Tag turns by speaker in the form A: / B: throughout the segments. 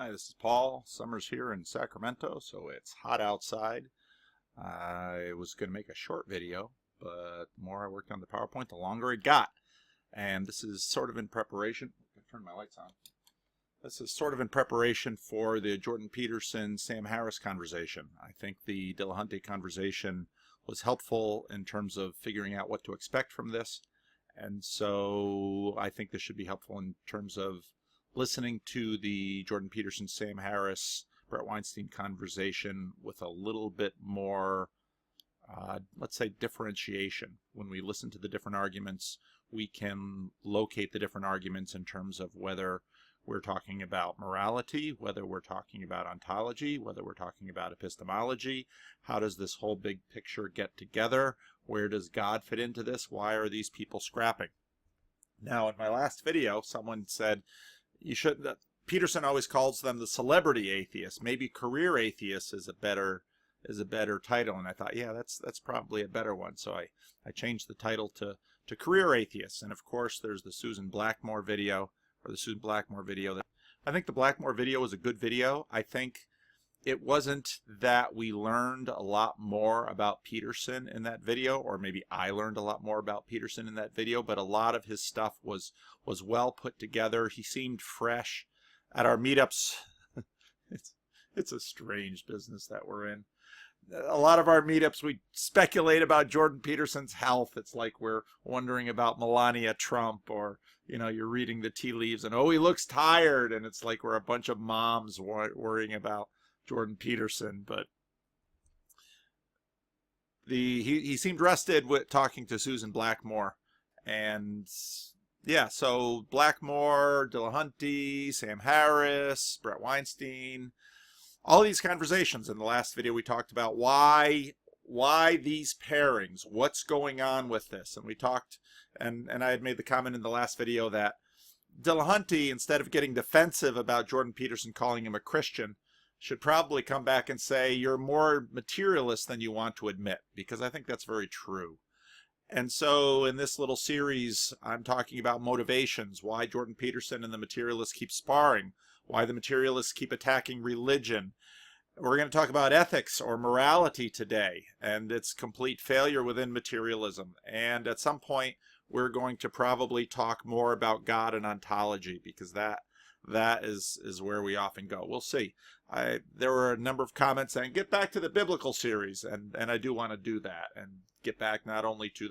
A: Hi, this is Paul. Summer's here in Sacramento, so it's hot outside. I was going to make a short video, but the more I worked on the PowerPoint, the longer it got. And this is sort of in preparation. Turn my lights on. This is sort of in preparation for the Jordan Peterson, Sam Harris conversation. I think the Dillahunty conversation was helpful in terms of figuring out what to expect from this. And so I think this should be helpful in terms of listening to the Jordan Peterson, Sam Harris, Brett Weinstein conversation with a little bit more, let's say, differentiation. When we listen to the different arguments, we can locate the different arguments in terms of whether we're talking about morality, whether we're talking about ontology, whether we're talking about epistemology. How does this whole big picture get together? Where does God fit into this? Why are these people scrapping? Now, in my last video, someone said, you should. Peterson always calls them the celebrity atheists. Maybe career atheists is a better title. And I thought, yeah, that's probably a better one. So I changed the title to career atheists. And of course, there's the Susan Blackmore video, or the Susan Blackmore video. I think the Blackmore video was a good video. I think it wasn't that we learned a lot more about Peterson in that video, or maybe I learned a lot more about Peterson in that video, but a lot of his stuff was well put together. He seemed fresh. At our meetups, it's a strange business that we're in. A lot of our meetups, we speculate about Jordan Peterson's health. It's like we're wondering about Melania Trump, or, you know, you're reading the tea leaves and, oh, he looks tired. And it's like we're a bunch of moms worrying about Jordan Peterson. But he seemed rested with talking to Susan Blackmore. And yeah, so Blackmore, Dillahunty, Sam Harris, Brett Weinstein, all these conversations. In the last video, we talked about why these pairings, what's going on with this. And we talked, and I had made the comment in the last video that Dillahunty, instead of getting defensive about Jordan Peterson calling him a Christian, should probably come back and say, you're more materialist than you want to admit, because I think that's very true. And so in this little series, I'm talking about motivations, why Jordan Peterson and the materialists keep sparring, why the materialists keep attacking religion. We're going to talk about ethics or morality today and its complete failure within materialism. And at some point, we're going to probably talk more about God and ontology, because that is where we often go. We'll see. There were a number of comments saying, get back to the biblical series, and I do want to do that, and get back not only to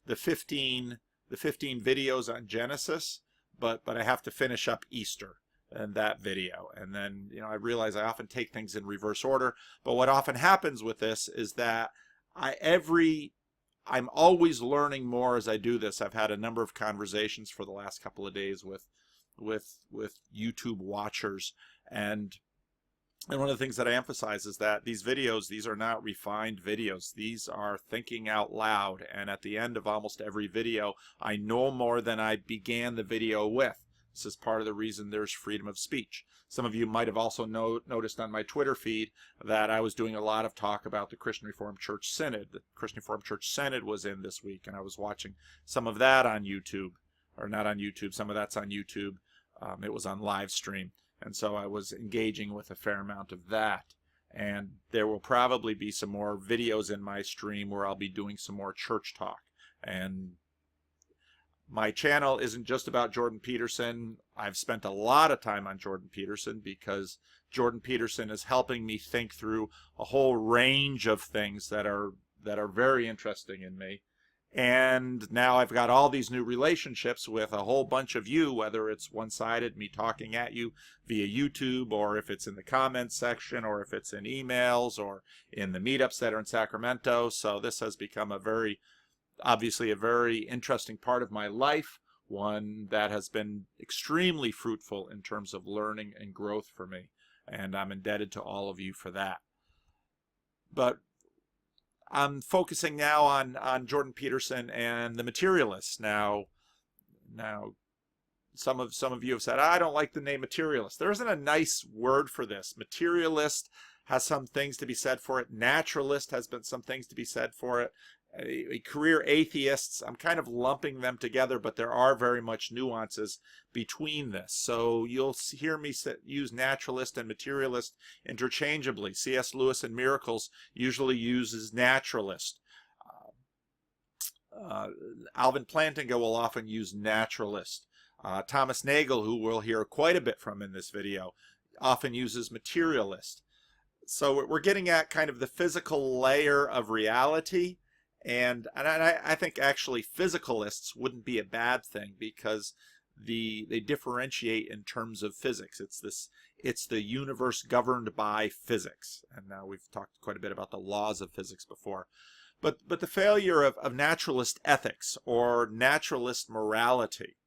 A: the 15 videos on Genesis, but I have to finish up Easter and that video. And then, you know, I realize I often take things in reverse order, but what often happens with this is that I'm always learning more as I do this. I've had a number of conversations for the last couple of days with YouTube watchers, and one of the things that I emphasize is that these videos, these are not refined videos. These are thinking out loud, and at the end of almost every video, I know more than I began the video with. This is part of the reason there's freedom of speech. Some of you might have also noticed on my Twitter feed that I was doing a lot of talk about the Christian Reformed Church Synod. The Christian Reformed Church Synod was in this week, and I was watching some of that on YouTube, or not on YouTube, some of that's on YouTube. It was on live stream. And so I was engaging with a fair amount of that. And there will probably be some more videos in my stream where I'll be doing some more church talk. And my channel isn't just about Jordan Peterson. I've spent a lot of time on Jordan Peterson because Jordan Peterson is helping me think through a whole range of things that are very interesting in me. And now I've got all these new relationships with a whole bunch of you, whether it's one-sided, me talking at you via YouTube, or if it's in the comments section, or if it's in emails, or in the meetups that are in Sacramento. So this has become obviously a very interesting part of my life, one that has been extremely fruitful in terms of learning and growth for me. And I'm indebted to all of you for that. But I'm focusing now on Jordan Peterson and the materialists. Now, some of you have said, I don't like the name materialist. There isn't a nice word for this. Materialist has some things to be said for it. Naturalist has been some things to be said for it. Career atheists, I'm kind of lumping them together, but there are very much nuances between this. So you'll hear me use naturalist and materialist interchangeably. C.S. Lewis in Miracles usually uses naturalist. Alvin Plantinga will often use naturalist. Thomas Nagel, who we'll hear quite a bit from in this video, often uses materialist. So we're getting at kind of the physical layer of reality, and I think actually physicalists wouldn't be a bad thing, because they differentiate in terms of physics. It's the universe governed by physics, and now we've talked quite a bit about the laws of physics before. But the failure of naturalist ethics or naturalist morality.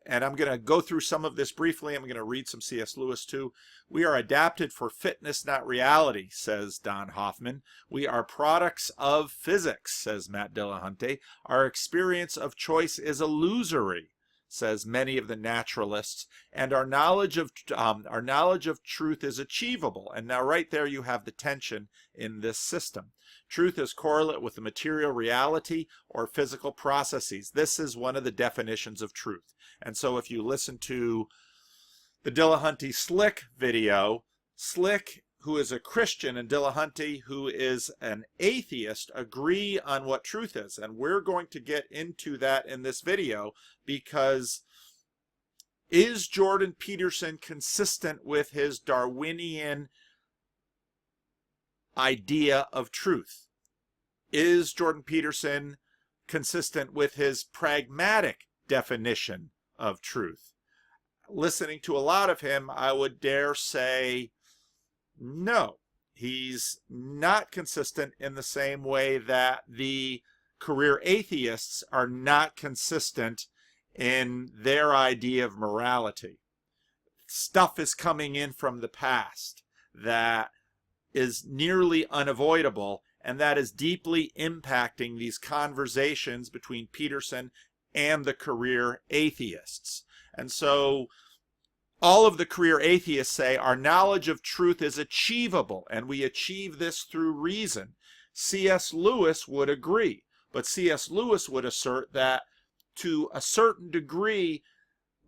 A: And I'm going to go through some of this briefly. I'm going to read some C.S. Lewis too. We are adapted for fitness, not reality, says Don Hoffman. We are products of physics, says Matt Dillahunty. Our experience of choice is illusory, says many of the naturalists, and our knowledge of truth is achievable. And now right there you have the tension in this system. Truth is correlate with the material reality or physical processes. This is one of the definitions of truth. And so if you listen to the Dillahunty Slick video, Slick, who is a Christian, and Dillahunty, who is an atheist, agree on what truth is. And we're going to get into that in this video, because is Jordan Peterson consistent with his Darwinian idea of truth? Is Jordan Peterson consistent with his pragmatic definition of truth? Listening to a lot of him, I would dare say no. He's not consistent in the same way that the career atheists are not consistent in their idea of morality. Stuff is coming in from the past that is nearly unavoidable, and that is deeply impacting these conversations between Peterson and the career atheists. And so all of the career atheists say our knowledge of truth is achievable, and we achieve this through reason. C.S. Lewis would agree, but C.S. Lewis would assert that to a certain degree,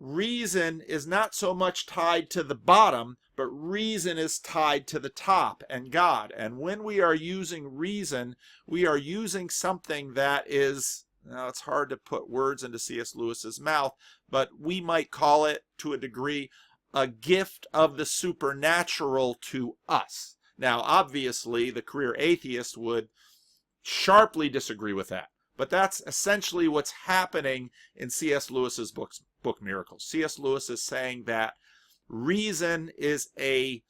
A: reason is not so much tied to the bottom, but reason is tied to the top and God. And when we are using reason, we are using something that is, now it's hard to put words into C.S. Lewis's mouth, but we might call it, to a degree, a gift of the supernatural to us. Now, obviously, the career atheist would sharply disagree with that. But that's essentially what's happening in C.S. Lewis's book Miracles. C.S. Lewis is saying that reason is a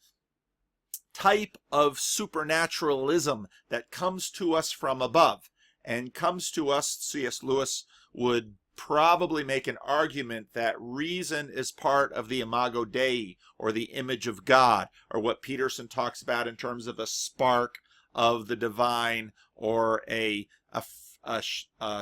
A: type of supernaturalism that comes to us from above, and comes to us, C.S. Lewis would probably make an argument that reason is part of the imago Dei, or the image of God, or what Peterson talks about in terms of a spark of the divine, or a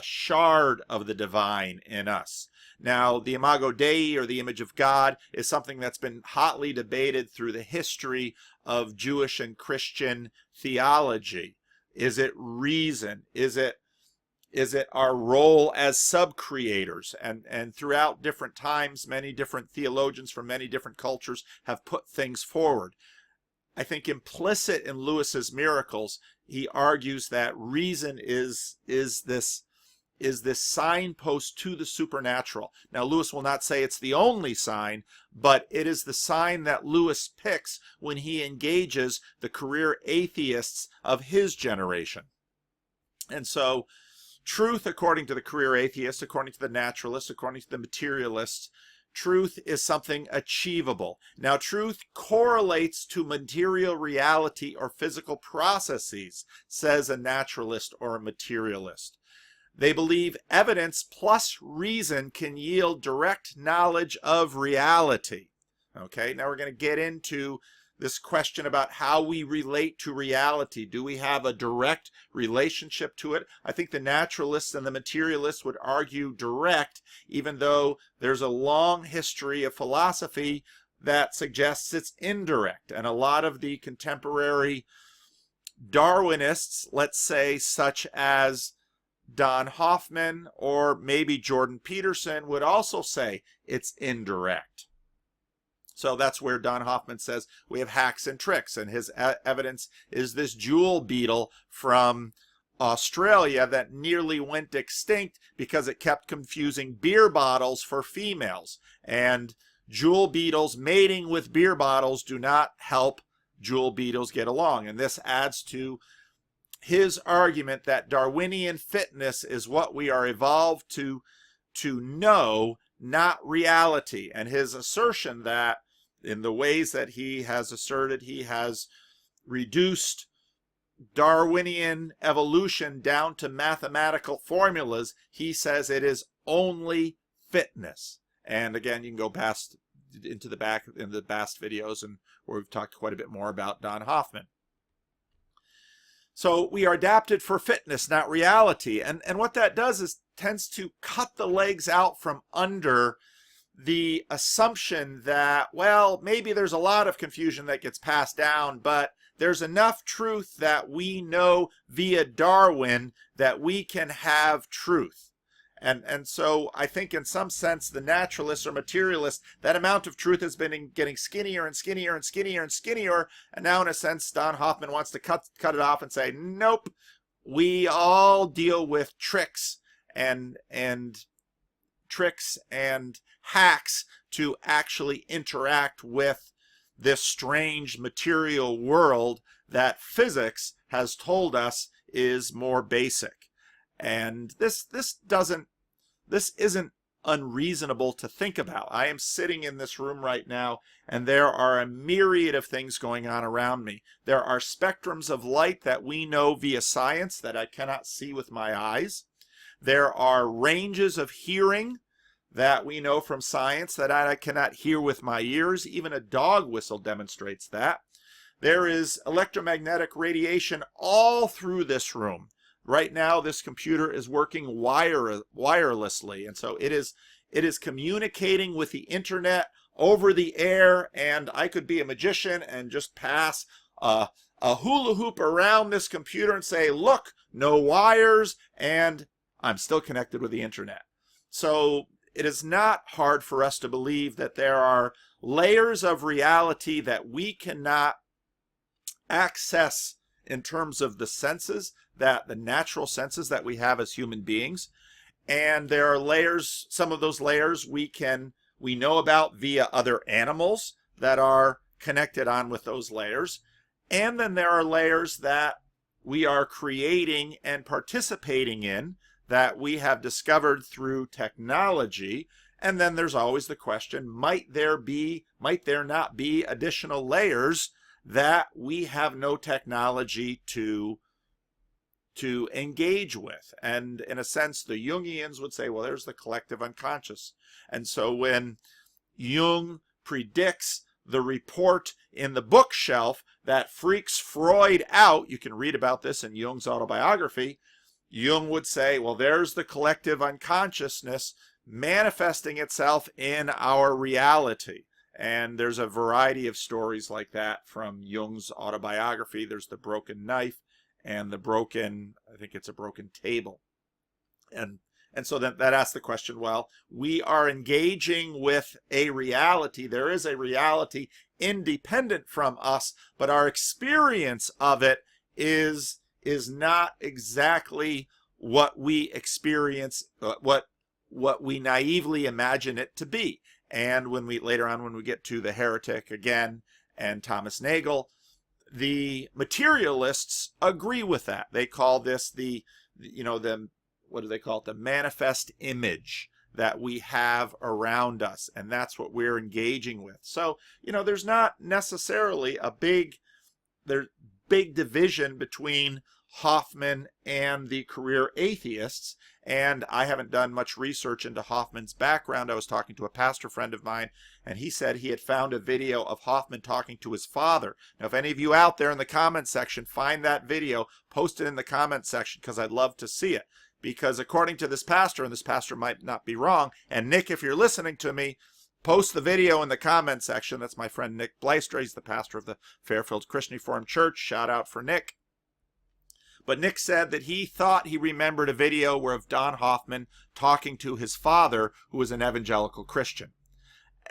A: shard of the divine in us. Now, the imago Dei, or the image of God, is something that's been hotly debated through the history of Jewish and Christian theology. Is it reason? Is it our role as sub-creators? And throughout different times, many different theologians from many different cultures have put things forward. I think implicit in Lewis's Miracles, he argues that reason is this signpost to the supernatural. Now, Lewis will not say it's the only sign, but it is the sign that Lewis picks when he engages the career atheists of his generation. And so, truth, according to the career atheists, according to the naturalists, according to the materialists, truth is something achievable. Now, truth correlates to material reality or physical processes, says a naturalist or a materialist. They believe evidence plus reason can yield direct knowledge of reality. Okay, now we're going to get into this question about how we relate to reality. Do we have a direct relationship to it? I think the naturalists and the materialists would argue direct, even though there's a long history of philosophy that suggests it's indirect. And a lot of the contemporary Darwinists, let's say, such as Don Hoffman or maybe Jordan Peterson, would also say it's indirect. So that's where Don Hoffman says we have hacks and tricks, and his evidence is this jewel beetle from Australia that nearly went extinct because it kept confusing beer bottles for females. And jewel beetles mating with beer bottles do not help jewel beetles get along. And this adds to his argument that Darwinian fitness is what we are evolved to know, not reality. And his assertion that in the ways that he has asserted, he has reduced Darwinian evolution down to mathematical formulas. He says it is only fitness. And again, you can go past into the back in the past videos and where we've talked quite a bit more about Don Hoffman. So we are adapted for fitness, not reality. And what that does is tends to cut the legs out from under the assumption that, well, maybe there's a lot of confusion that gets passed down, but there's enough truth that we know via Darwin that we can have truth. And so I think in some sense the naturalist or materialist, that amount of truth has been getting skinnier and skinnier and skinnier and skinnier. And now in a sense, Don Hoffman wants to cut it off and say, nope, we all deal with tricks and hacks to actually interact with this strange material world that physics has told us is more basic. And this isn't unreasonable to think about. I am sitting in this room right now, and there are a myriad of things going on around me. There are spectrums of light that we know via science that I cannot see with my eyes. There are ranges of hearing that we know from science that I cannot hear with my ears. Even a dog whistle demonstrates that. There is electromagnetic radiation all through this room. Right now, this computer is working wirelessly, and so it is communicating with the internet over the air, and I could be a magician and just pass a hula hoop around this computer and say, look, no wires, and I'm still connected with the internet. So it is not hard for us to believe that there are layers of reality that we cannot access in terms of the senses, that the natural senses that we have as human beings. And there are layers, some of those layers we know about via other animals that are connected on with those layers. And then there are layers that we are creating and participating in that we have discovered through technology. And then there's always the question, might there not be additional layers that we have no technology to engage with? And in a sense, the Jungians would say, well, there's the collective unconscious. And so when Jung predicts the report in the bookshelf that freaks Freud out, you can read about this in Jung's autobiography, Jung would say, well, there's the collective unconsciousness manifesting itself in our reality. And there's a variety of stories like that from Jung's autobiography. There's the broken knife and the broken, I think it's a broken table. And so that asks the question, well, we are engaging with a reality. There is a reality independent from us, but our experience of it is not exactly what we experience, what we naively imagine it to be. And when we later on, when we get to the heretic again and Thomas Nagel, the materialists agree with that. They call this what do they call it? The manifest image that we have around us, and that's what we're engaging with. So, there's not necessarily a big division between Hoffman and the career atheists, and I haven't done much research into Hoffman's background. I was talking to a pastor friend of mine, and he said he had found a video of Hoffman talking to his father. Now, if any of you out there in the comment section find that video, post it in the comment section, because I'd love to see it. Because according to this pastor, and this pastor might not be wrong, and Nick, if you're listening to me, post the video in the comment section. That's my friend Nick Bleister. He's the pastor of the Fairfield Christian Reformed Church. Shout out for Nick. But Nick said that he thought he remembered a video of Don Hoffman talking to his father, who was an evangelical Christian.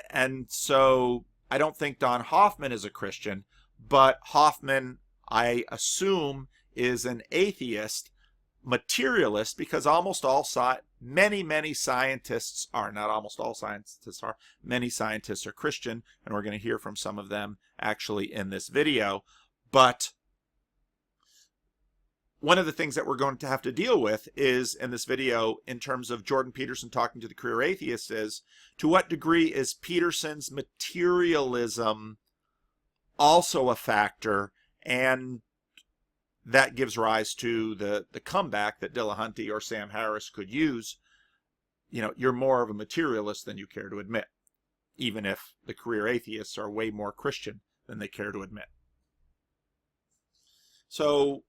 A: And so I don't think Don Hoffman is a Christian, but Hoffman, I assume, is an atheist, materialist, because many scientists are, not almost all scientists are, many scientists are Christian, and we're going to hear from some of them actually in this video. But one of the things that we're going to have to deal with is, in this video, in terms of Jordan Peterson talking to the Career Atheists, is to what degree is Peterson's materialism also a factor, and that gives rise to the comeback that Dillahunty or Sam Harris could use. You know, you're more of a materialist than you care to admit, even if the Career Atheists are way more Christian than they care to admit. So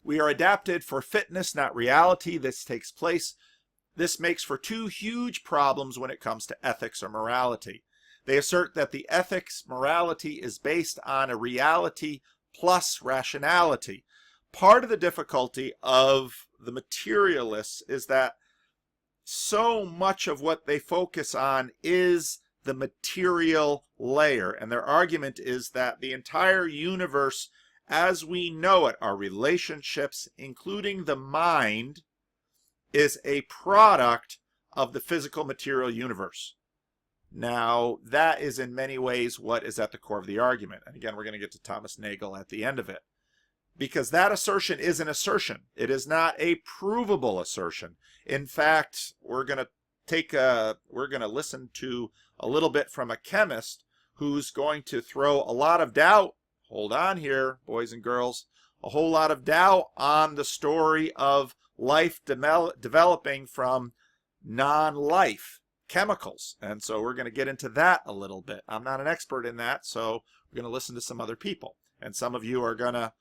A: we are adapted for fitness, not reality. This makes for two huge problems when it comes to ethics or morality. They assert that the ethics morality is based on a reality plus rationality. Part of the difficulty of the materialists is that so much of what they focus on is the material layer, and their argument is that the entire universe as we know it, our relationships, including the mind, is a product of the physical material universe. Now, that is in many ways what is at the core of the argument. And again, we're going to get to Thomas Nagel at the end of it. Because that assertion is an assertion. It is not a provable assertion. In fact, we're going to listen to a little bit from a chemist who's going to throw a lot of doubt, hold on here, boys and girls, a whole lot of doubt on the story of life developing from non-life chemicals. And so we're going to get into that a little bit. I'm not an expert in that, so we're going to listen to some other people. And some of you are going to,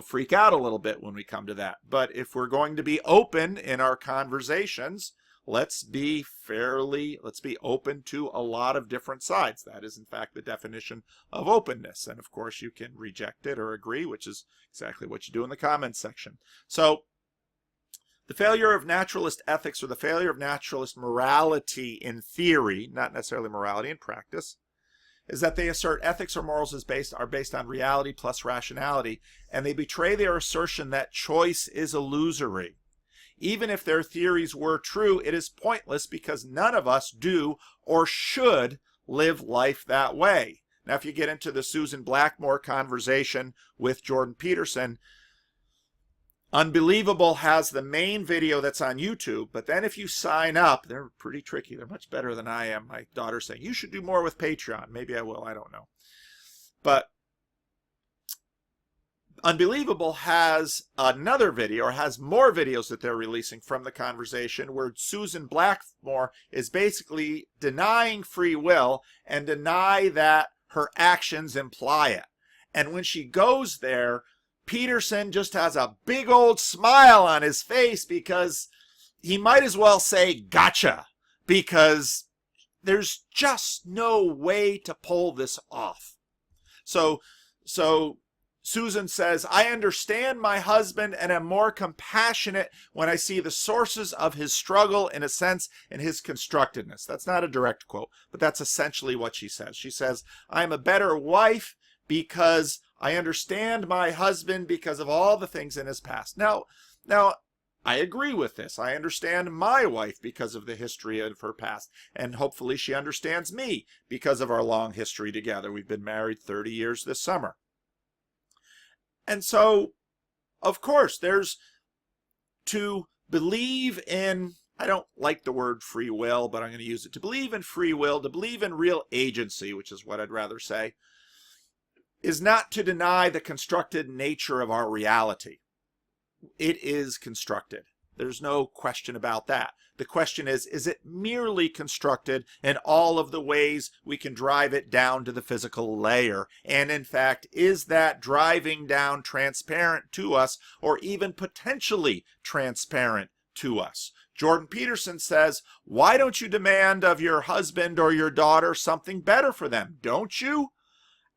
A: freak out a little bit when we come to that. But if we're going to be open in our conversations, let's be open to a lot of different sides. That is, in fact, the definition of openness. And of course, you can reject it or agree, which is exactly what you do in the comments section. So the failure of naturalist ethics, or the failure of naturalist morality in theory, not necessarily morality in practice, is that they assert ethics or morals are based on reality plus rationality, and they betray their assertion that choice is illusory. Even if their theories were true, it is pointless because none of us do or should live life that way. Now, if you get into the Susan Blackmore conversation with Jordan Peterson, Unbelievable has the main video that's on YouTube, but then if you sign up, they're pretty tricky. They're much better than I am. My daughter's saying, you should do more with Patreon. Maybe I will. I don't know. But Unbelievable has another video, or has more videos that they're releasing from the conversation, where Susan Blackmore is basically denying free will and deny that her actions imply it. And when she goes there, Peterson just has a big old smile on his face, because he might as well say gotcha, because there's just no way to pull this off. So Susan says, I understand my husband and am more compassionate when I see the sources of his struggle, in a sense, in his constructedness. That's not a direct quote, but that's essentially what she says. She says, I am a better wife because I understand my husband because of all the things in his past. Now, I agree with this. I understand my wife because of the history of her past, and hopefully she understands me because of our long history together. We've been married 30 years this summer. And so, of course, there's to believe in, I don't like the word free will, but I'm going to use it. To believe in free will, to believe in real agency, which is what I'd rather say, is not to deny the constructed nature of our reality. It is constructed. There's no question about that. The question is it merely constructed in all of the ways we can drive it down to the physical layer? And in fact, is that driving down transparent to us, or even potentially transparent to us? Jordan Peterson says, why don't you demand of your husband or your daughter something better for them? Don't you?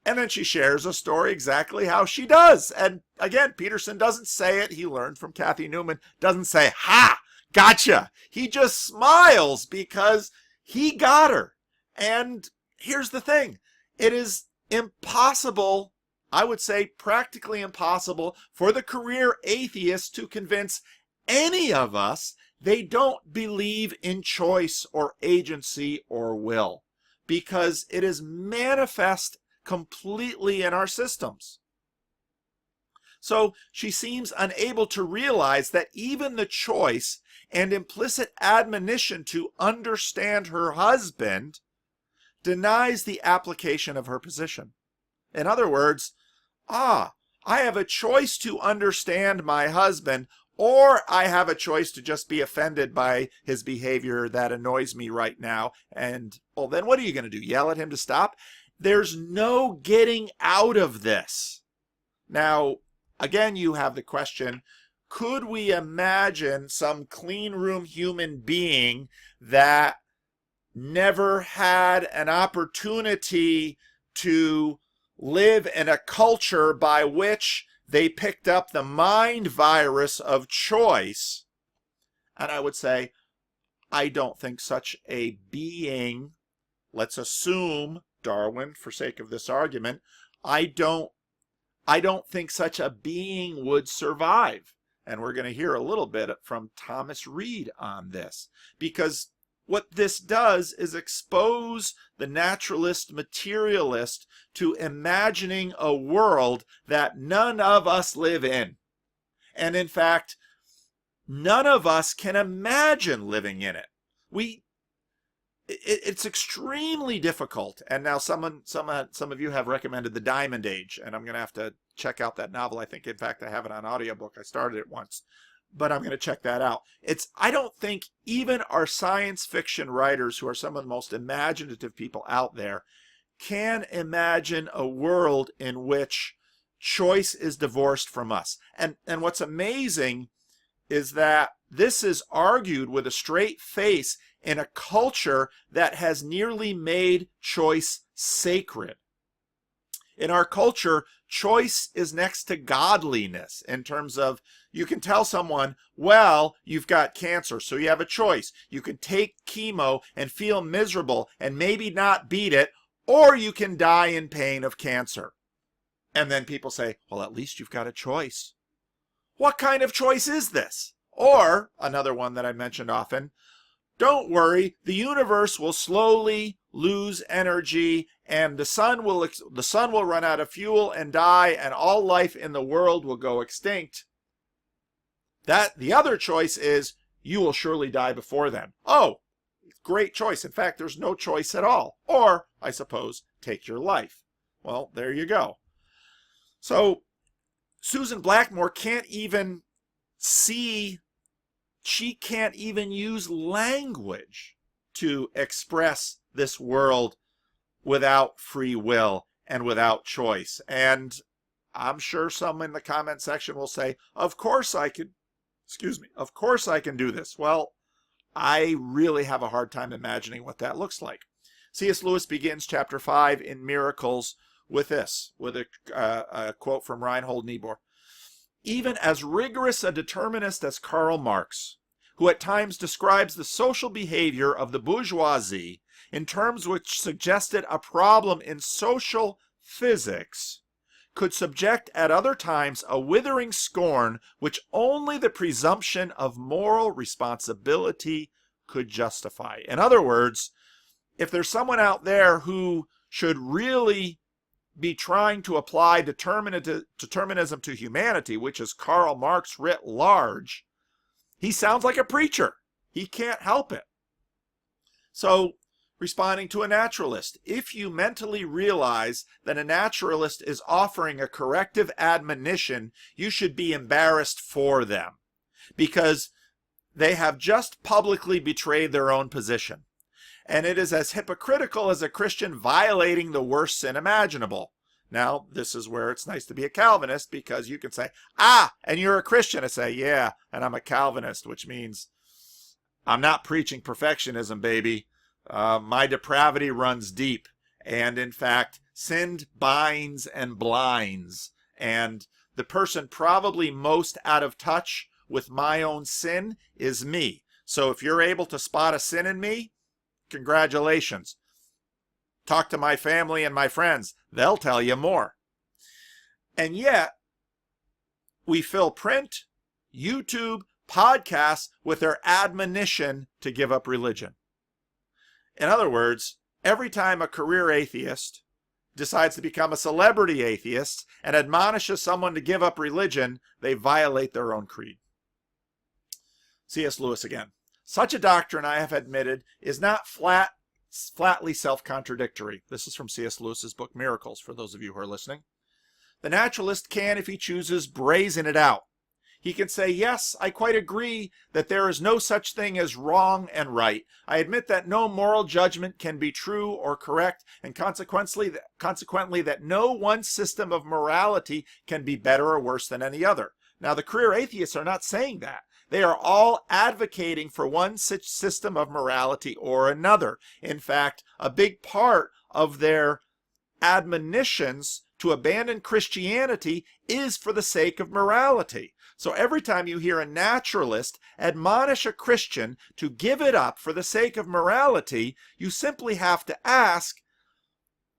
A: And then she shares a story exactly how she does. And again, Peterson doesn't say it. He learned from Kathy Newman. Doesn't say, ha, gotcha. He just smiles because he got her. And here's the thing. It is impossible, I would say practically impossible, for the career atheist to convince any of us they don't believe in choice or agency or will, because it is manifest completely in our systems. So she seems unable to realize that even the choice and implicit admonition to understand her husband denies the application of her position. In other words, I have a choice to understand my husband, or I have a choice to just be offended by his behavior that annoys me right now. And, well, then what are you going to do? Yell at him to stop? There's no getting out of this. Now, again, you have the question, could we imagine some clean room human being that never had an opportunity to live in a culture by which they picked up the mind virus of choice? And I would say, I don't think such a being, let's assume Darwin for sake of this argument, I don't think such a being would survive. And we're going to hear a little bit from Thomas Reid on this, because what this does is expose the naturalist materialist to imagining a world that none of us live in. And in fact, none of us can imagine living in it. It's extremely difficult. And now some of you have recommended The Diamond Age, and I'm going to have to check out that novel. I think, in fact, I have it on audiobook. I started it once, but I'm going to check that out. I don't think even our science fiction writers, who are some of the most imaginative people out there, can imagine a world in which choice is divorced from us. And what's amazing is that this is argued with a straight face in a culture that has nearly made choice sacred. In our culture, choice is next to godliness, in terms of, you can tell someone, well, you've got cancer, so you have a choice. You can take chemo and feel miserable and maybe not beat it, or you can die in pain of cancer. And then people say, well, at least you've got a choice. What kind of choice is this? Or, another one that I mentioned often, don't worry, the universe will slowly lose energy, and the sun will run out of fuel and die, and all life in the world will go extinct. The other choice is, you will surely die before then. Oh, great choice. In fact, there's no choice at all. Or, I suppose, take your life. Well, there you go. So, Susan Blackmore can't even see, she can't even use language to express this world without free will and without choice. And I'm sure some in the comment section will say, of course I can do this. Well, I really have a hard time imagining what that looks like. C.S. Lewis begins chapter 5 in Miracles with this, with a quote from Reinhold Niebuhr. Even as rigorous a determinist as Karl Marx, who at times describes the social behavior of the bourgeoisie in terms which suggested a problem in social physics, could subject at other times a withering scorn which only the presumption of moral responsibility could justify. In other words, if there's someone out there who should really be trying to apply determinism to humanity, which is Karl Marx writ large, he sounds like a preacher. He can't help it. So, responding to a naturalist, if you mentally realize that a naturalist is offering a corrective admonition, you should be embarrassed for them, because they have just publicly betrayed their own position. And it is as hypocritical as a Christian violating the worst sin imaginable. Now, this is where it's nice to be a Calvinist, because you can say, and you're a Christian. I say, yeah, and I'm a Calvinist, which means I'm not preaching perfectionism, baby. My depravity runs deep, And in fact, sin binds and blinds. And the person probably most out of touch with my own sin is me. So if you're able to spot a sin in me, congratulations. Talk to my family and my friends. They'll tell you more. And yet, we fill print, YouTube, podcasts with their admonition to give up religion. In other words, every time a career atheist decides to become a celebrity atheist and admonishes someone to give up religion, they violate their own creed. C.S. Lewis again. Such a doctrine, I have admitted, is not flatly self-contradictory. This is from C.S. Lewis's book Miracles, for those of you who are listening. The naturalist can, if he chooses, brazen it out. He can say, yes, I quite agree that there is no such thing as wrong and right. I admit that no moral judgment can be true or correct, and consequently that no one system of morality can be better or worse than any other. Now, the career atheists are not saying that. They are all advocating for one such system of morality or another. In fact, a big part of their admonitions to abandon Christianity is for the sake of morality. So every time you hear a naturalist admonish a Christian to give it up for the sake of morality, you simply have to ask,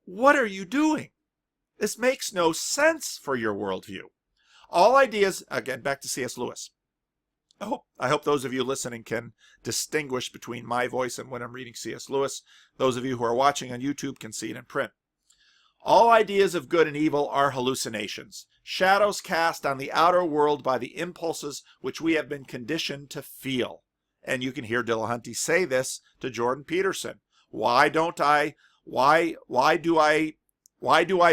A: what are you doing? This makes no sense for your worldview. All ideas, again, back to C.S. Lewis. I hope those of you listening can distinguish between my voice and when I'm reading C.S. Lewis. Those of you who are watching on YouTube can see it in print. All ideas of good and evil are hallucinations, shadows cast on the outer world by the impulses which we have been conditioned to feel. And you can hear Dillahunty say this to Jordan Peterson. Why do I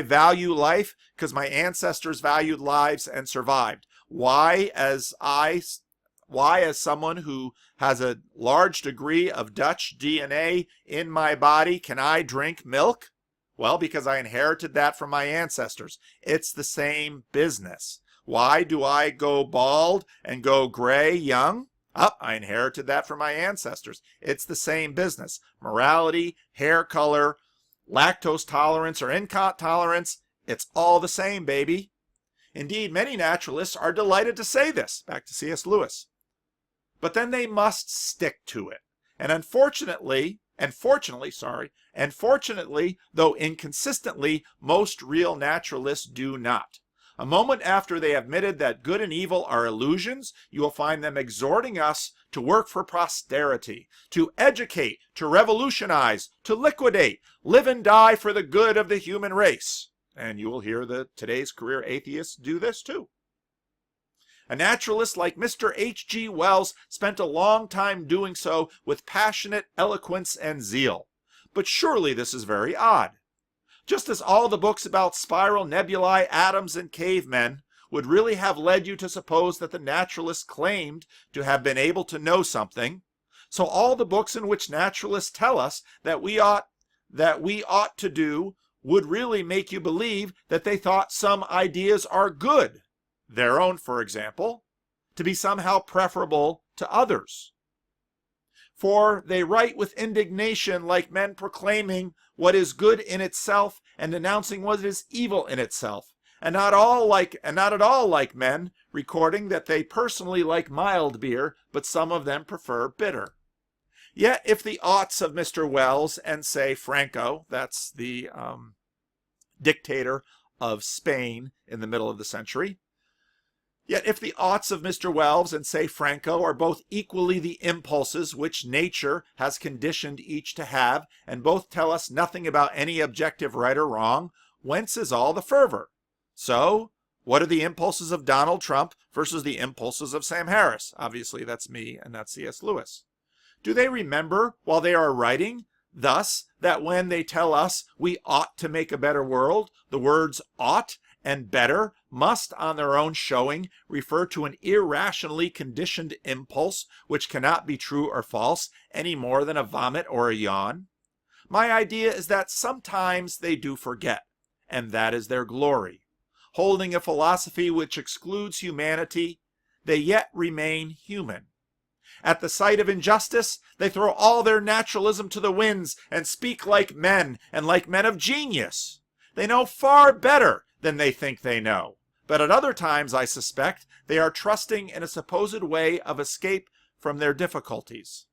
A: value life? Because my ancestors valued lives and survived. Why, as someone who has a large degree of Dutch DNA in my body, can I drink milk? Well, because I inherited that from my ancestors. It's the same business. Why do I go bald and go gray young? I inherited that from my ancestors. It's the same business. Morality, hair color, lactose tolerance or intolerance, it's all the same, baby. Indeed, many naturalists are delighted to say this, back to C.S. Lewis. But then they must stick to it. And fortunately, though inconsistently, most real naturalists do not. A moment after they have admitted that good and evil are illusions, you will find them exhorting us to work for posterity, to educate, to revolutionize, to liquidate, live and die for the good of the human race. And you will hear today's career atheists do this too. A naturalist like Mr. H.G. Wells spent a long time doing so with passionate eloquence and zeal. But surely this is very odd. Just as all the books about spiral nebulae, atoms, and cavemen would really have led you to suppose that the naturalists claimed to have been able to know something, so all the books in which naturalists tell us that we ought to do would really make you believe that they thought some ideas are good, their own, for example, to be somehow preferable to others. For they write with indignation like men proclaiming what is good in itself and denouncing what is evil in itself, and not at all like men recording that they personally like mild beer, but some of them prefer bitter. Yet if the aughts of Mr. Wells and, say, Franco, that's the dictator of Spain in the middle of the century, yet if the aughts of Mr. Wells and, say, Franco are both equally the impulses which nature has conditioned each to have, and both tell us nothing about any objective right or wrong, whence is all the fervor? So, what are the impulses of Donald Trump versus the impulses of Sam Harris? Obviously, that's me and that's C.S. Lewis. Do they remember while they are writing thus that when they tell us we ought to make a better world, the words ought and better must, on their own showing, refer to an irrationally conditioned impulse which cannot be true or false any more than a vomit or a yawn? My idea is that sometimes they do forget, and that is their glory. Holding a philosophy which excludes humanity, they yet remain human. At the sight of injustice, they throw all their naturalism to the winds and speak like men and like men of genius. They know far better than they think they know. But at other times, I suspect, they are trusting in a supposed way of escape from their difficulties.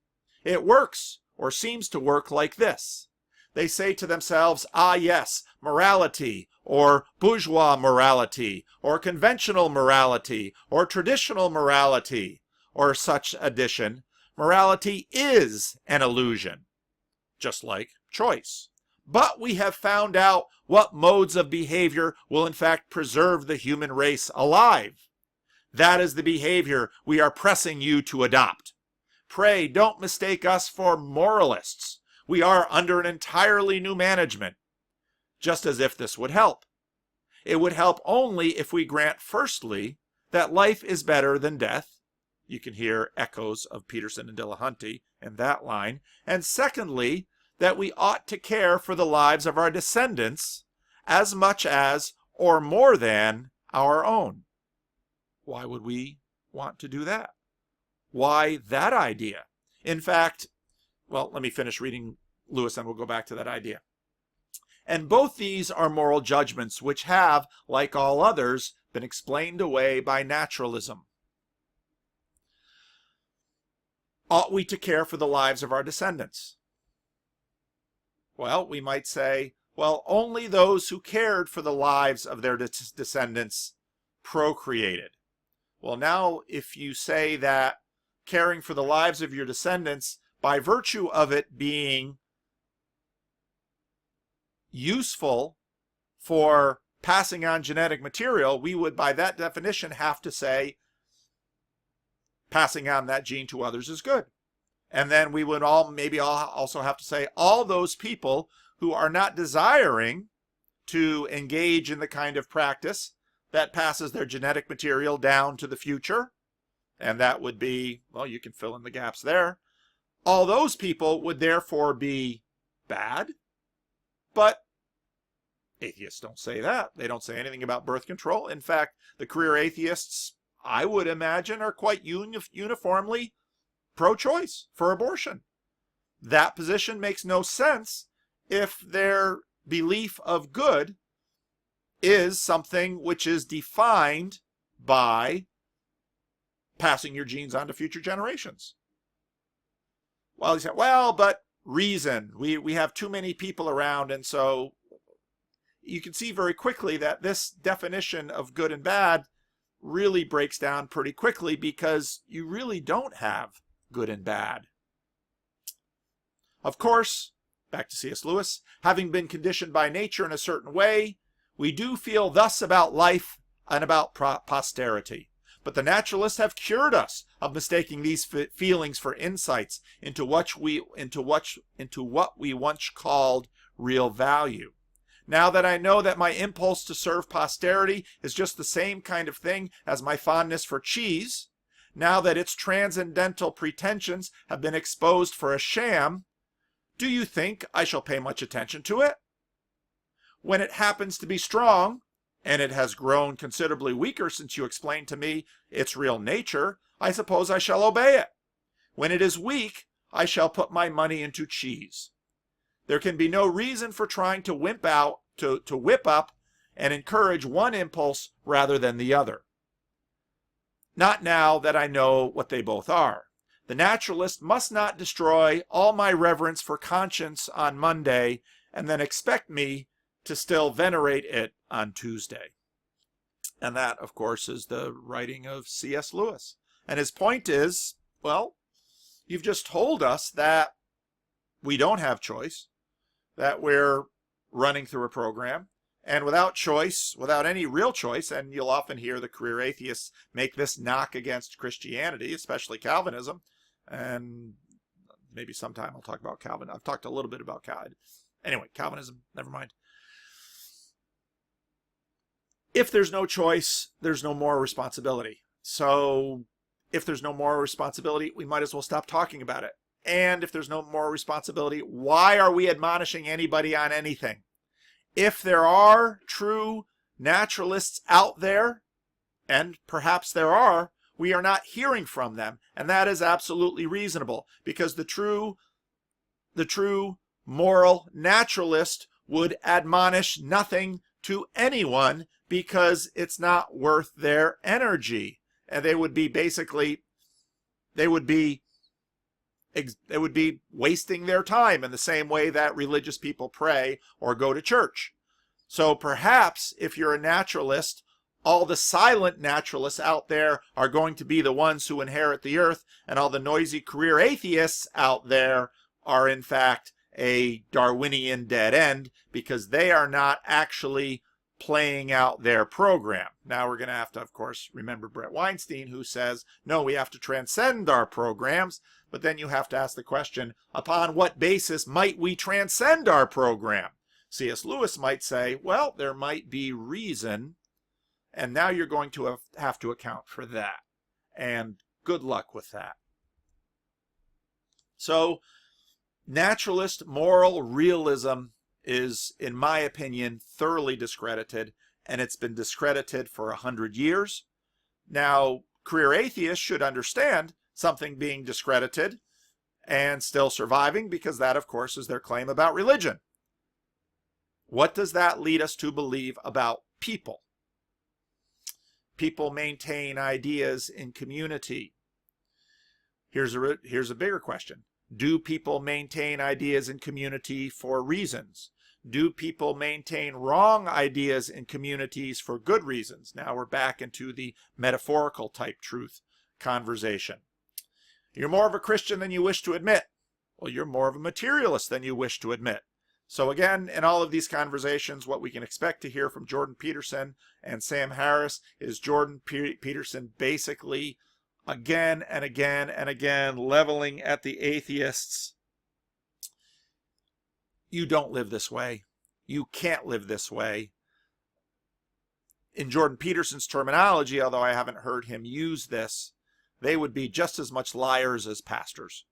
A: It works, or seems to work, like this. They say to themselves, ah yes, morality, or bourgeois morality, or conventional morality, or traditional morality, or such addition. Morality is an illusion, just like choice. But we have found out what modes of behavior will in fact preserve the human race alive. That is the behavior we are pressing you to adopt. Pray don't mistake us for moralists. We are under an entirely new management. Just as if this would help. It would help only if we grant, firstly, that life is better than death. You can hear echoes of Peterson and Dillahunty in that line. And secondly, that we ought to care for the lives of our descendants as much as, or more than, our own. Why would we want to do that? Why that idea? In fact, well, let me finish reading Lewis and we'll go back to that idea. And both these are moral judgments which have, like all others, been explained away by naturalism. Ought we to care for the lives of our descendants? Well, we might say, well, only those who cared for the lives of their descendants procreated. Well, now, if you say that caring for the lives of your descendants, by virtue of it being useful for passing on genetic material, we would, by that definition, have to say passing on that gene to others is good. And then we would also have to say all those people who are not desiring to engage in the kind of practice that passes their genetic material down to the future, and that would be, well, you can fill in the gaps there. All those people would therefore be bad, but atheists don't say that. They don't say anything about birth control. In fact, the career atheists, I would imagine, are quite uniformly pro-choice for abortion. That position makes no sense if their belief of good is something which is defined by passing your genes on to future generations. Well, he said, well, but reason. We have too many people around, and so you can see very quickly that this definition of good and bad really breaks down pretty quickly, because you really don't have good and bad. Of course, back to C.S. Lewis, having been conditioned by nature in a certain way, we do feel thus about life and about posterity. But the naturalists have cured us of mistaking these feelings for insights into what we once called real value. Now that I know that my impulse to serve posterity is just the same kind of thing as my fondness for cheese, now that its transcendental pretensions have been exposed for a sham, do you think I shall pay much attention to it? When it happens to be strong, and it has grown considerably weaker since you explained to me its real nature, I suppose I shall obey it. When it is weak, I shall put my money into cheese. There can be no reason for trying to whip up and encourage one impulse rather than the other. Not now that I know what they both are. The naturalist must not destroy all my reverence for conscience on Monday and then expect me to still venerate it on Tuesday. And that, of course, is the writing of C.S. Lewis. And his point is, well, you've just told us that we don't have choice, that we're running through a program, and without choice, without any real choice, and you'll often hear the career atheists make this knock against Christianity, especially Calvinism, and maybe sometime I'll talk about Calvin. I've talked a little bit about Calvin. Anyway, Calvinism, never mind. If there's no choice, there's no moral responsibility. So if there's no moral responsibility, we might as well stop talking about it. And if there's no moral responsibility, why are we admonishing anybody on anything? If there are true naturalists out there, and perhaps there are, we are not hearing from them, and that is absolutely reasonable, because the true moral naturalist would admonish nothing to anyone because it's not worth their energy, and they would be wasting their time in the same way that religious people pray or go to church. So perhaps if you're a naturalist, all the silent naturalists out there are going to be the ones who inherit the earth, and all the noisy career atheists out there are in fact a Darwinian dead end, because they are not actually playing out their program. Now we're going to have to, of course, remember Brett Weinstein, who says, no, we have to transcend our programs. But then you have to ask the question, upon what basis might we transcend our program? C.S. Lewis might say, well, there might be reason, and now you're going to have to account for that. And good luck with that. So, naturalist moral realism is, in my opinion, thoroughly discredited, and it's been discredited for 100 years. Now, career atheists should understand something being discredited and still surviving, because that, of course, is their claim about religion. What does that lead us to believe about people? People maintain ideas in community. Here's a bigger question. Do people maintain ideas in community for reasons? Do people maintain wrong ideas in communities for good reasons? Now we're back into the metaphorical type truth conversation. You're more of a Christian than you wish to admit. Well, you're more of a materialist than you wish to admit. So again, in all of these conversations, what we can expect to hear from Jordan Peterson and Sam Harris is Jordan Peterson basically again and again and again leveling at the atheists. You don't live this way. You can't live this way. In Jordan Peterson's terminology, although I haven't heard him use this, they would be just as much liars as pastors.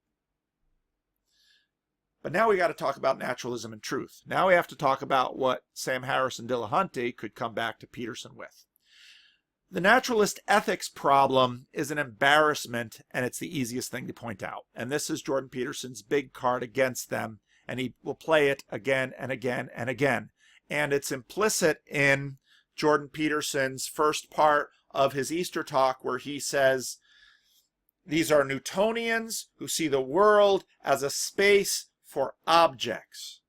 A: But now we got to talk about naturalism and truth. Now we have to talk about what Sam Harris and Dillahunty could come back to Peterson with. The naturalist ethics problem is an embarrassment, and it's the easiest thing to point out. And this is Jordan Peterson's big card against them, and he will play it again and again and again. And it's implicit in Jordan Peterson's first part of his Easter talk, where he says, these are Newtonians who see the world as a space for objects.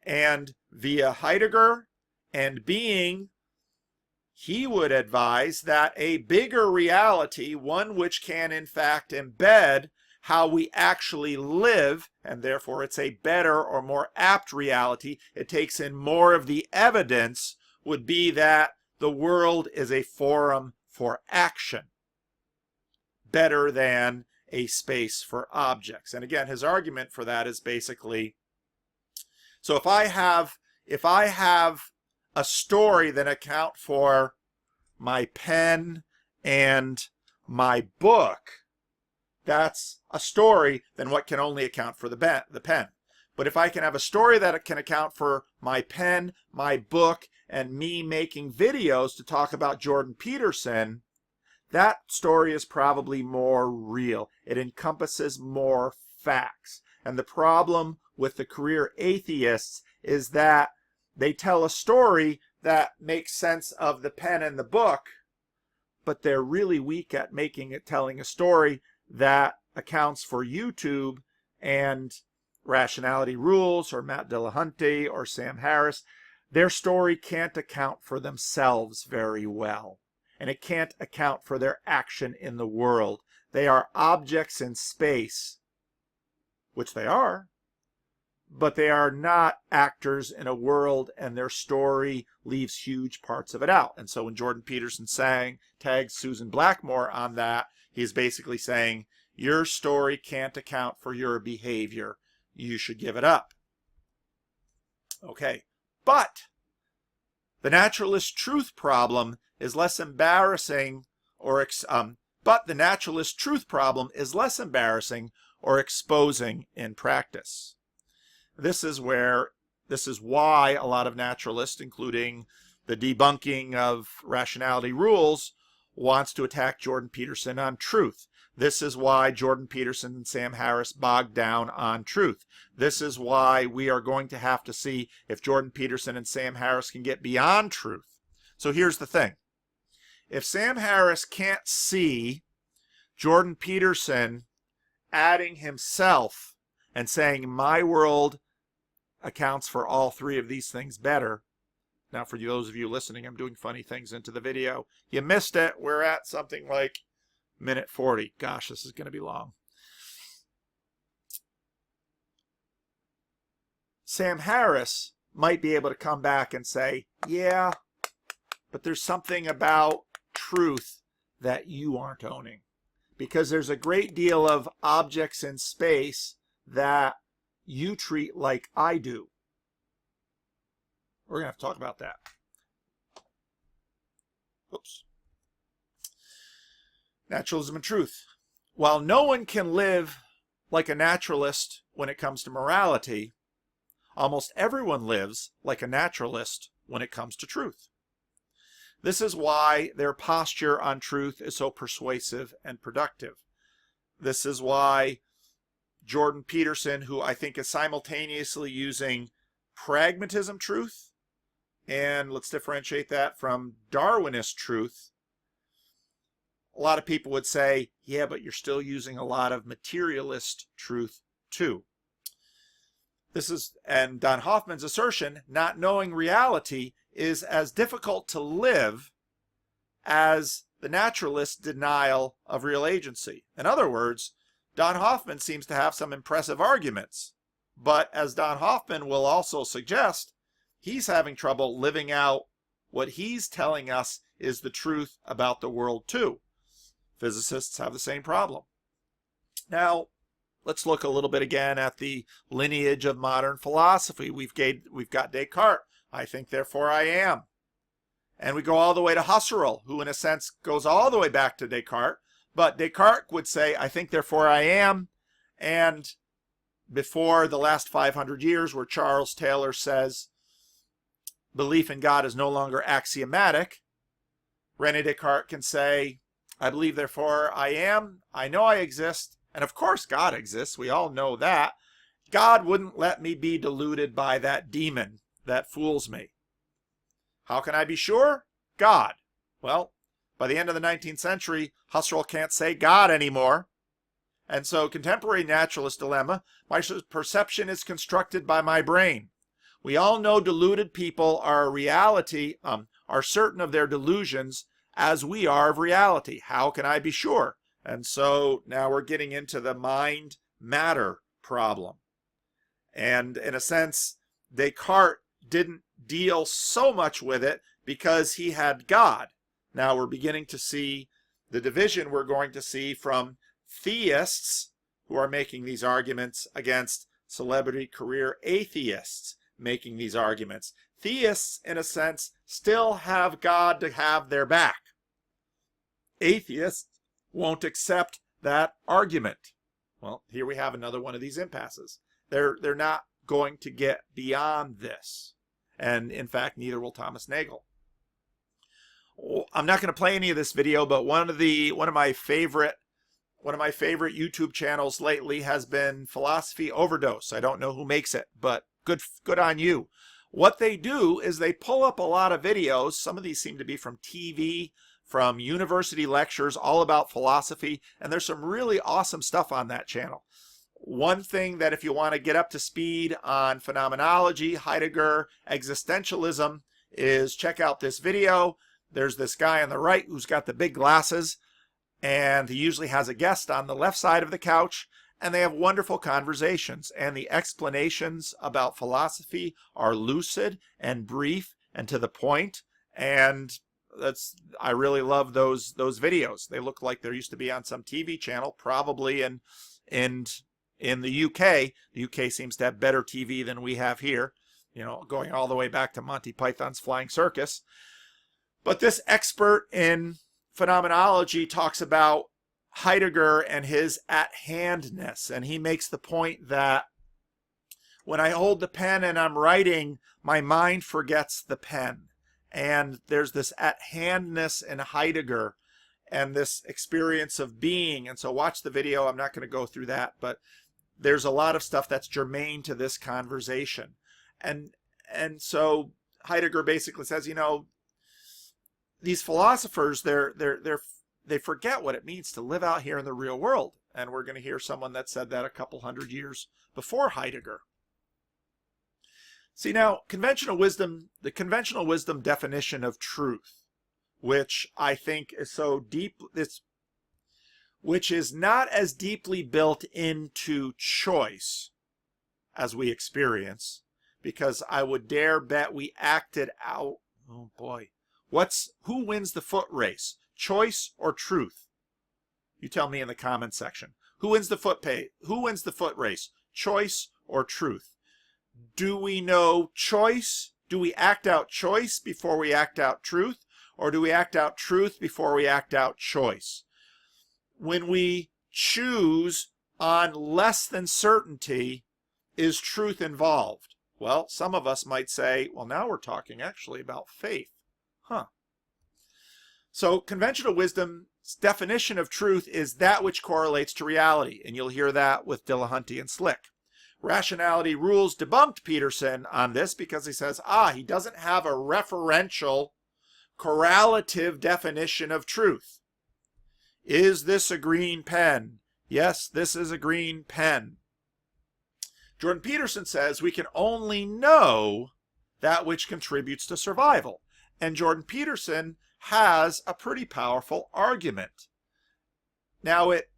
A: And via Heidegger and being, he would advise that a bigger reality, one which can in fact embed how we actually live, and therefore it's a better or more apt reality, it takes in more of the evidence, would be that the world is a forum for action, better than a space for objects. And again, his argument for that is basically, so if I have a story that account for my pen and my book, that's a story, then what can only account for the pen? But if I can have a story that can account for my pen, my book, and me making videos to talk about Jordan Peterson, that story is probably more real. It encompasses more facts. And the problem with the career atheists is that they tell a story that makes sense of the pen and the book, but they're really weak at telling a story that accounts for YouTube and Rationality Rules or Matt Dillahunty or Sam Harris. Their story can't account for themselves very well, and it can't account for their action in the world. They are objects in space, which they are, but they are not actors in a world, and their story leaves huge parts of it out. And so when Jordan Peterson tags Susan Blackmore on that, he's basically saying, your story can't account for your behavior. You should give it up. Okay, but the naturalist truth problem is less embarrassing or exposing in practice. This is why a lot of naturalists, including the debunking of Rationality Rules, wants to attack Jordan Peterson on truth. This is why Jordan Peterson and Sam Harris bogged down on truth. This is why we are going to have to see if Jordan Peterson and Sam Harris can get beyond truth. So here's the thing. If Sam Harris can't see Jordan Peterson adding himself and saying my world accounts for all three of these things better. Now for those of you listening, I'm doing funny things into the video. You missed it. We're at something like minute 40. Gosh, this is going to be long. Sam Harris might be able to come back and say, yeah, but there's something about truth that you aren't owning. Because there's a great deal of objects in space that you treat like I do. We're going to have to talk about that. Oops. Naturalism and truth. While no one can live like a naturalist when it comes to morality, almost everyone lives like a naturalist when it comes to truth. This is why their posture on truth is so persuasive and productive. This is why Jordan Peterson, who I think is simultaneously using pragmatism truth, and let's differentiate that from Darwinist truth. A lot of people would say, yeah, but you're still using a lot of materialist truth too. This is, and Don Hoffman's assertion, not knowing reality is as difficult to live as the naturalist denial of real agency. In other words, Don Hoffman seems to have some impressive arguments, but as Don Hoffman will also suggest, he's having trouble living out what he's telling us is the truth about the world too. Physicists have the same problem. Now, let's look a little bit again at the lineage of modern philosophy. We've got Descartes. I think, therefore I am. And we go all the way to Husserl, who in a sense goes all the way back to Descartes. But Descartes would say, I think, therefore I am. And before the last 500 years, where Charles Taylor says, belief in God is no longer axiomatic, René Descartes can say, I believe, therefore I am. I know I exist. And of course God exists. We all know that. God wouldn't let me be deluded by that demon that fools me. How can I be sure? God. Well, by the end of the 19th century, Husserl can't say God anymore. And so contemporary naturalist dilemma, my perception is constructed by my brain. We all know deluded people are are certain of their delusions as we are of reality. How can I be sure? And so now we're getting into the mind-matter problem. And in a sense, Descartes didn't deal so much with it because he had God. Now we're beginning to see the division we're going to see from theists who are making these arguments against celebrity career atheists making these arguments. Theists, in a sense, still have God to have their back. Atheists won't accept that argument. Well, here we have another one of these impasses. They're not going to get beyond this. And in fact, neither will Thomas Nagel. I'm not going to play any of this video, but one of my favorite YouTube channels lately has been Philosophy Overdose. I don't know who makes it, but good on you. What they do is they pull up a lot of videos. Some of these seem to be from TV, from university lectures, all about philosophy, and there's some really awesome stuff on that channel. One thing that if you want to get up to speed on phenomenology, Heidegger, existentialism, is check out this video. There's this guy on the right who's got the big glasses, and he usually has a guest on the left side of the couch, and they have wonderful conversations, and the explanations about philosophy are lucid and brief and to the point, and I really love those videos. They look like they used to be on some TV channel, probably in the UK. The UK seems to have better TV than we have here, you know, going all the way back to Monty Python's Flying Circus. But this expert in phenomenology talks about Heidegger and his at-handness, and he makes the point that when I hold the pen and I'm writing, my mind forgets the pen. And there's this at-handness in Heidegger, and this experience of being. And so watch the video. I'm not going to go through that, but there's a lot of stuff that's germane to this conversation. And so Heidegger basically says, you know, these philosophers, they forget what it means to live out here in the real world. And we're going to hear someone that said that a couple hundred years before Heidegger. See, now, the conventional wisdom definition of truth, which I think is so deep, which is not as deeply built into choice as we experience, because I would dare bet we acted out. Oh boy. Who wins the foot race? Choice or truth? You tell me in the comment section. Who wins the foot race? Choice or truth? Do we know choice? Do we act out choice before we act out truth? Or do we act out truth before we act out choice? When we choose on less than certainty, is truth involved? Well, some of us might say, well, now we're talking actually about faith. So conventional wisdom's definition of truth is that which correlates to reality. And you'll hear that with Dillahunty and Slick. Rationality Rules debunked Peterson on this because he says, he doesn't have a referential correlative definition of truth. Is this a green pen? Yes, this is a green pen. Jordan Peterson says we can only know that which contributes to survival. And Jordan Peterson has a pretty powerful argument. Now it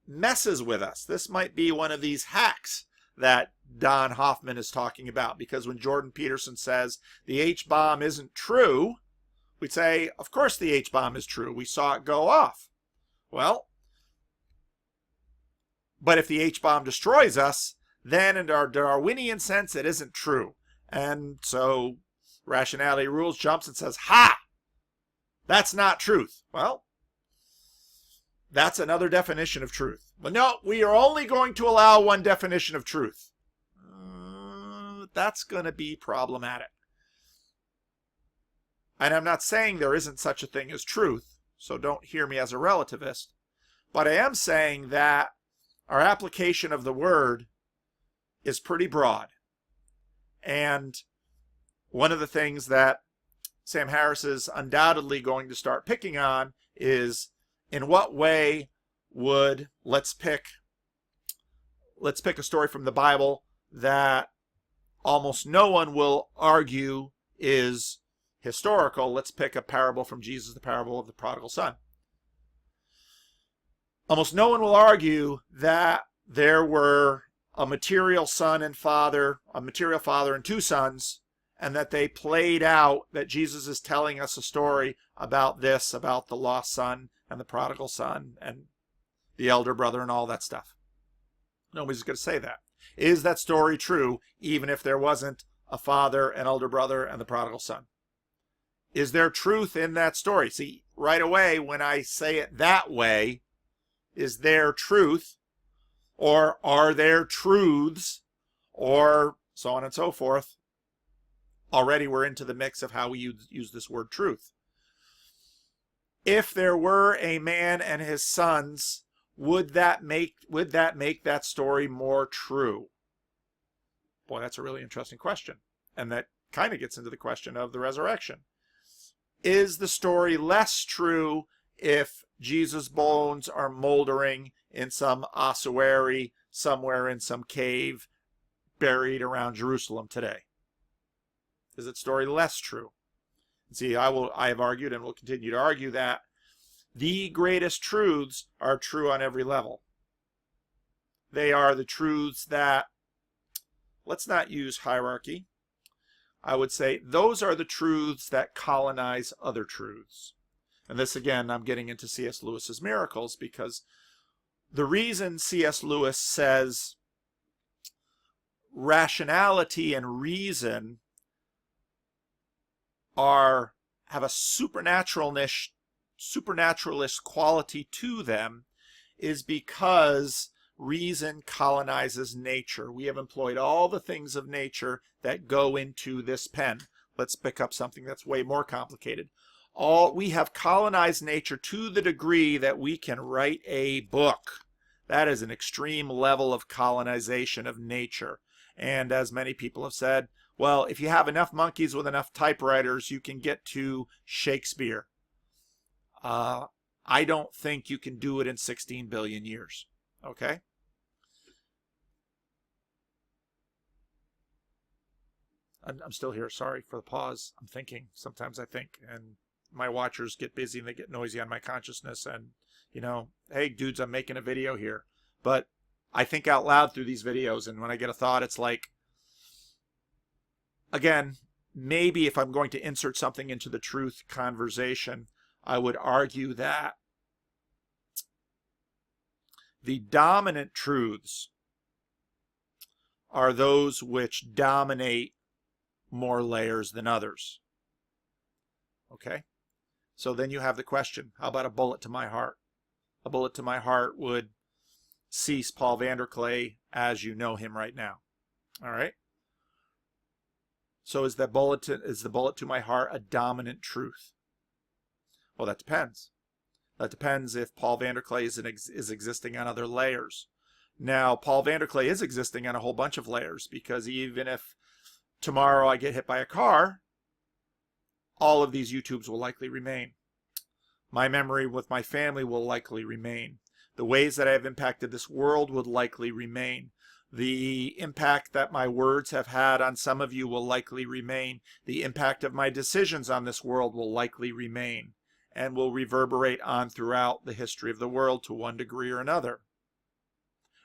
A: messes with us. This might be one of these hacks that Don Hoffman is talking about, because when Jordan Peterson says the H-bomb isn't true, we'd say, of course the H-bomb is true. We saw it go off. Well, but if the H-bomb destroys us, then in our Darwinian sense, it isn't true. And so Rationality Rules jumps and says, that's not truth. Well, that's another definition of truth. But no, we are only going to allow one definition of truth. That's going to be problematic. And I'm not saying there isn't such a thing as truth, so don't hear me as a relativist. But I am saying that our application of the word is pretty broad. And one of the things that Sam Harris is undoubtedly going to start picking on is, in what way would, let's pick a story from the Bible that almost no one will argue is historical. Let's pick a parable from Jesus, the parable of the prodigal son. Almost no one will argue that there were a material father and two sons, and that they played out, that Jesus is telling us a story about this, about the lost son and the prodigal son and the elder brother and all that stuff. Nobody's going to say that. Is that story true, even if there wasn't a father, an elder brother, and the prodigal son? Is there truth in that story? See, right away, when I say it that way, is there truth, or are there truths, or so on and so forth? Already we're into the mix of how we use this word truth. If there were a man and his sons, would that make that story more true? Boy, that's a really interesting question. And that kind of gets into the question of the resurrection. Is the story less true if Jesus' bones are moldering in some ossuary somewhere in some cave buried around Jerusalem today? Is that story less true? See, I have argued and will continue to argue that the greatest truths are true on every level. They are the truths that, let's not use hierarchy. I would say those are the truths that colonize other truths. And this, again, I'm getting into C.S. Lewis's Miracles, because the reason C.S. Lewis says rationality and reason have a supernaturalist quality to them is because reason colonizes nature. We have employed all the things of nature that go into this pen. Let's pick up something that's way more complicated. We have colonized nature to the degree that we can write a book. That is an extreme level of colonization of nature. And as many people have said, well, if you have enough monkeys with enough typewriters, you can get to Shakespeare. I don't think you can do it in 16 billion years. Okay? I'm still here. Sorry for the pause. I'm thinking. Sometimes I think. And my watchers get busy and they get noisy on my consciousness. And, you know, hey, dudes, I'm making a video here. But I think out loud through these videos. And when I get a thought, it's like, again, maybe if I'm going to insert something into the truth conversation, I would argue that the dominant truths are those which dominate more layers than others. Okay? So then you have the question, how about a bullet to my heart? A bullet to my heart would cease Paul Vanderklay as you know him right now. All right? So is the bullet to my heart a dominant truth? Well, that depends. That depends if Paul Vanderklay is existing on other layers. Now, Paul Vanderklay is existing on a whole bunch of layers, because even if tomorrow I get hit by a car, all of these YouTubes will likely remain. My memory with my family will likely remain. The ways that I have impacted this world would likely remain. The impact that my words have had on some of you will likely remain. The impact of my decisions on this world will likely remain, and will reverberate on throughout the history of the world to one degree or another.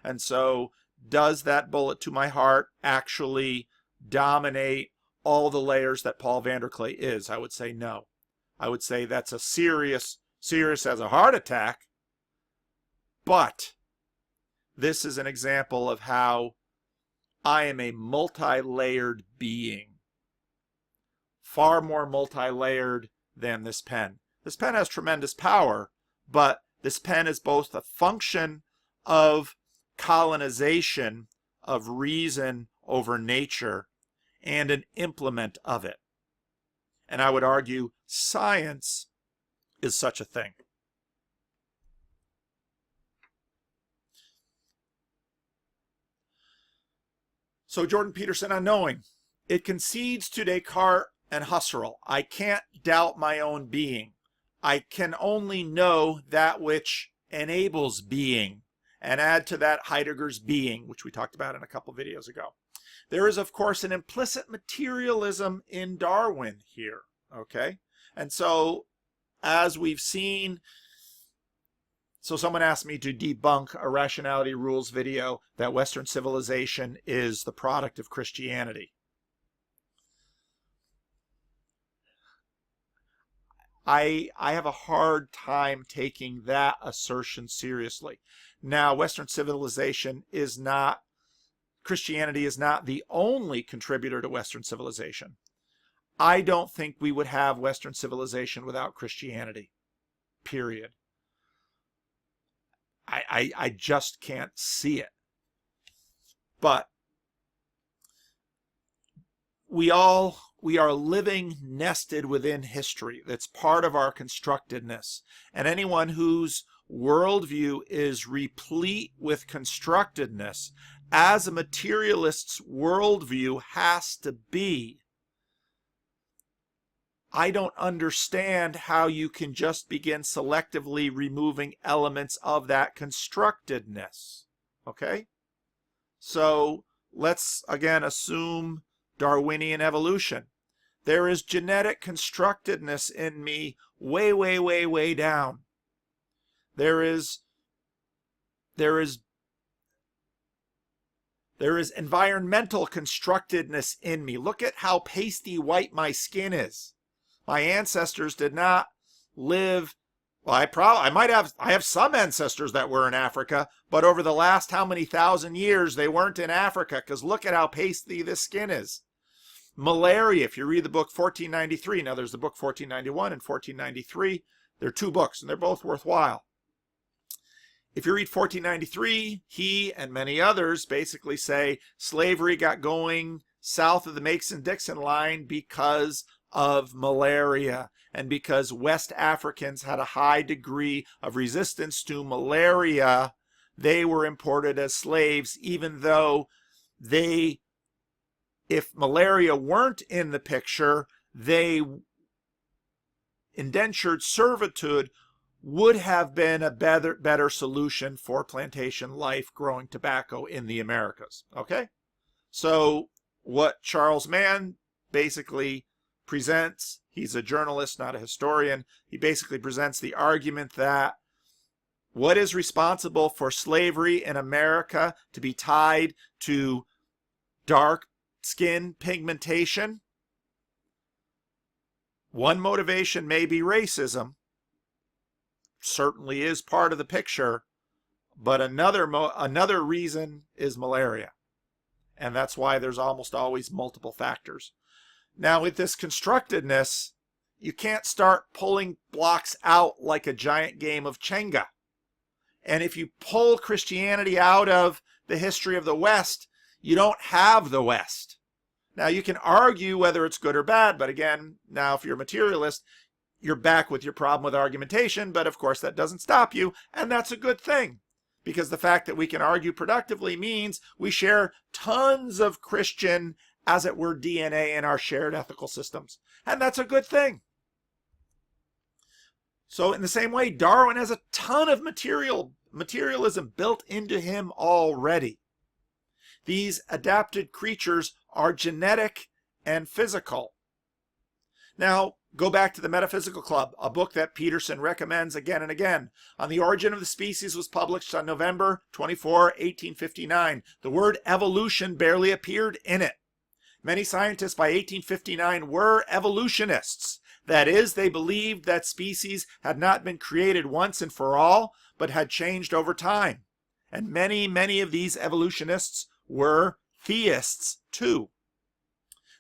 A: And so, does that bullet to my heart actually dominate all the layers that Paul Vanderklay is? I would say no. I would say that's a serious as a heart attack. But this is an example of how I am a multi-layered being. Far more multi-layered than this pen. This pen has tremendous power, but this pen is both a function of colonization of reason over nature and an implement of it. And I would argue science is such a thing. So Jordan Peterson on knowing, it concedes to Descartes and Husserl. I can't doubt my own being. I can only know that which enables being, and add to that Heidegger's being, which we talked about in a couple videos ago. There is, of course, an implicit materialism in Darwin here, okay? And so, as we've seen, so someone asked me to debunk a Rationality Rules video that Western civilization is the product of Christianity. I have a hard time taking that assertion seriously. Now, Western civilization is not, Christianity is not the only contributor to Western civilization. I don't think we would have Western civilization without Christianity, period. I just can't see it. But we are living nested within history. That's part of our constructedness. And anyone whose worldview is replete with constructedness, as a materialist's worldview has to be, I don't understand how you can just begin selectively removing elements of that constructedness. Okay? So let's again assume Darwinian evolution. There is genetic constructedness in me way, way, way, way down. There is environmental constructedness in me. Look at how pasty white my skin is. My ancestors did not live, well, I have some ancestors that were in Africa, but over the last how many thousand years they weren't in Africa, because look at how pasty this skin is. Malaria, if you read the book 1493, now there's the book 1491 and 1493, they're two books and they're both worthwhile. If you read 1493, he and many others basically say slavery got going south of the Mason-Dixon line because of malaria. And because West Africans had a high degree of resistance to malaria, they were imported as slaves, even though if malaria weren't in the picture, indentured servitude would have been a better solution for plantation life growing tobacco in the Americas. Okay? So what Charles Mann basically presents, he's a journalist, not a historian, he basically presents the argument that what is responsible for slavery in America to be tied to dark skin pigmentation? One motivation may be racism, certainly is part of the picture, but another reason is malaria. And that's why there's almost always multiple factors. Now, with this constructedness, you can't start pulling blocks out like a giant game of Jenga. And if you pull Christianity out of the history of the West, you don't have the West. Now, you can argue whether it's good or bad, but again, now if you're a materialist, you're back with your problem with argumentation, but of course that doesn't stop you, and that's a good thing. Because the fact that we can argue productively means we share tons of Christian, as it were, DNA in our shared ethical systems. And that's a good thing. So in the same way, Darwin has a ton of materialism built into him already. These adapted creatures are genetic and physical. Now, go back to the Metaphysical Club, a book that Peterson recommends again and again. On the Origin of the Species was published on November 24, 1859. The word evolution barely appeared in it. Many scientists by 1859 were evolutionists. That is, they believed that species had not been created once and for all, but had changed over time. And many of these evolutionists were theists too.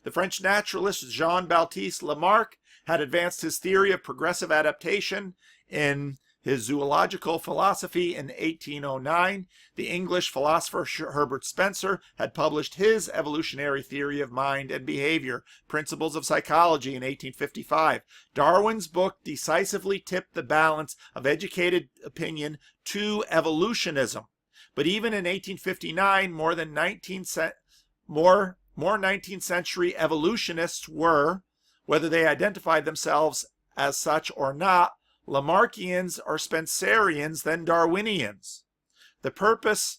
A: The French naturalist Jean-Baptiste Lamarck had advanced his theory of progressive adaptation in his zoological philosophy in 1809. The English philosopher Herbert Spencer had published his evolutionary theory of mind and behavior, Principles of Psychology, in 1855. Darwin's book decisively tipped the balance of educated opinion to evolutionism. But even in 1859, more 19th century evolutionists were, whether they identified themselves as such or not, Lamarckians or Spencerians than Darwinians. The purpose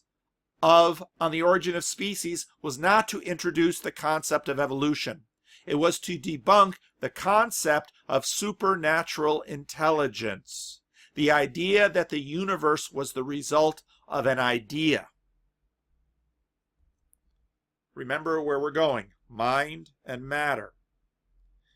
A: of On the Origin of Species was not to introduce the concept of evolution. It was to debunk the concept of supernatural intelligence, the idea that the universe was the result of an idea. Remember where we're going, mind and matter.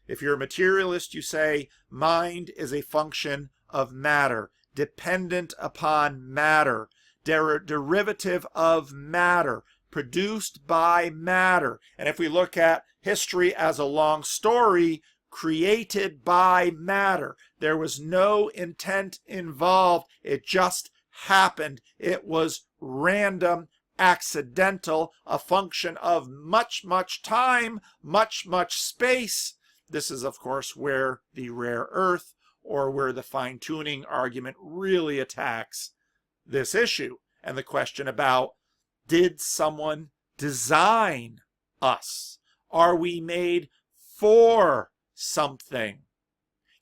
A: If you're a materialist, you say mind is a function of matter, dependent upon matter, derivative of matter, produced by matter. And if we look at history as a long story, created by matter. There was no intent involved. It just happened. It was random, accidental, a function of much time, much space. This is, of course, where the rare earth or where the fine-tuning argument really attacks this issue and the question about, did someone design us? Are we made for something?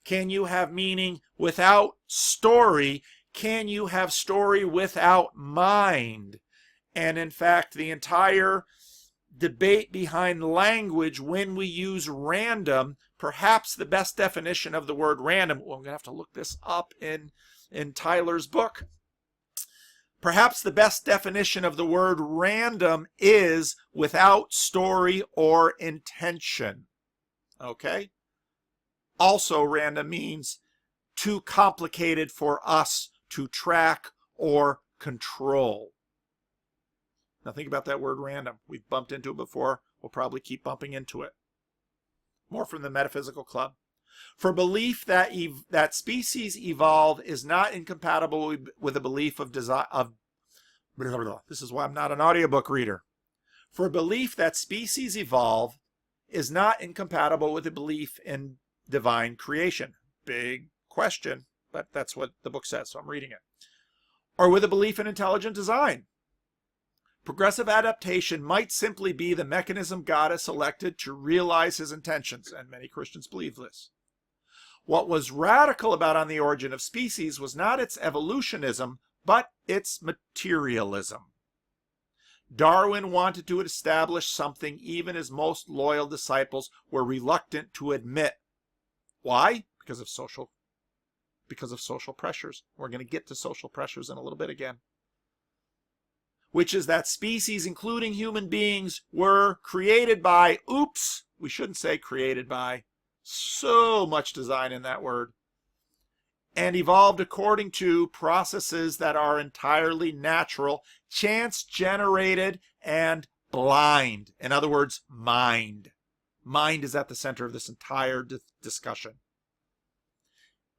A: Can you have meaning without story? Can you have story without mind? And in fact, the entire debate behind language when we use random, perhaps the best definition of the word random, well, I'm going to have to look this up in Tyler's book. Perhaps the best definition of the word random is without story or intention. Okay? Also, random means too complicated for us to track or control. Now think about that word random. We've bumped into it before. We'll probably keep bumping into it. More from the Metaphysical Club. For belief that species evolve is not incompatible with a belief of design. This is why I'm not an audiobook reader. For belief that species evolve is not incompatible with a belief in divine creation. Big question, but that's what the book says, so I'm reading it. Or with a belief in intelligent design. Progressive adaptation might simply be the mechanism God has selected to realize his intentions, and many Christians believe this. What was radical about On the Origin of Species was not its evolutionism, but its materialism. Darwin wanted to establish something even his most loyal disciples were reluctant to admit. Why? Because of social pressures. We're going to get to social pressures in a little bit again. Which is that species, including human beings, were created by, oops, we shouldn't say created by, so much design in that word, and evolved according to processes that are entirely natural, chance-generated, and blind. In other words, mind. Mind is at the center of this entire discussion.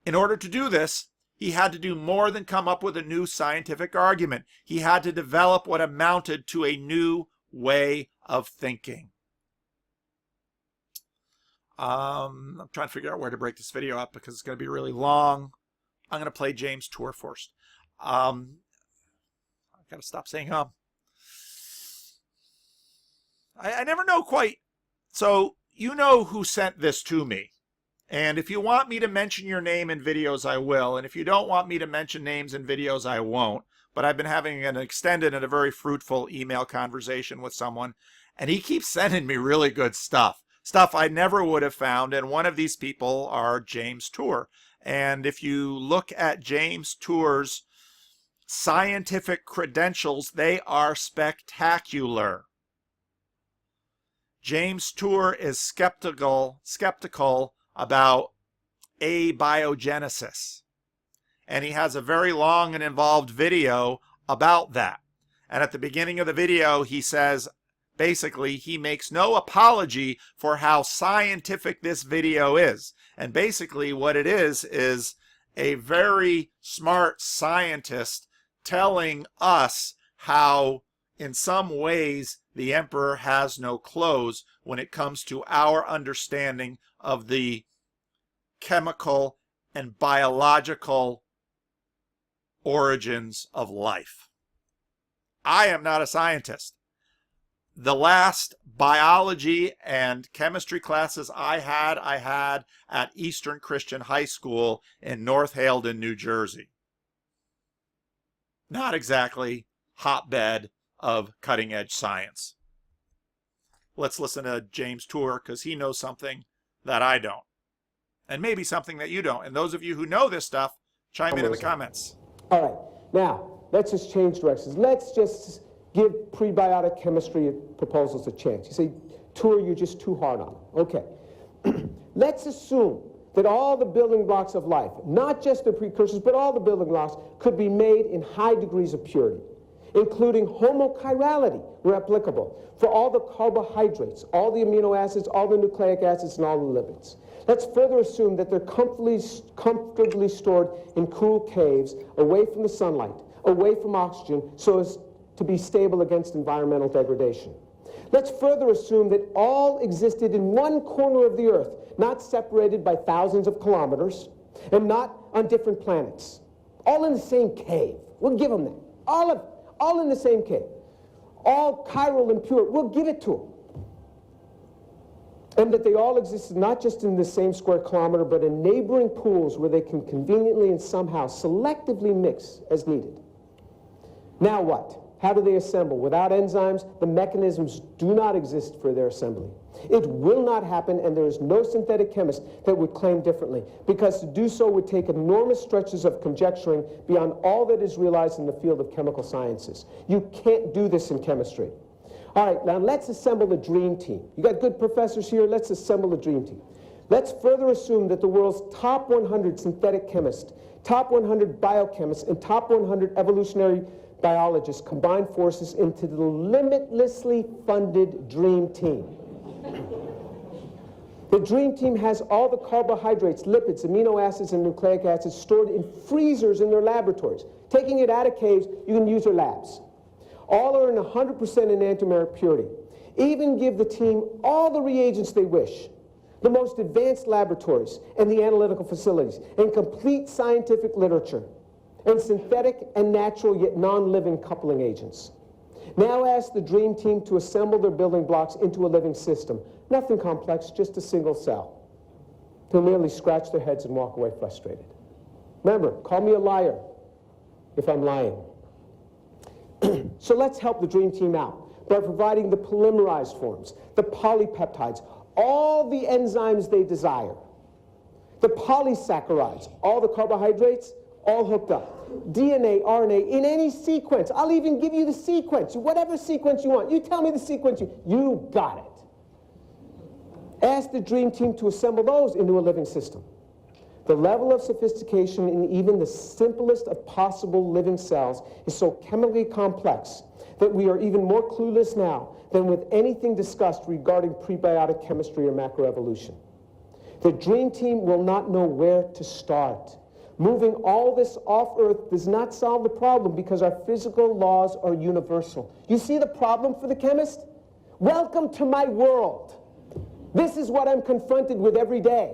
A: In order to do this, he had to do more than come up with a new scientific argument. He had to develop what amounted to a new way of thinking. I'm trying to figure out where to break this video up because it's going to be really long. I'm going to play James Tour first. I've got to stop saying I never know quite. So you know who sent this to me. And if you want me to mention your name in videos, I will. And if you don't want me to mention names in videos, I won't. But I've been having an extended and a very fruitful email conversation with someone. And he keeps sending me really good stuff. Stuff I never would have found. And one of these people are James Tour. And if you look at James Tour's scientific credentials, they are spectacular. James Tour is skeptical about abiogenesis. And he has a very long and involved video about that. And at the beginning of the video, he says, basically, he makes no apology for how scientific this video is. And basically what it is a very smart scientist telling us how, in some ways, the emperor has no clothes when it comes to our understanding of the chemical and biological origins of life. I am not a scientist. The last biology and chemistry classes I had at Eastern Christian High School in North Haledon, New Jersey. Not exactly hotbed of cutting-edge science. Let's listen to James Tour because he knows something that I don't. And maybe something that you don't. And those of you who know this stuff, chime in the comments.
B: All right. Now, let's just change directions. Let's just give prebiotic chemistry proposals a chance. You say, Tour, you're just too hard on them. Okay. Let's assume that all the building blocks of life, not just the precursors, but all the building blocks, could be made in high degrees of purity, including homochirality, where applicable, for all the carbohydrates, all the amino acids, all the nucleic acids, and all the lipids. Let's further assume that they're comfortably stored in cool caves, away from the sunlight, away from oxygen, so as to be stable against environmental degradation. Let's further assume that all existed in one corner of the Earth, not separated by thousands of kilometers, and not on different planets. All in the same cave. We'll give them that. All in the same cave. All chiral and pure. We'll give it to them. And that they all existed not just in the same square kilometer, but in neighboring pools where they can conveniently and somehow selectively mix as needed. Now what? How do they assemble? Without enzymes, the mechanisms do not exist for their assembly. It will not happen, and there is no synthetic chemist that would claim differently, because to do so would take enormous stretches of conjecturing beyond all that is realized in the field of chemical sciences. You can't do this in chemistry. All right, now let's assemble the dream team. You got good professors here, let's assemble the dream team. Let's further assume that the world's top 100 synthetic chemists, top 100 biochemists, and top 100 evolutionary biologists combine forces into the limitlessly funded dream team. The dream team has all the carbohydrates, lipids, amino acids, and nucleic acids stored in freezers in their laboratories. Taking it out of caves, you can use their labs. All are in 100% enantiomer purity. even give the team all the reagents they wish, the most advanced laboratories and the analytical facilities, and complete scientific literature, and synthetic and natural yet non-living coupling agents. Now ask the dream team to assemble their building blocks into a living system. Nothing complex, just a single cell. They'll merely scratch their heads and walk away frustrated. Remember, call me a liar if I'm lying. So let's help the dream team out by providing the polymerized forms, the polypeptides, all the enzymes they desire, the polysaccharides, all the carbohydrates, all hooked up. DNA, RNA, in any sequence. I'll even give you the sequence, whatever sequence you want. You tell me the sequence, you got it. Ask the dream team to assemble those into a living system. The level of sophistication in even the simplest of possible living cells is so chemically complex that we are even more clueless now than with anything discussed regarding prebiotic chemistry or macroevolution. The dream team will not know where to start. Moving all this off Earth does not solve the problem because our physical laws are universal. You see the problem for the chemist? Welcome to my world. This is what I'm confronted with every day.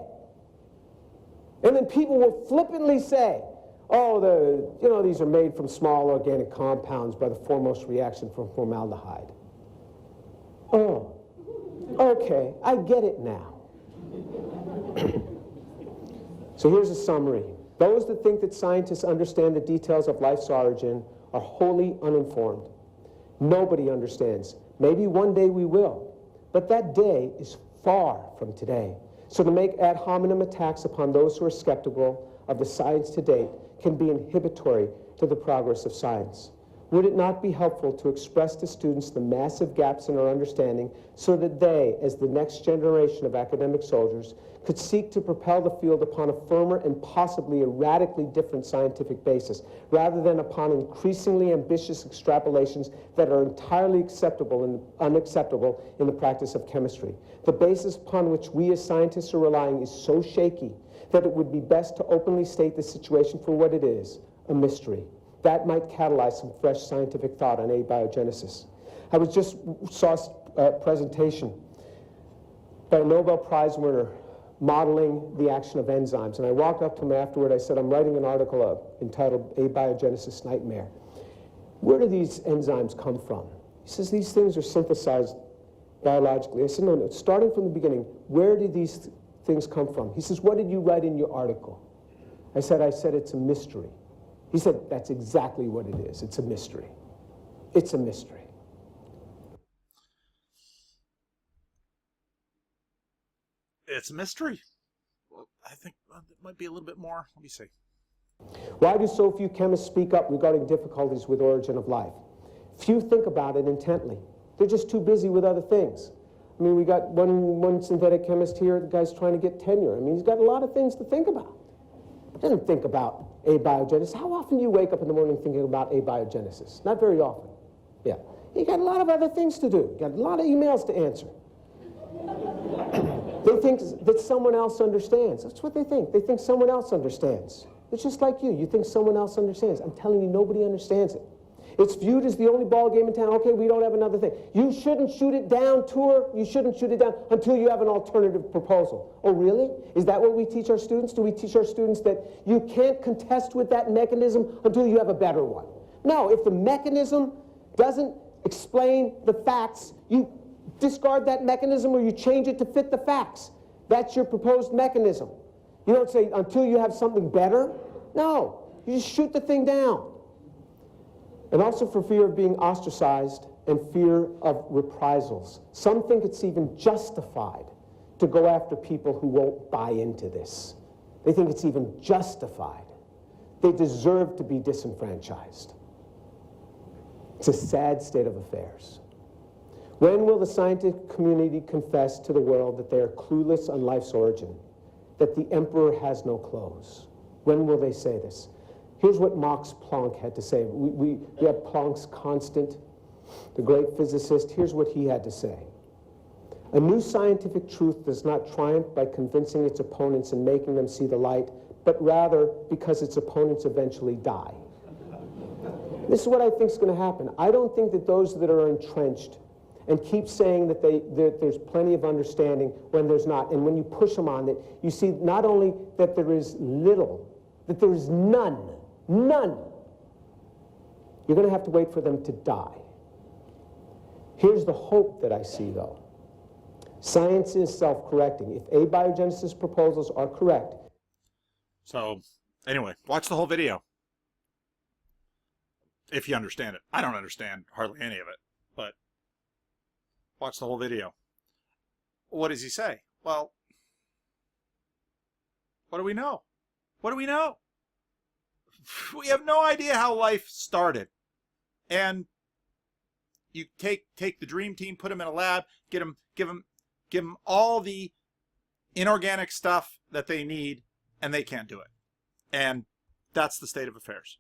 B: And then people will flippantly say, oh, these are made from small organic compounds by the foremost reaction from formaldehyde. Oh, okay, I get it now. So here's a summary. Those that think that scientists understand the details of life's origin are wholly uninformed. Nobody understands. Maybe one day we will, but that day is far from today. So to make ad hominem attacks upon those who are skeptical of the science to date can be inhibitory to the progress of science. Would it not be helpful to express to students the massive gaps in our understanding so that they, as the next generation of academic soldiers, could seek to propel the field upon a firmer and possibly a radically different scientific basis, rather than upon increasingly ambitious extrapolations that are entirely acceptable and unacceptable in the practice of chemistry? The basis upon which we as scientists are relying is so shaky that it would be best to openly state the situation for what it is, a mystery. That might catalyze some fresh scientific thought on abiogenesis. I saw a presentation by a Nobel Prize winner modeling the action of enzymes. And I walked up to him afterward. I said, I'm writing an article entitled Abiogenesis Nightmare. Where do these enzymes come from? He says, these things are synthesized biologically. I said, no, starting from the beginning, where did these things come from? He says, what did you write in your article? I said, it's a mystery. He said, that's exactly what it is. It's a mystery. It's a mystery.
A: It's a mystery. Well, I think it might be a little bit more. Let me see.
B: Why do so few chemists speak up regarding difficulties with origin of life? Few think about it intently. They're just too busy with other things. I mean, we got one synthetic chemist here. The guy's trying to get tenure. I mean, he's got a lot of things to think about. He doesn't think about abiogenesis. How often do you wake up in the morning thinking about abiogenesis? Not very often. Yeah. You got a lot of other things to do. You got a lot of emails to answer. They think that someone else understands. That's what they think. They think someone else understands. It's just like you. You think someone else understands. I'm telling you, nobody understands it. It's viewed as the only ball game in town. Okay, we don't have another thing. You shouldn't shoot it down, Tour. You shouldn't shoot it down until you have an alternative proposal. Oh, really? Is that what we teach our students? Do we teach our students that you can't contest with that mechanism until you have a better one? No, if the mechanism doesn't explain the facts, you discard that mechanism or you change it to fit the facts. That's your proposed mechanism. You don't say until you have something better. No, you just shoot the thing down. And also for fear of being ostracized and fear of reprisals. Some think it's even justified to go after people who won't buy into this. They think it's even justified. They deserve to be disenfranchised. It's a sad state of affairs. When will the scientific community confess to the world that they are clueless on life's origin, that the emperor has no clothes? When will they say this? Here's what Max Planck had to say. We have Planck's constant, the great physicist. Here's what he had to say. A new scientific truth does not triumph by convincing its opponents and making them see the light, but rather because its opponents eventually die. This is what I think is going to happen. I don't think that those that are entrenched and keep saying that there's plenty of understanding when there's not. And when you push them on it, you see not only that there is little, that there is none. You're going to have to wait for them to die. Here's the hope that I see, though. Science is self-correcting. If abiogenesis proposals are correct.
A: So, anyway, watch the whole video. If you understand it. I don't understand hardly any of it, but watch the whole video. What does he say? Well, what do we know? What do we know? We have no idea how life started. And you take the dream team, put them in a lab, give them all the inorganic stuff that they need, and they can't do it. And that's the state of affairs.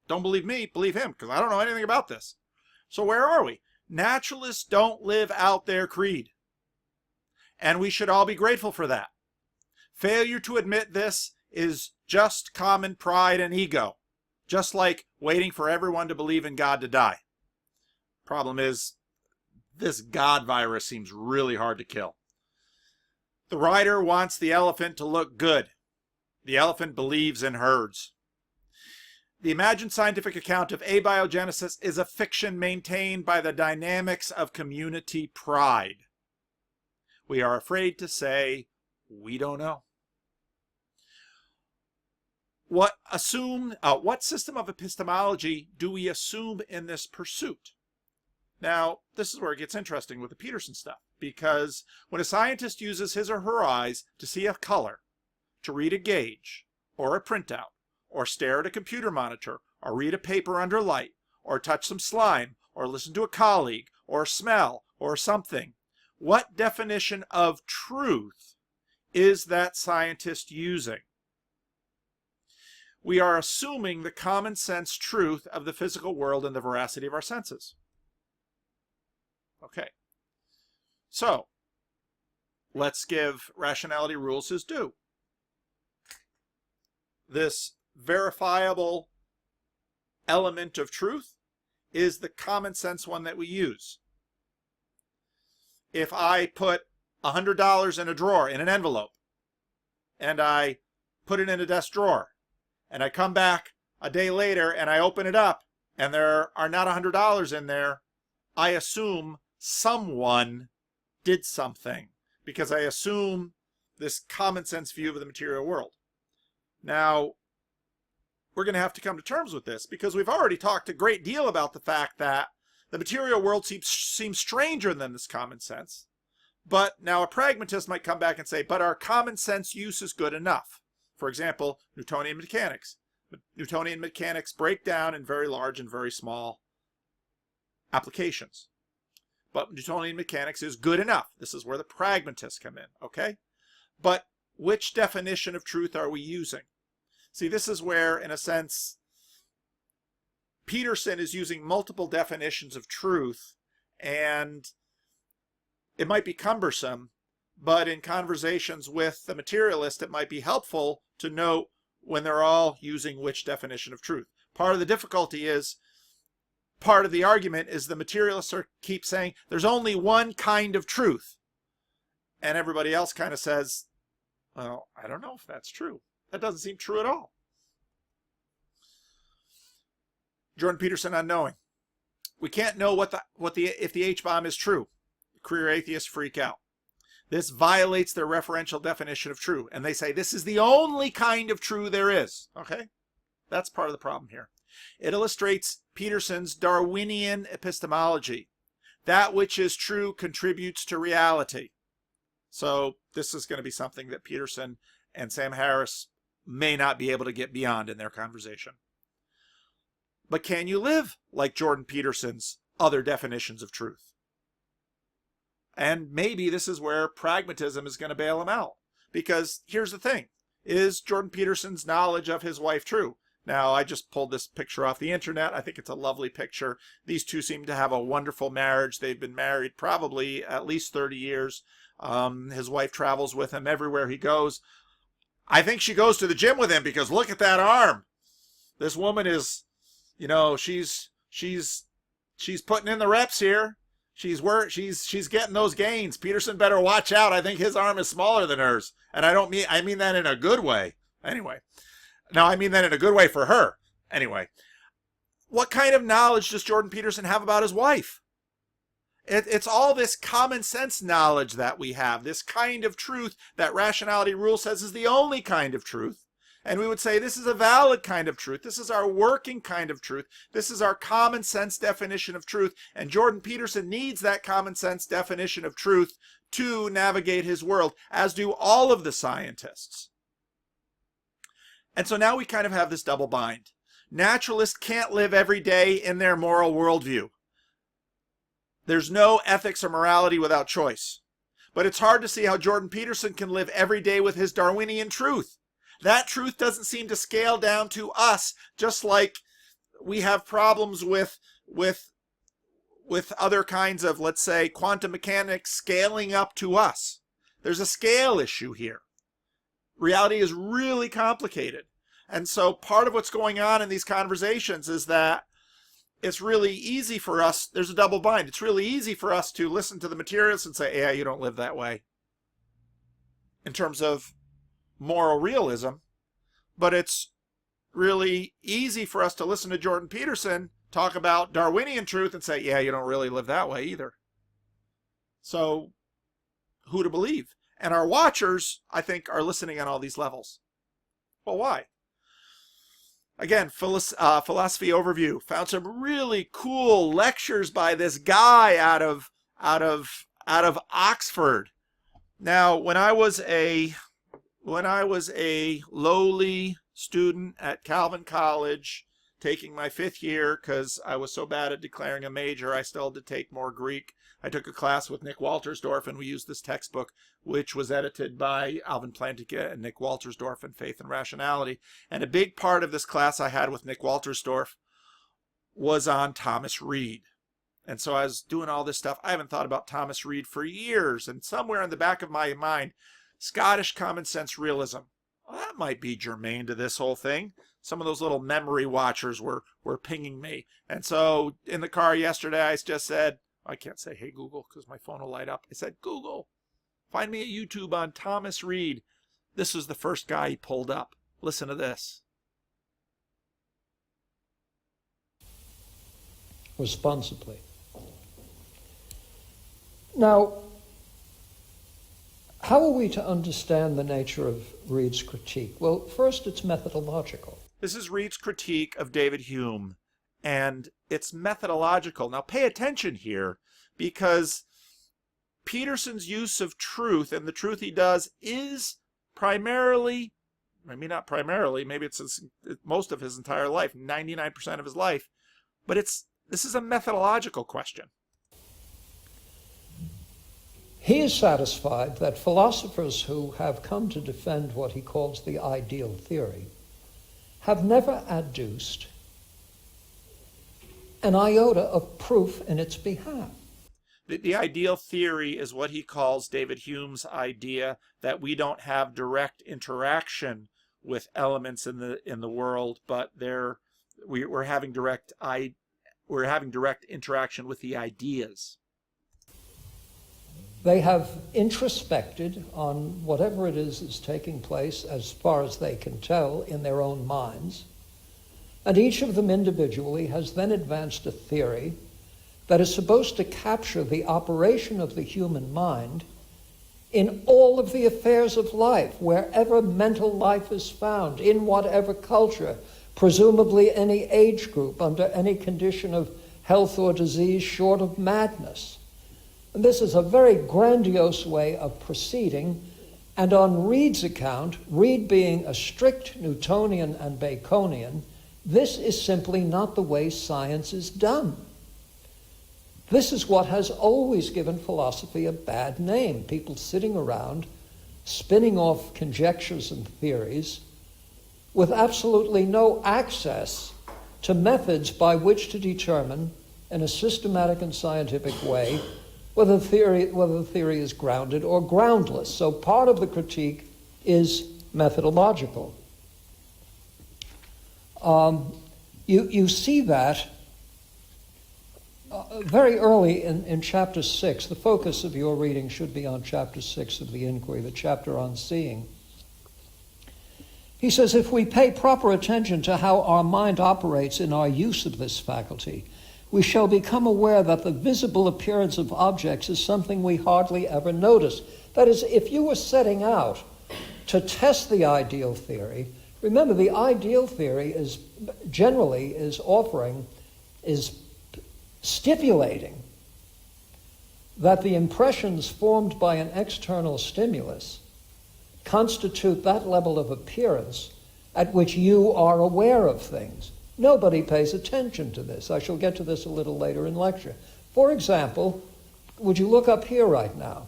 A: Don't believe me, believe him, because I don't know anything about this. So where are we? Naturalists don't live out their creed. And we should all be grateful for that. Failure to admit this is just common pride and ego. Just like waiting for everyone to believe in God to die. Problem is, this God virus seems really hard to kill. The writer wants the elephant to look good. The elephant believes in herds. The imagined scientific account of abiogenesis is a fiction maintained by the dynamics of community pride. We are afraid to say, we don't know. What system of epistemology do we assume in this pursuit? Now, this is where it gets interesting with the Peterson stuff, because when a scientist uses his or her eyes to see a color, to read a gauge, or a printout, or stare at a computer monitor, or read a paper under light, or touch some slime, or listen to a colleague, or smell, or something, what definition of truth is that scientist using? We are assuming the common sense truth of the physical world and the veracity of our senses. Okay. So, let's give rationality rules his due. This verifiable element of truth is the common sense one that we use. If I put $100 in a drawer, in an envelope, and I put it in a desk drawer, and I come back a day later and I open it up and there are not $100 in there, I assume someone did something because I assume this common sense view of the material world. Now, we're going to have to come to terms with this because we've already talked a great deal about the fact that the material world seems stranger than this common sense. But now a pragmatist might come back and say, but our common sense use is good enough. For example, Newtonian mechanics. Newtonian mechanics break down in very large and very small applications. But Newtonian mechanics is good enough. This is where the pragmatists come in, okay? But which definition of truth are we using? See, this is where, in a sense, Peterson is using multiple definitions of truth, and it might be cumbersome, but in conversations with the materialist, it might be helpful to note when they're all using which definition of truth. Part of the difficulty is, part of the argument is the materialists keep saying there's only one kind of truth. And everybody else kind of says, well, I don't know if that's true. That doesn't seem true at all. Jordan Peterson unknowing. We can't know if the H-bomb is true. Career atheists freak out. This violates their referential definition of true. And they say this is the only kind of true there is. Okay? That's part of the problem here. It illustrates Peterson's Darwinian epistemology. That which is true contributes to reality. So this is going to be something that Peterson and Sam Harris may not be able to get beyond in their conversation. But can you live like Jordan Peterson's other definitions of truth? And maybe this is where pragmatism is going to bail him out. Because here's the thing. Is Jordan Peterson's knowledge of his wife true? Now, I just pulled this picture off the internet. I think it's a lovely picture. These two seem to have a wonderful marriage. They've been married probably at least 30 years. His wife travels with him everywhere he goes. I think she goes to the gym with him because look at that arm. This woman is, you know, she's putting in the reps here. She's getting those gains. Peterson better watch out. I think his arm is smaller than hers. And I mean that in a good way. Anyway. Now, I mean that in a good way for her. Anyway. What kind of knowledge does Jordan Peterson have about his wife? It's all this common sense knowledge that we have, this kind of truth that rationality rule says is the only kind of truth. And we would say this is a valid kind of truth. This is our working kind of truth. This is our common sense definition of truth. And Jordan Peterson needs that common sense definition of truth to navigate his world, as do all of the scientists. And so now we kind of have this double bind. Naturalists can't live every day in their moral worldview. There's no ethics or morality without choice. But it's hard to see how Jordan Peterson can live every day with his Darwinian truth. That truth doesn't seem to scale down to us, just like we have problems with other kinds of, let's say, quantum mechanics scaling up to us. There's a scale issue here. Reality is really complicated. And so part of what's going on in these conversations is that it's really easy for us, there's a double bind. It's really easy for us to listen to the materialists and say, yeah, you don't live that way, in terms of moral realism. But it's really easy for us to listen to Jordan Peterson talk about Darwinian truth and say, yeah, you don't really live that way either. So who to believe? And our watchers, I think, are listening on all these levels. Well, why? Again, philosophy overview. Found some really cool lectures by this guy out of Oxford. Now, when I was a lowly student at Calvin College, taking my 5th year because I was so bad at declaring a major, I still had to take more Greek. I took a class with Nick Waltersdorf, and we used this textbook, which was edited by Alvin Plantinga and Nick Waltersdorf in Faith and Rationality. And a big part of this class I had with Nick Waltersdorf was on Thomas Reid. And so I was doing all this stuff. I haven't thought about Thomas Reid for years, and somewhere in the back of my mind, Scottish common sense realism. Well, that might be germane to this whole thing. Some of those little memory watchers were pinging me. And so in the car yesterday, I just said, I can't say, hey, Google, because my phone will light up. I said, Google, find me a YouTube on Thomas Reid. This was the first guy he pulled up. Listen to this.
C: Responsibly. Now, how are we to understand the nature of Reid's critique? Well, first, it's methodological.
A: This is Reid's critique of David Hume, and it's methodological. Now, pay attention here, because Peterson's use of truth, and the truth he does, is primarily, maybe not primarily, maybe it's most of his entire life, 99% of his life, but this is a methodological question.
C: He is satisfied that philosophers who have come to defend what he calls the ideal theory have never adduced an iota of proof in its behalf.
A: The ideal theory is what he calls David Hume's idea that we don't have direct interaction with elements in the world, but we're having direct interaction with the ideas.
C: They have introspected on whatever it is taking place, as far as they can tell, in their own minds. And each of them individually has then advanced a theory that is supposed to capture the operation of the human mind in all of the affairs of life, wherever mental life is found, in whatever culture, presumably any age group, under any condition of health or disease short of madness. And this is a very grandiose way of proceeding, and on Reid's account, Reid being a strict Newtonian and Baconian, this is simply not the way science is done. This is what has always given philosophy a bad name. People sitting around, spinning off conjectures and theories with absolutely no access to methods by which to determine in a systematic and scientific way whether the theory is grounded or groundless. So part of the critique is methodological. You see that very early in Chapter 6, the focus of your reading should be on Chapter 6 of the Inquiry, the chapter on seeing. He says, if we pay proper attention to how our mind operates in our use of this faculty, we shall become aware that the visible appearance of objects is something we hardly ever notice. That is, if you were setting out to test the ideal theory, remember the ideal theory is stipulating that the impressions formed by an external stimulus constitute that level of appearance at which you are aware of things. Nobody pays attention to this. I shall get to this a little later in lecture. For example, would you look up here right now?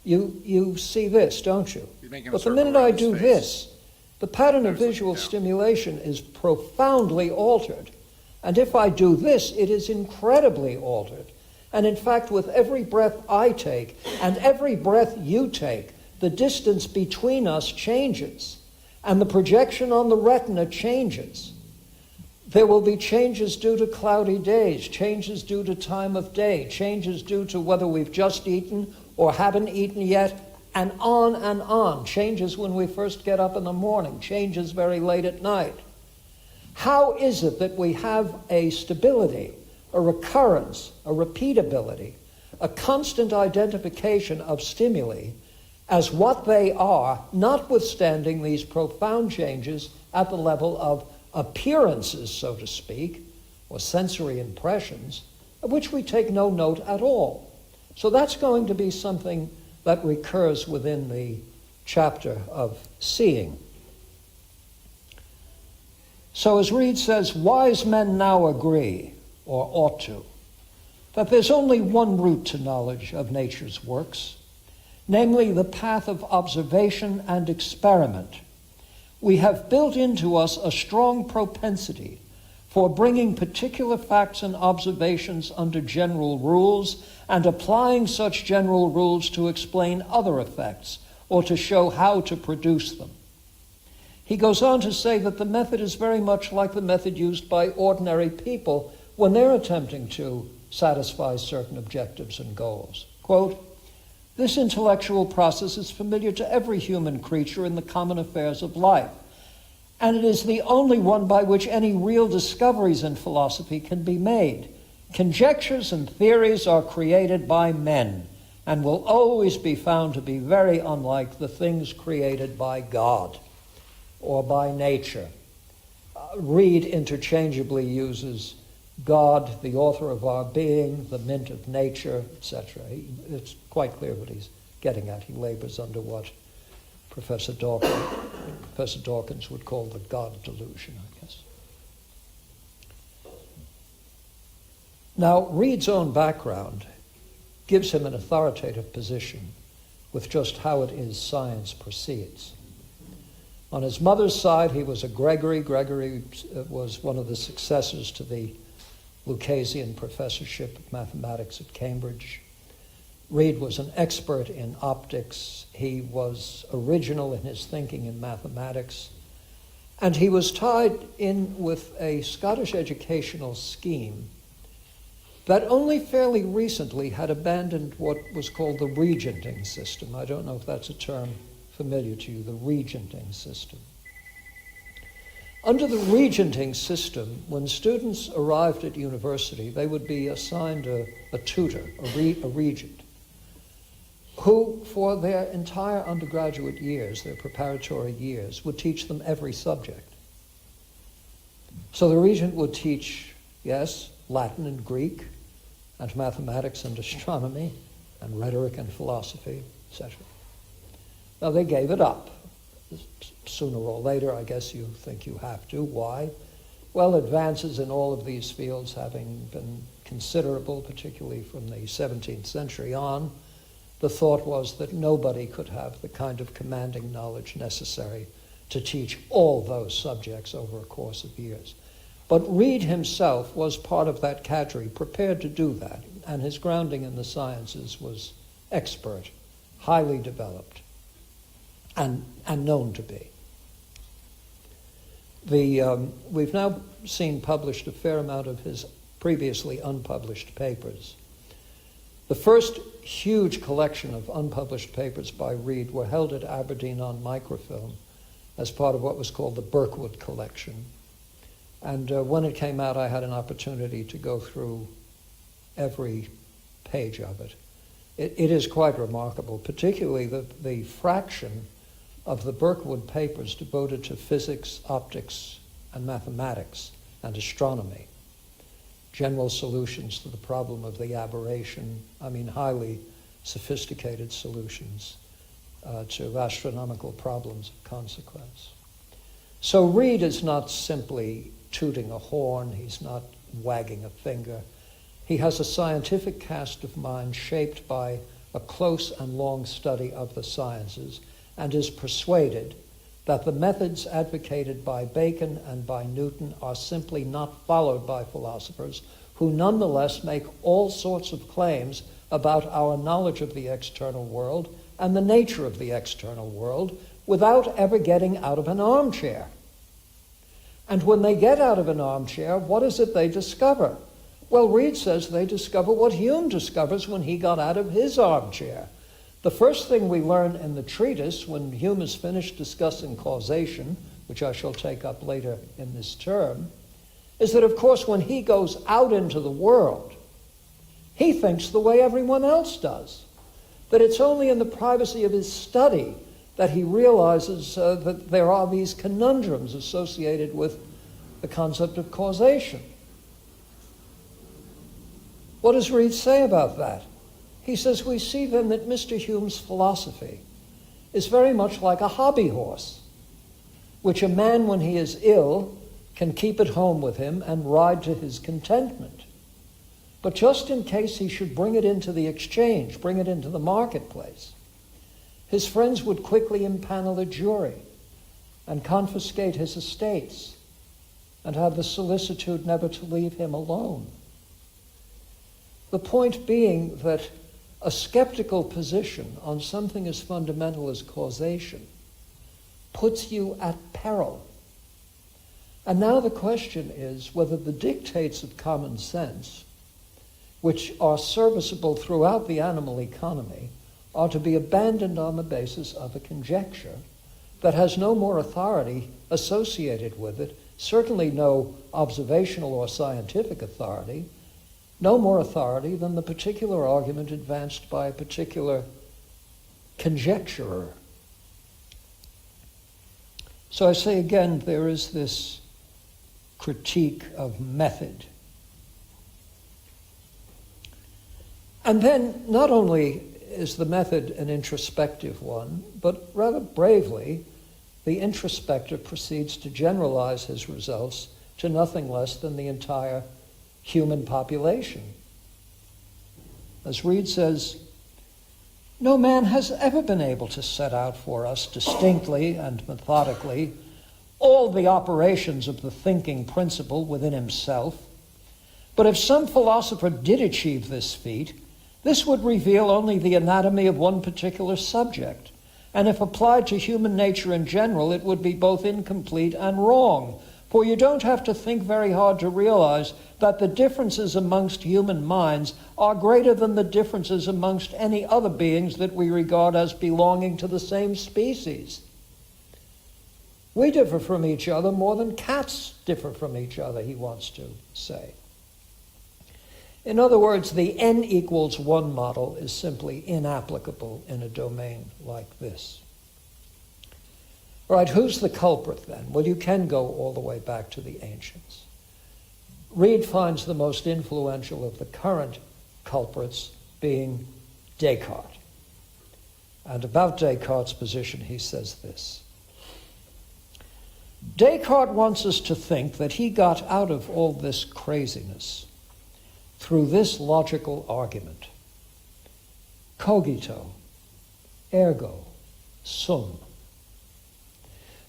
C: You see this, don't you? But the minute I do this, the pattern of visual stimulation is profoundly altered. And if I do this, it is incredibly altered. And in fact, with every breath I take and every breath you take, the distance between us changes, and the projection on the retina changes. There will be changes due to cloudy days, changes due to time of day, changes due to whether we've just eaten or haven't eaten yet, and on, changes when we first get up in the morning, changes very late at night. How is it that we have a stability, a recurrence, a repeatability, a constant identification of stimuli as what they are, notwithstanding these profound changes at the level of appearances, so to speak, or sensory impressions, of which we take no note at all? So that's going to be something that recurs within the chapter of seeing. So as Reid says, wise men now agree, or ought to, that there's only one route to knowledge of nature's works, namely the path of observation and experiment. We have built into us a strong propensity for bringing particular facts and observations under general rules and applying such general rules to explain other effects or to show how to produce them. He goes on to say that the method is very much like the method used by ordinary people when they're attempting to satisfy certain objectives and goals. Quote, this intellectual process is familiar to every human creature in the common affairs of life, and it is the only one by which any real discoveries in philosophy can be made. Conjectures and theories are created by men and will always be found to be very unlike the things created by God or by nature. Reid interchangeably uses God, the author of our being, the mint of nature, etc. It's quite clear what he's getting at. He labors under what Professor Dawkins would call the God delusion, I guess. Now, Reid's own background gives him an authoritative position with just how it is science proceeds. On his mother's side, he was a Gregory. Gregory was one of the successors to the Lucasian professorship of mathematics at Cambridge. Reid was an expert in optics. He was original in his thinking in mathematics. And he was tied in with a Scottish educational scheme that only fairly recently had abandoned what was called the regenting system. I don't know if that's a term familiar to you, the regenting system. Under the regenting system, when students arrived at university, they would be assigned a tutor, a regent, who for their entire undergraduate years, their preparatory years, would teach them every subject. So the regent would teach, yes, Latin and Greek, and mathematics and astronomy, and rhetoric and philosophy, etc. Now they gave it up. Sooner or later, I guess you think you have to. Why? Well, advances in all of these fields having been considerable, particularly from the 17th century on, the thought was that nobody could have the kind of commanding knowledge necessary to teach all those subjects over a course of years. But Reid himself was part of that cadre, prepared to do that, and his grounding in the sciences was expert, highly developed, and known to be. We've now seen published a fair amount of his previously unpublished papers. The first huge collection of unpublished papers by Reid were held at Aberdeen on microfilm as part of what was called the Birkwood Collection. And when it came out, I had an opportunity to go through every page of it. It is quite remarkable, particularly the fraction of the Birkwood papers devoted to physics, optics, and mathematics and astronomy. General solutions to the problem of the aberration, highly sophisticated solutions to astronomical problems of consequence. So Reid is not simply tooting a horn, he's not wagging a finger. He has a scientific cast of mind shaped by a close and long study of the sciences, and is persuaded that the methods advocated by Bacon and by Newton are simply not followed by philosophers who nonetheless make all sorts of claims about our knowledge of the external world and the nature of the external world without ever getting out of an armchair. And when they get out of an armchair, what is it they discover? Well, Reid says they discover what Hume discovers when he got out of his armchair. The first thing we learn in the treatise, when Hume is finished discussing causation, which I shall take up later in this term, is that, of course, when he goes out into the world, he thinks the way everyone else does. That it's only in the privacy of his study that he realizes that there are these conundrums associated with the concept of causation. What does Reid say about that? He says, we see then that Mr. Hume's philosophy is very much like a hobby horse, which a man, when he is ill, can keep at home with him and ride to his contentment. But just in case he should bring it into the exchange, bring it into the marketplace, his friends would quickly impanel a jury and confiscate his estates and have the solicitude never to leave him alone. The point being that a skeptical position on something as fundamental as causation puts you at peril. And now the question is whether the dictates of common sense, which are serviceable throughout the animal economy, are to be abandoned on the basis of a conjecture that has no more authority associated with it, certainly no observational or scientific authority, no more authority than the particular argument advanced by a particular conjecturer. So I say again, there is this critique of method. And then not only is the method an introspective one, but rather bravely, the introspector proceeds to generalize his results to nothing less than the entire human population. As Reid says, no man has ever been able to set out for us distinctly and methodically all the operations of the thinking principle within himself. But if some philosopher did achieve this feat, this would reveal only the anatomy of one particular subject, and if applied to human nature in general, it would be both incomplete and wrong. For you don't have to think very hard to realize that the differences amongst human minds are greater than the differences amongst any other beings that we regard as belonging to the same species. We differ from each other more than cats differ from each other, he wants to say. In other words, the n equals 1 model is simply inapplicable in a domain like this. All right, who's the culprit then? Well, you can go all the way back to the ancients. Reid finds the most influential of the current culprits being Descartes. And about Descartes' position, he says this. Descartes wants us to think that he got out of all this craziness through this logical argument. Cogito, ergo, sum.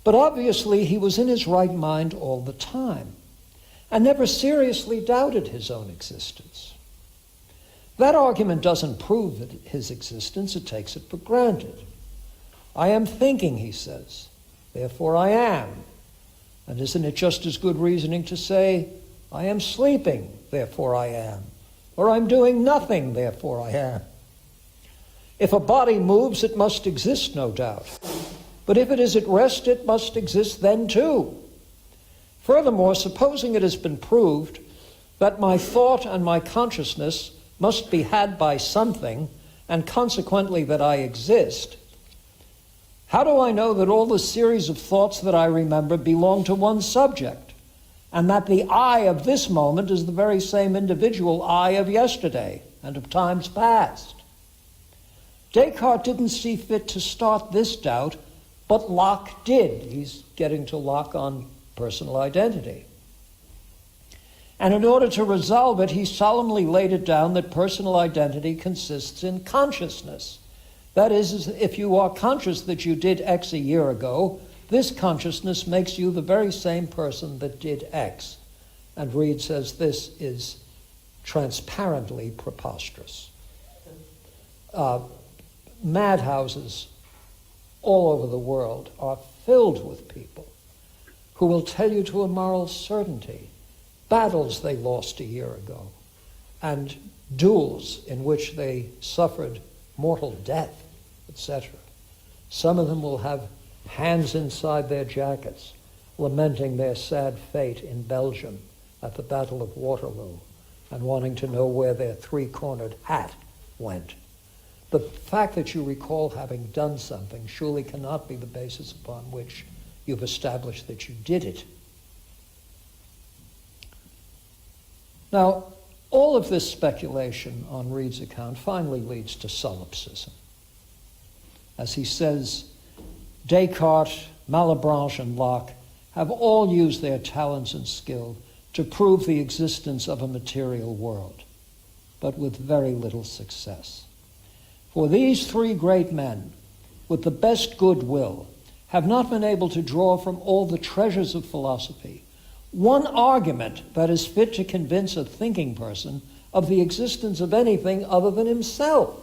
C: But obviously he was in his right mind all the time and never seriously doubted his own existence. That argument doesn't prove that his existence, it takes it for granted. I am thinking, he says, therefore I am. And isn't it just as good reasoning to say, I am sleeping, therefore I am. Or I'm doing nothing, therefore I am. If a body moves, it must exist, no doubt. But if it is at rest, it must exist then too. Furthermore, supposing it has been proved that my thought and my consciousness must be had by something, and consequently that I exist, how do I know that all the series of thoughts that I remember belong to one subject, and that the I of this moment is the very same individual I of yesterday and of times past? Descartes didn't see fit to start this doubt, but Locke did. He's getting to Locke on personal identity. And in order to resolve it, he solemnly laid it down that personal identity consists in consciousness. That is, if you are conscious that you did X a year ago, this consciousness makes you the very same person that did X. And Reid says this is transparently preposterous. Madhouses all over the world are filled with people who will tell you to a moral certainty battles they lost a year ago and duels in which they suffered mortal death, etc. Some of them will have hands inside their jackets, lamenting their sad fate in Belgium at the Battle of Waterloo and wanting to know where their three-cornered hat went. The fact that you recall having done something surely cannot be the basis upon which you've established that you did it. Now, all of this speculation on Reid's account finally leads to solipsism. As he says, Descartes, Malebranche, and Locke have all used their talents and skill to prove the existence of a material world, but with very little success. For these three great men, with the best goodwill, have not been able to draw from all the treasures of philosophy one argument that is fit to convince a thinking person of the existence of anything other than himself.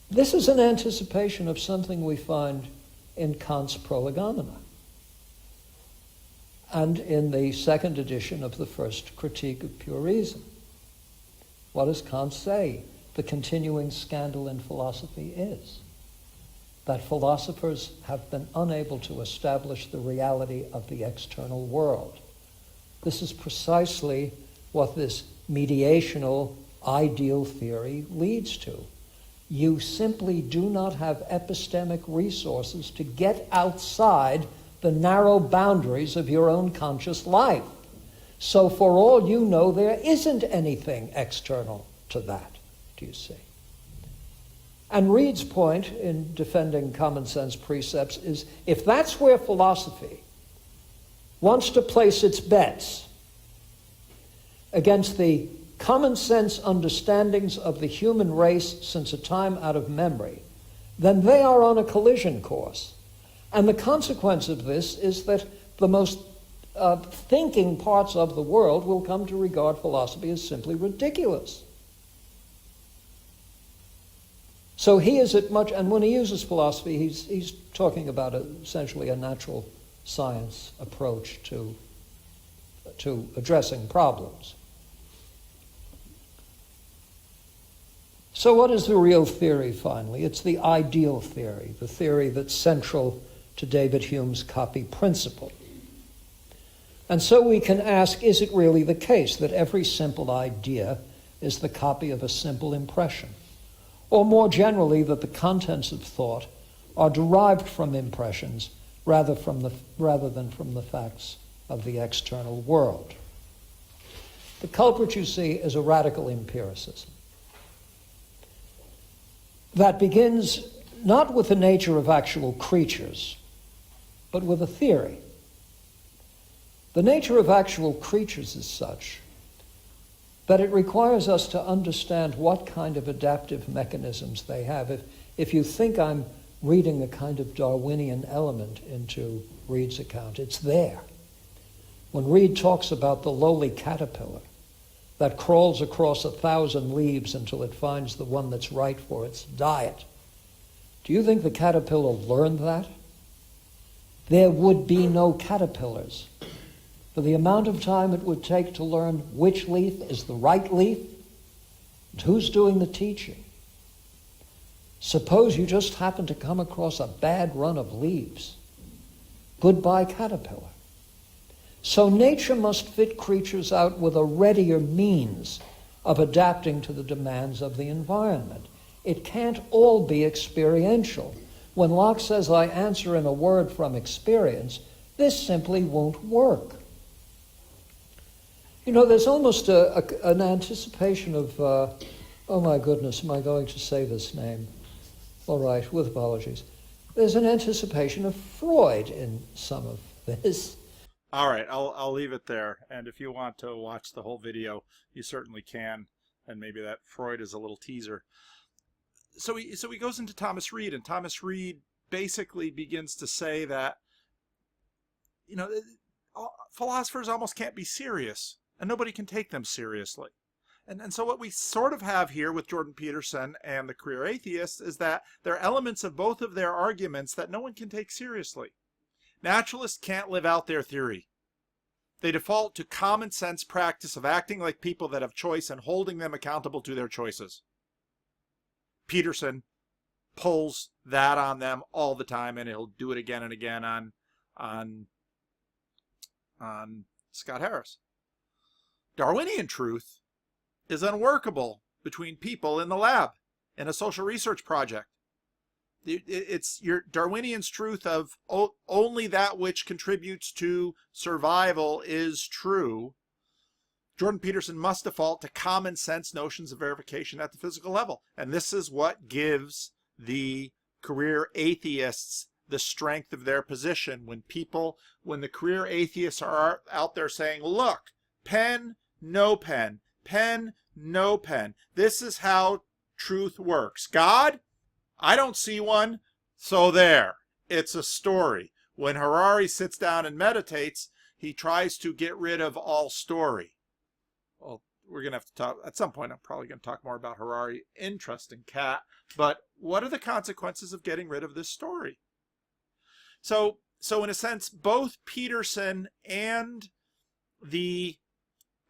C: This is an anticipation of something we find in Kant's Prolegomena and in the second edition of the first Critique of Pure Reason. What does Kant say the continuing scandal in philosophy is? That philosophers have been unable to establish the reality of the external world. This is precisely what this mediational ideal theory leads to. You simply do not have epistemic resources to get outside the narrow boundaries of your own conscious life. So for all you know, there isn't anything external to that, do you see? And Reid's point in defending common sense precepts is, if that's where philosophy wants to place its bets against the common sense understandings of the human race since a time out of memory, then they are on a collision course. And the consequence of this is that the most thinking parts of the world will come to regard philosophy as simply ridiculous. So he is at much, and when he uses philosophy, he's talking about essentially a natural science approach to addressing problems. So what is the real theory, finally? It's the ideal theory, the theory that's central to David Hume's copy principle. And so we can ask, is it really the case that every simple idea is the copy of a simple impression? Or more generally, that the contents of thought are derived from impressions rather than from the facts of the external world? The culprit, you see, is a radical empiricism that begins not with the nature of actual creatures, but with a theory. The nature of actual creatures is such that it requires us to understand what kind of adaptive mechanisms they have. If you think I'm reading a kind of Darwinian element into Reid's account, it's there. When Reid talks about the lowly caterpillar that crawls across 1,000 leaves until it finds the one that's right for its diet, do you think the caterpillar learned that? there would be no caterpillars. For the amount of time it would take to learn which leaf is the right leaf, and who's doing the teaching. Suppose you just happen to come across a bad run of leaves. Goodbye, caterpillar. So nature must fit creatures out with a readier means of adapting to the demands of the environment. It can't all be experiential. When Locke says, I answer in a word from experience, this simply won't work. You know, there's almost an anticipation of, oh my goodness, am I going to say this name? All right, with apologies. There's an anticipation of Freud in some of this.
A: All right, I'll leave it there. And if you want to watch the whole video, you certainly can. And maybe that Freud is a little teaser. So he goes into Thomas Reid, and Thomas Reid basically begins to say that, you know, philosophers almost can't be serious, and nobody can take them seriously. And so what we sort of have here with Jordan Peterson and the Career Atheists is that there are elements of both of their arguments that no one can take seriously. Naturalists can't live out their theory. They default to common sense practice of acting like people that have choice and holding them accountable to their choices. Peterson pulls that on them all the time, and he'll do it again and again on Scott Harris. Darwinian truth is unworkable between people in the lab in a social research project. It's your Darwinian's truth of only that which contributes to survival is true. Jordan Peterson must default to common sense notions of verification at the physical level. And this is what gives the Career Atheists the strength of their position. When the Career Atheists are out there saying, look, pen, no pen, pen, no pen. This is how truth works. God, I don't see one, so there. It's a story. When Harari sits down and meditates, he tries to get rid of all story. Well, we're going to have to talk, at some point I'm probably going to talk more about Harari. Interesting cat. But what are the consequences of getting rid of this story? So in a sense, both Peterson and the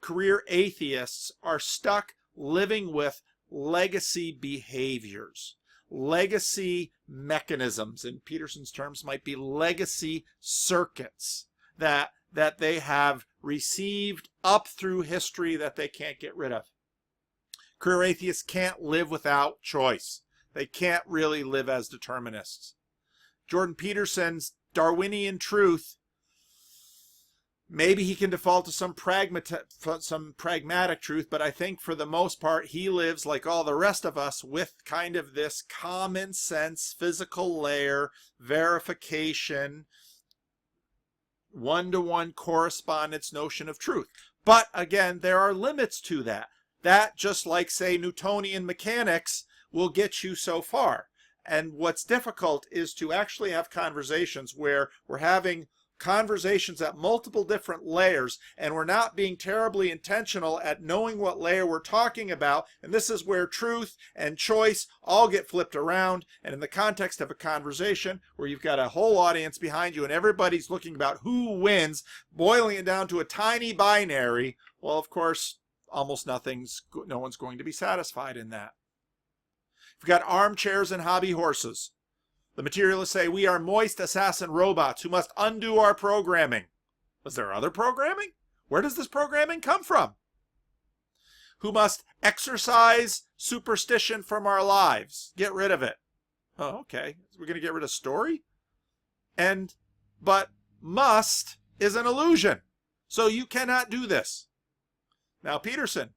A: Career Atheists are stuck living with legacy behaviors. Legacy mechanisms, in Peterson's terms, might be legacy circuits that they have received up through history that they can't get rid of. Career Atheists can't live without choice. They can't really live as determinists. Jordan Peterson's Darwinian truth, maybe he can default to some pragmatic truth, but I think for the most part he lives like all the rest of us with kind of this common sense, physical layer, verification, one-to-one correspondence notion of truth. But again, there are limits to that. That, just like, say, Newtonian mechanics, will get you so far. And what's difficult is to actually have conversations where we're having conversations at multiple different layers, and we're not being terribly intentional at knowing what layer we're talking about. And this is where truth and choice all get flipped around. And in the context of a conversation where you've got a whole audience behind you and everybody's looking about who wins, boiling it down to a tiny binary, well, of course, almost no one's going to be satisfied in that. We've got armchairs and hobby horses. The materialists say we are moist assassin robots who must undo our programming. Was there other programming? Where does this programming come from? Who must exorcise superstition from our lives. Get rid of it. Oh, okay. We're going to get rid of story? But must is an illusion. So you cannot do this. Now, Peterson,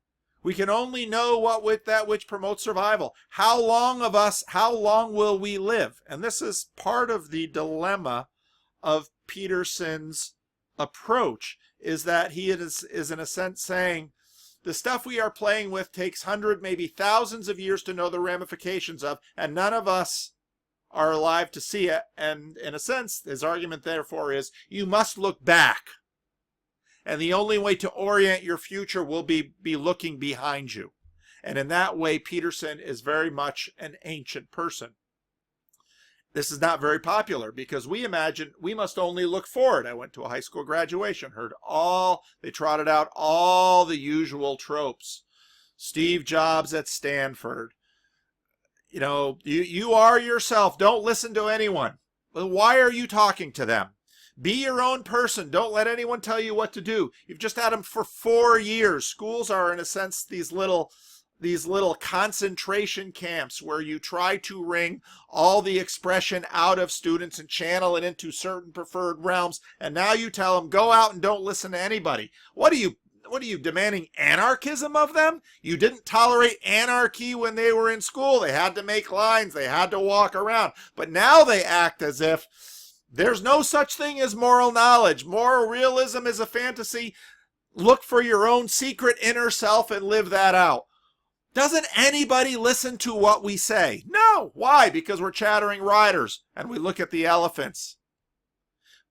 A: we can only know what with that which promotes survival. How long will we live? And this is part of the dilemma of Peterson's approach, is that he is in a sense saying the stuff we are playing with takes hundreds, maybe thousands of years to know the ramifications of, and none of us are alive to see it. And in a sense, his argument therefore is you must look back. And the only way to orient your future will be looking behind you. And in that way, Peterson is very much an ancient person. this is not very popular because we imagine we must only look forward. I went to a high school graduation, they trotted out all the usual tropes. Steve Jobs at Stanford. You know, you are yourself. Don't listen to anyone. Why are you talking to them? Be your own person. Don't let anyone tell you what to do. You've just had them for 4 years. Schools are, in a sense, these little concentration camps where you try to wring all the expression out of students and channel it into certain preferred realms. And now you tell them, go out and don't listen to anybody. What are you demanding anarchism of them? You didn't tolerate anarchy when they were in school. They had to make lines. They had to walk around. But now they act as if there's no such thing as moral knowledge. Moral realism is a fantasy. Look for your own secret inner self and live that out. Doesn't anybody listen to what we say? No. Why? Because we're chattering riders and we look at the elephants.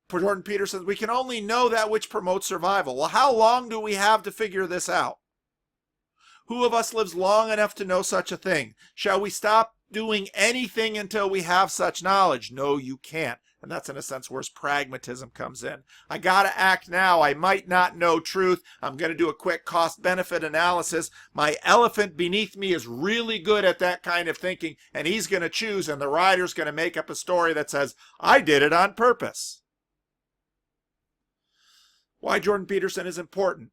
A: Jordan Peterson, we can only know that which promotes survival. Well, how long do we have to figure this out? Who of us lives long enough to know such a thing? Shall we stop doing anything until we have such knowledge? No, you can't. And that's, in a sense, where pragmatism comes in. I got to act now. I might not know truth. I'm going to do a quick cost-benefit analysis. My elephant beneath me is really good at that kind of thinking, and he's going to choose, and the rider's going to make up a story that says, I did it on purpose. Why Jordan Peterson is important.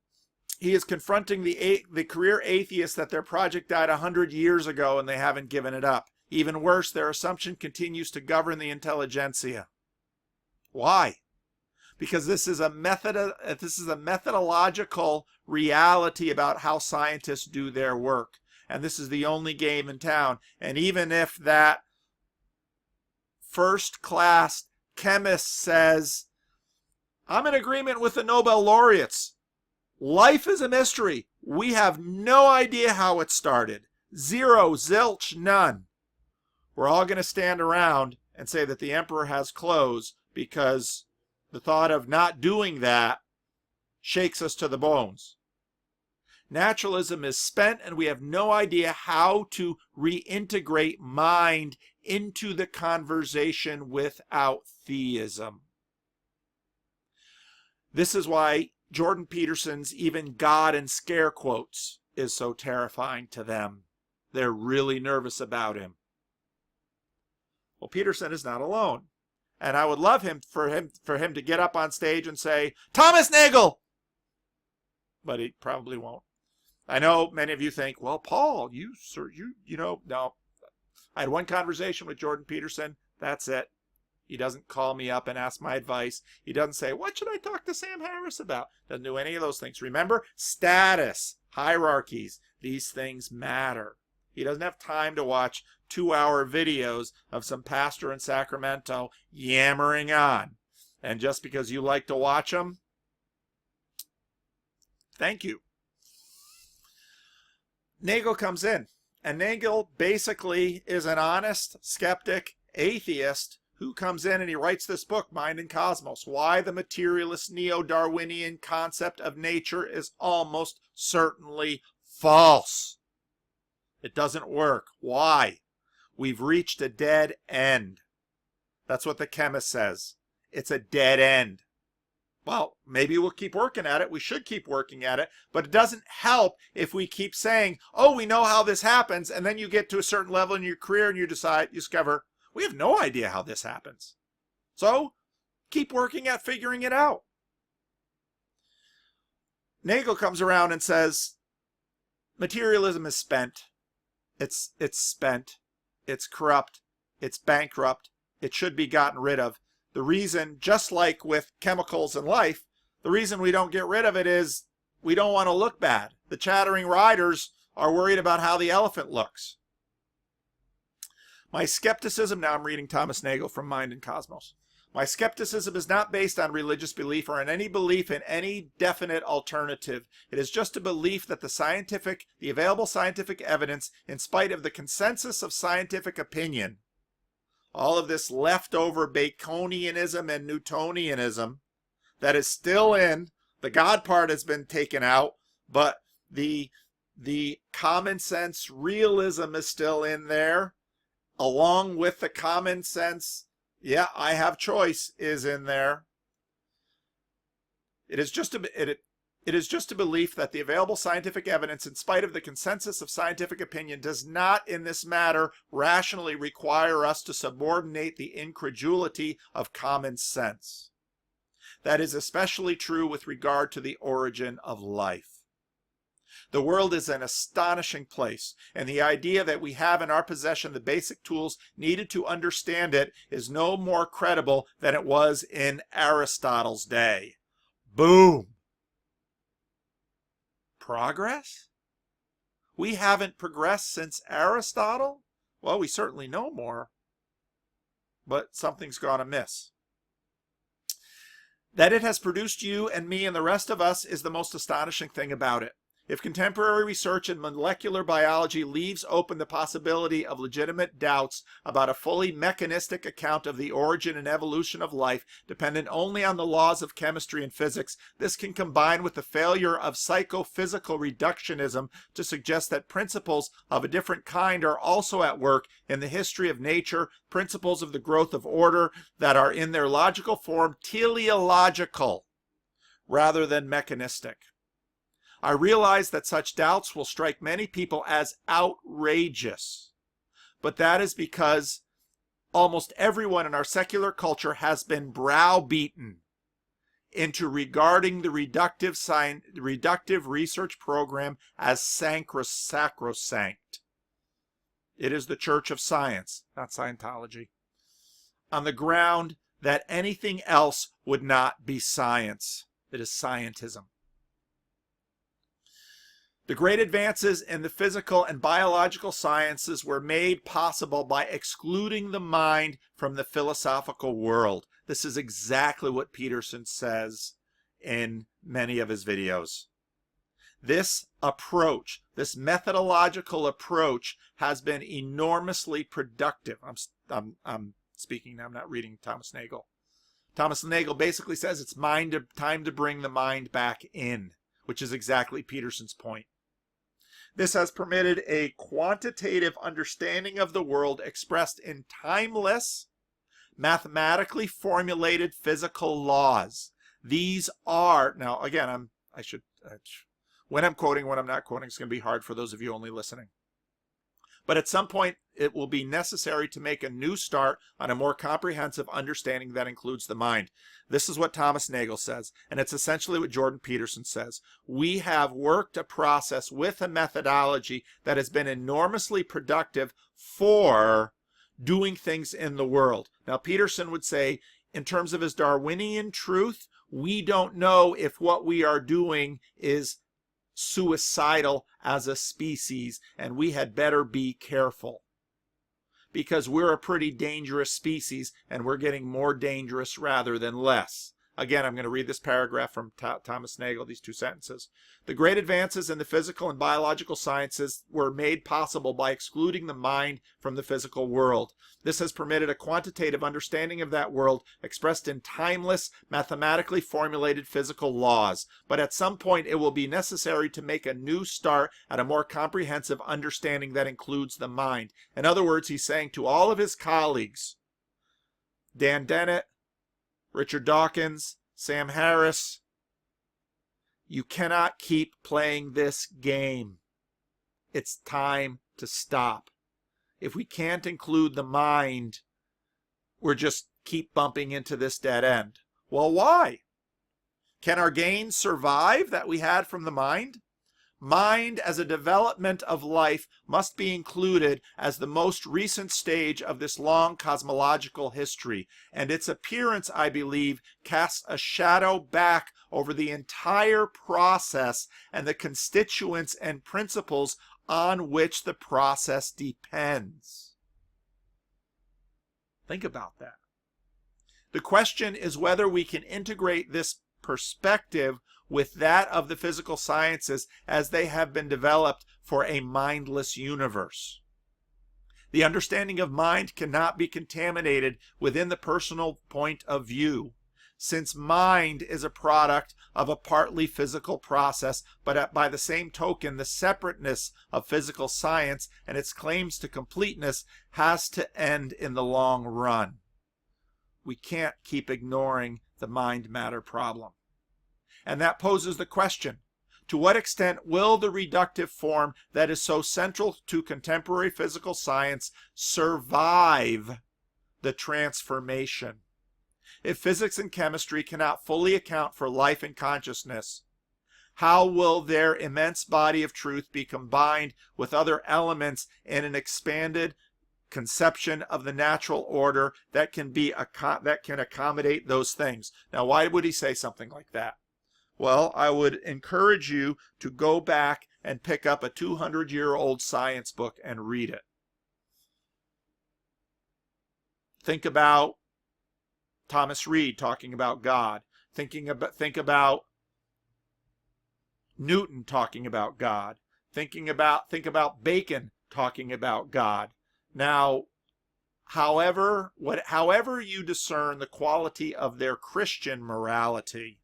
A: He is confronting the career atheists that their project died 100 years ago and they haven't given it up. Even worse, their assumption continues to govern the intelligentsia. Why? Because this is a methodological reality about how scientists do their work. And this is the only game in town. And even if that first-class chemist says, I'm in agreement with the Nobel laureates. Life is a mystery. We have no idea how it started. Zero, zilch, none. We're all going to stand around and say that the emperor has clothes because the thought of not doing that shakes us to the bones. Naturalism is spent and we have no idea how to reintegrate mind into the conversation without theism. This is why Jordan Peterson's even God in scare quotes is so terrifying to them. They're really nervous about him. Well, Peterson is not alone. And I would love for him to get up on stage and say, Thomas Nagel! But he probably won't. I know many of you think, well, Paul, no. I had one conversation with Jordan Peterson. That's it. He doesn't call me up and ask my advice. He doesn't say, what should I talk to Sam Harris about? Doesn't do any of those things. Remember, status, hierarchies, these things matter. He doesn't have time to watch 2-hour videos of some pastor in Sacramento yammering on. And just because you like to watch them, thank you. Nagel comes in. And Nagel basically is an honest, skeptic, atheist who comes in and he writes this book, Mind and Cosmos, why the materialist neo-Darwinian concept of nature is almost certainly false. It doesn't work. Why? We've reached a dead end. That's what the chemist says. It's a dead end. Well, maybe we'll keep working at it. We should keep working at it. But it doesn't help if we keep saying, oh, we know how this happens. And then you get to a certain level in your career and you discover, we have no idea how this happens. So keep working at figuring it out. Nagel comes around and says, materialism is spent. It's spent. It's corrupt. It's bankrupt. It should be gotten rid of. The reason, just like with chemicals in life, the reason we don't get rid of it is we don't want to look bad. The chattering riders are worried about how the elephant looks. My skepticism, now I'm reading Thomas Nagel from Mind and Cosmos. My skepticism is not based on religious belief or on any belief in any definite alternative. It is just a belief that the available scientific evidence, in spite of the consensus of scientific opinion, all of this leftover Baconianism and Newtonianism that is still in, the God part has been taken out, but the common sense realism is still in there. along with the common sense, yeah, I have choice, is in there. It is just a belief that the available scientific evidence, in spite of the consensus of scientific opinion, does not in this matter rationally require us to subordinate the incredulity of common sense. That is especially true with regard to the origin of life. The world is an astonishing place, and the idea that we have in our possession the basic tools needed to understand it is no more credible than it was in Aristotle's day. Boom! Progress? We haven't progressed since Aristotle? Well, we certainly know more, but something's gone amiss. That it has produced you and me and the rest of us is the most astonishing thing about it. If contemporary research in molecular biology leaves open the possibility of legitimate doubts about a fully mechanistic account of the origin and evolution of life, dependent only on the laws of chemistry and physics, this can combine with the failure of psychophysical reductionism to suggest that principles of a different kind are also at work in the history of nature, principles of the growth of order that are in their logical form teleological rather than mechanistic. I realize that such doubts will strike many people as outrageous, but that is because almost everyone in our secular culture has been browbeaten into regarding the reductive research program as sacrosanct. It is the church of science, not Scientology, on the ground that anything else would not be science. It is scientism. The great advances in the physical and biological sciences were made possible by excluding the mind from the philosophical world. This is exactly what Peterson says in many of his videos. This approach, this methodological approach, has been enormously productive. I'm speaking now, I'm not reading Thomas Nagel. Thomas Nagel basically says it's time to bring the mind back in, which is exactly Peterson's point. This has permitted a quantitative understanding of the world expressed in timeless, mathematically formulated physical laws. These are, now again, when I'm quoting, when I'm not quoting, it's going to be hard for those of you only listening. But at some point, it will be necessary to make a new start on a more comprehensive understanding that includes the mind. This is what Thomas Nagel says, and it's essentially what Jordan Peterson says. We have worked a process with a methodology that has been enormously productive for doing things in the world. Now, Peterson would say, in terms of his Darwinian truth, we don't know if what we are doing is suicidal as a species, and we had better be careful because we're a pretty dangerous species and we're getting more dangerous rather than less. Again, I'm going to read this paragraph from Thomas Nagel, these two sentences. The great advances in the physical and biological sciences were made possible by excluding the mind from the physical world. This has permitted a quantitative understanding of that world expressed in timeless, mathematically formulated physical laws. But at some point, it will be necessary to make a new start at a more comprehensive understanding that includes the mind. In other words, he's saying to all of his colleagues, Dan Dennett, Richard Dawkins, Sam Harris, you cannot keep playing this game. It's time to stop. If we can't include the mind, we're just keep bumping into this dead end. Well, why? Can our gains survive that we had from the mind? Mind as a development of life must be included as the most recent stage of this long cosmological history, and its appearance, I believe, casts a shadow back over the entire process and the constituents and principles on which the process depends. Think about that. The question is whether we can integrate this perspective with that of the physical sciences as they have been developed for a mindless universe. The understanding of mind cannot be contaminated within the personal point of view. since mind is a product of a partly physical process, but by the same token, the separateness of physical science and its claims to completeness has to end in the long run. We can't keep ignoring the mind-matter problem. And that poses the question, to what extent will the reductive form that is so central to contemporary physical science survive the transformation? If physics and chemistry cannot fully account for life and consciousness, how will their immense body of truth be combined with other elements in an expanded conception of the natural order that can accommodate those things? Now, why would he say something like that? Well, I would encourage you to go back and pick up a 200-year-old science book and read it. Think about Thomas Reed talking about God. Think about Newton talking about God. Think about Bacon talking about God. Now, however you discern the quality of their Christian morality,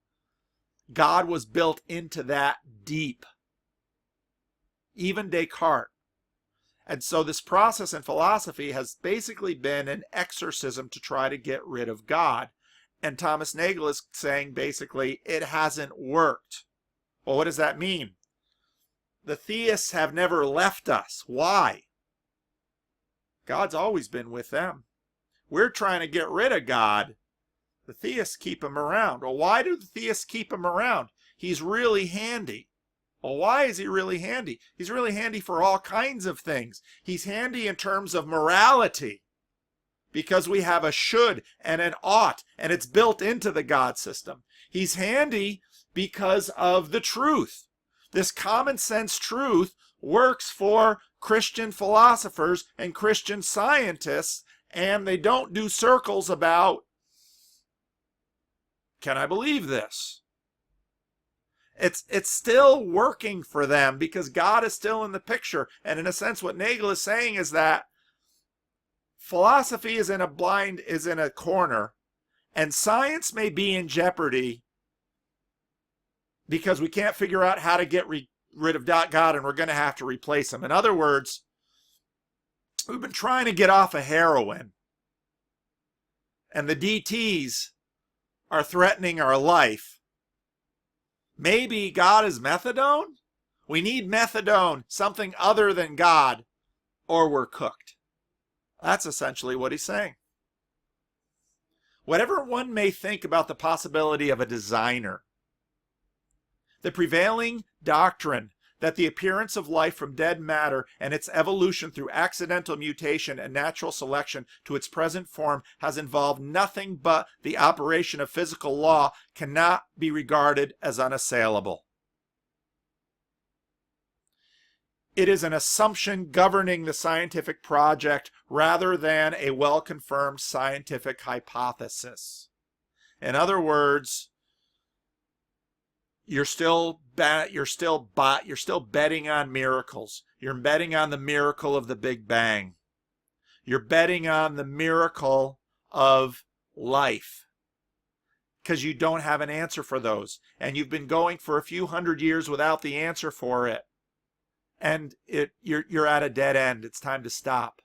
A: God was built into that deep. Even Descartes. And so this process in philosophy has basically been an exorcism to try to get rid of God. And Thomas Nagel is saying basically it hasn't worked. Well, what does that mean? The theists have never left us. Why? God's always been with them. We're trying to get rid of God. The theists keep him around. Well, why do the theists keep him around? He's really handy. Well, why is he really handy? He's really handy for all kinds of things. He's handy in terms of morality, because we have a should and an ought, and it's built into the God system. He's handy because of the truth. This common sense truth works for Christian philosophers and Christian scientists, and they don't do circles about, can I believe this? It's still working for them because God is still in the picture. And in a sense, what Nagel is saying is that philosophy is in a corner, and science may be in jeopardy because we can't figure out how to get rid of God, and we're going to have to replace him. In other words, we've been trying to get off of heroin, and the DTs are threatening our life. Maybe God is methadone? We need methadone, something other than God, or we're cooked. That's essentially what he's saying. Whatever one may think about the possibility of a designer, the prevailing doctrine that the appearance of life from dead matter and its evolution through accidental mutation and natural selection to its present form has involved nothing but the operation of physical law cannot be regarded as unassailable. It is an assumption governing the scientific project rather than a well-confirmed scientific hypothesis. In other words, you're still betting on miracles. You're betting on the miracle of the Big Bang. You're betting on the miracle of life because you don't have an answer for those. And you've been going for a few hundred years without the answer for it. And you're at a dead end. It's time to stop.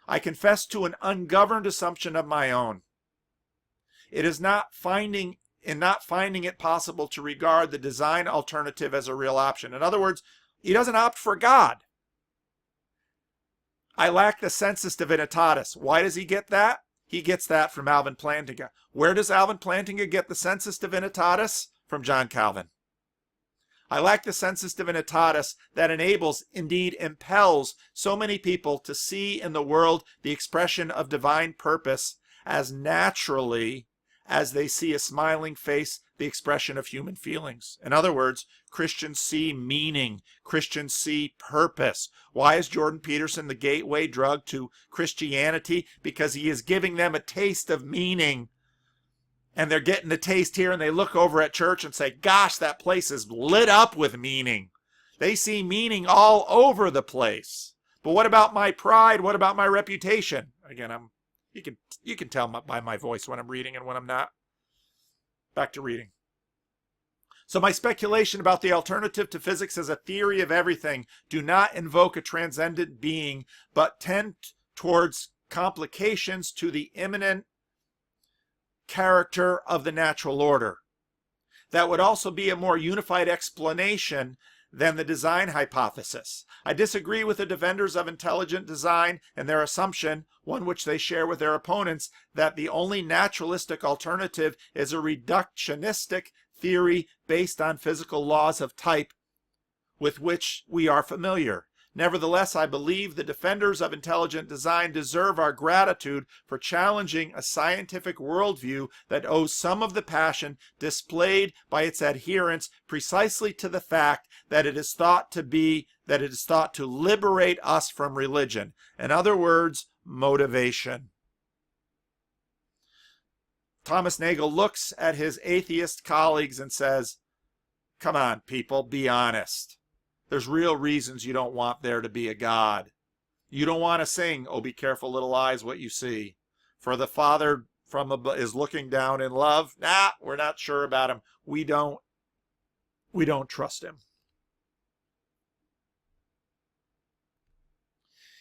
A: I confess to an ungoverned assumption of my own. It is not finding it possible to regard the design alternative as a real option. In other words, he doesn't opt for God. I lack the sensus divinitatis. Why does he get that? He gets that from Alvin Plantinga. Where does Alvin Plantinga get the sensus divinitatis? From John Calvin. I lack the sensus divinitatis that enables, indeed impels, so many people to see in the world the expression of divine purpose as naturally as they see a smiling face, the expression of human feelings. In other words, Christians see meaning. Christians see purpose. Why is Jordan Peterson the gateway drug to Christianity? Because he is giving them a taste of meaning. And they're getting the taste here, and they look over at church and say, gosh, that place is lit up with meaning. They see meaning all over the place. But what about my pride? What about my reputation? Again, I'm You can tell by my voice when I'm reading and when I'm not. Back to reading. So my speculation about the alternative to physics as a theory of everything do not invoke a transcendent being, but tend towards complications to the immanent character of the natural order. That would also be a more unified explanation than the design hypothesis. I disagree with the defenders of intelligent design and their assumption, one which they share with their opponents, that the only naturalistic alternative is a reductionistic theory based on physical laws of type with which we are familiar. Nevertheless, I believe the defenders of intelligent design deserve our gratitude for challenging a scientific worldview that owes some of the passion displayed by its adherents precisely to the fact that it is thought to liberate us from religion. In other words, motivation. Thomas Nagel looks at his atheist colleagues and says, come on, people, be honest. There's real reasons you don't want there to be a God. You don't want to sing, "Oh, be careful, little eyes, what you see. For the Father from above is looking down in love." Nah, we're not sure about him. We don't trust him.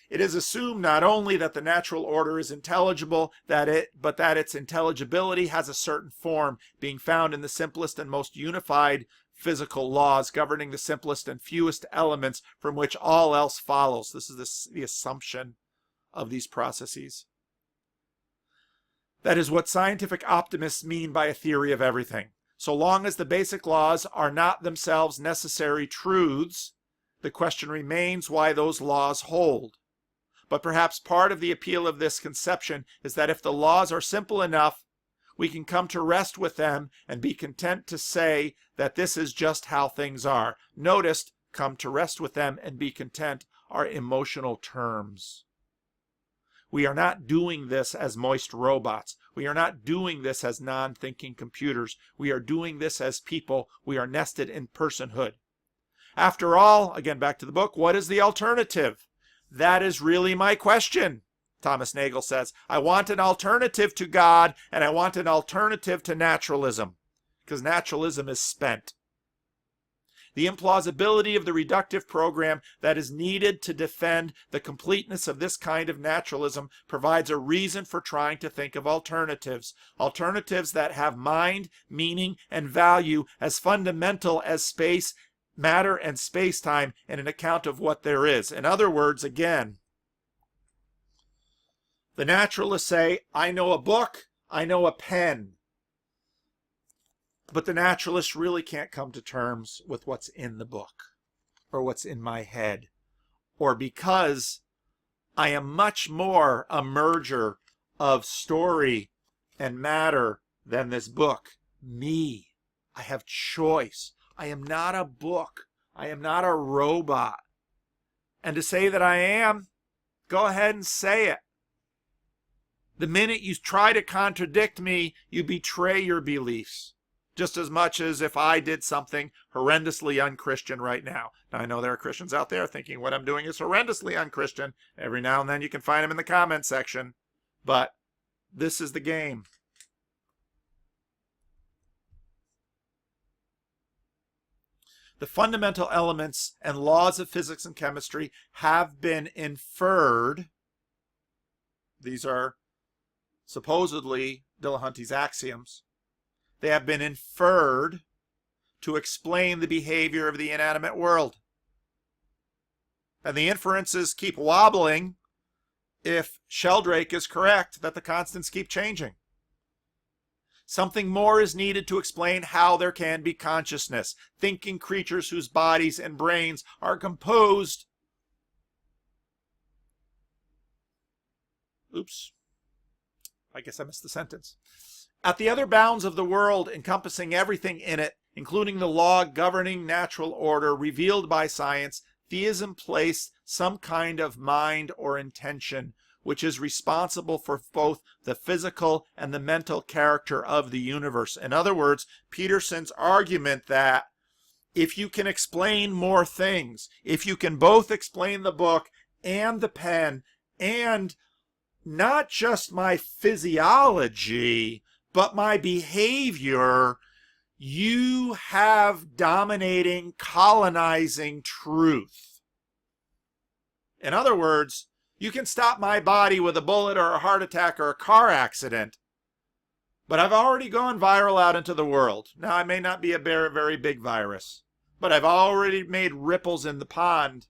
A: It is assumed not only that the natural order is intelligible, but that its intelligibility has a certain form, being found in the simplest and most unified physical laws governing the simplest and fewest elements from which all else follows. This is the assumption of these processes. That is what scientific optimists mean by a theory of everything. So long as the basic laws are not themselves necessary truths, the question remains why those laws hold. But perhaps part of the appeal of this conception is that if the laws are simple enough, we can come to rest with them and be content to say that this is just how things are. Notice, come to rest with them and be content are emotional terms. We are not doing this as moist robots. We are not doing this as non-thinking computers. We are doing this as people. We are nested in personhood. After all, again back to the book, what is the alternative? That is really my question, Thomas Nagel says. I want an alternative to God, and I want an alternative to naturalism, because naturalism is spent. The implausibility of the reductive program that is needed to defend the completeness of this kind of naturalism provides a reason for trying to think of alternatives. Alternatives that have mind, meaning, and value as fundamental as space, matter, and space-time in an account of what there is. In other words, again, the naturalists say, I know a book, I know a pen. But the naturalists really can't come to terms with what's in the book or what's in my head. Or because I am much more a merger of story and matter than this book. Me. I have choice. I am not a book. I am not a robot. And to say that I am, go ahead and say it. The minute you try to contradict me, you betray your beliefs. Just as much as if I did something horrendously unchristian right now. Now, I know there are Christians out there thinking what I'm doing is horrendously unchristian. Every now and then you can find them in the comment section. But this is the game. The fundamental elements and laws of physics and chemistry have been inferred. These are supposedly Delahanty's axioms. They have been inferred to explain the behavior of the inanimate world. And the inferences keep wobbling if Sheldrake is correct that the constants keep changing. Something more is needed to explain how there can be consciousness, thinking creatures whose bodies and brains are composed. Oops. I guess I missed the sentence. At the other bounds of the world, encompassing everything in it, including the law governing natural order revealed by science, theism placed some kind of mind or intention, which is responsible for both the physical and the mental character of the universe. In other words, Peterson's argument that if you can explain more things, if you can both explain the book and the pen and not just my physiology, but my behavior, you have dominating, colonizing truth. In other words, you can stop my body with a bullet or a heart attack or a car accident, but I've already gone viral out into the world. Now, I may not be a very, very big virus, but I've already made ripples in the pond.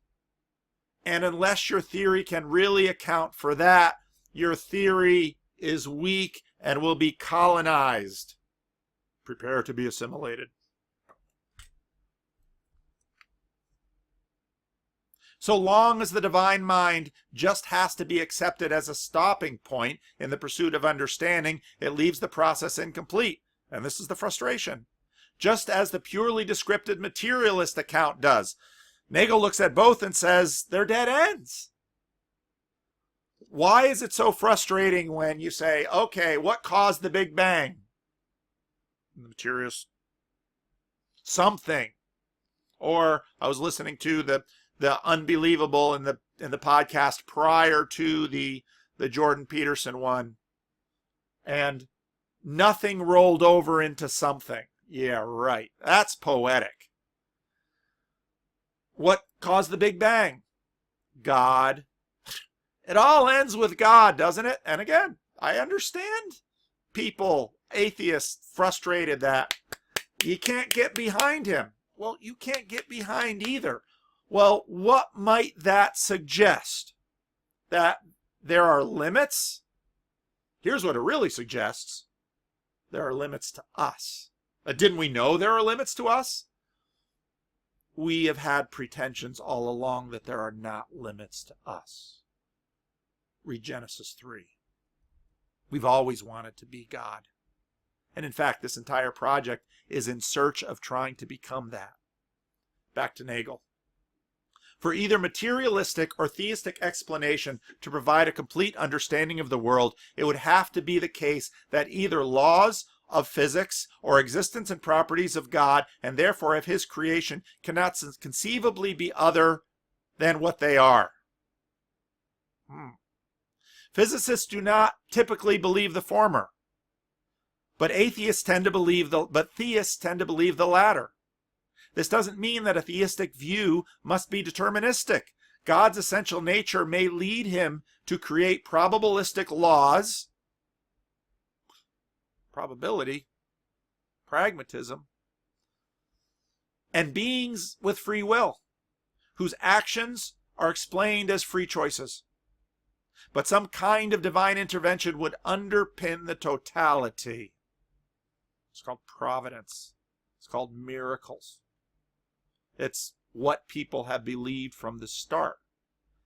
A: And unless your theory can really account for that, your theory is weak and will be colonized. Prepare to be assimilated. So long as the divine mind just has to be accepted as a stopping point in the pursuit of understanding, it leaves the process incomplete. And this is the frustration. Just as the purely descriptive materialist account does. Nagel looks at both and says they're dead ends. Why is it so frustrating when you say, okay, what caused the Big Bang? The materialist, something. Or I was listening to the Unbelievable in the podcast prior to the Jordan Peterson one, and nothing rolled over into something. Yeah, right. That's poetic. What caused the Big Bang? God. It all ends with God, doesn't it? And again, I understand people, atheists, frustrated that you can't get behind him. Well, you can't get behind either. Well, what might that suggest? That there are limits? Here's what it really suggests. There are limits to us. Didn't we know there are limits to us? We have had pretensions all along that there are not limits to us. Read Genesis 3. We've always wanted to be God. And in fact, this entire project is in search of trying to become that. Back to Nagel. For either materialistic or theistic explanation to provide a complete understanding of the world, it would have to be the case that either laws of physics or existence and properties of God, and therefore of his creation, cannot conceivably be other than what they are. Physicists do not typically believe the former, but theists tend to believe the latter. This doesn't mean that a theistic view must be deterministic. God's essential nature may lead him to create probabilistic laws, probability, pragmatism, and beings with free will, whose actions are explained as free choices. But some kind of divine intervention would underpin the totality. It's called providence. It's called miracles. It's what people have believed from the start.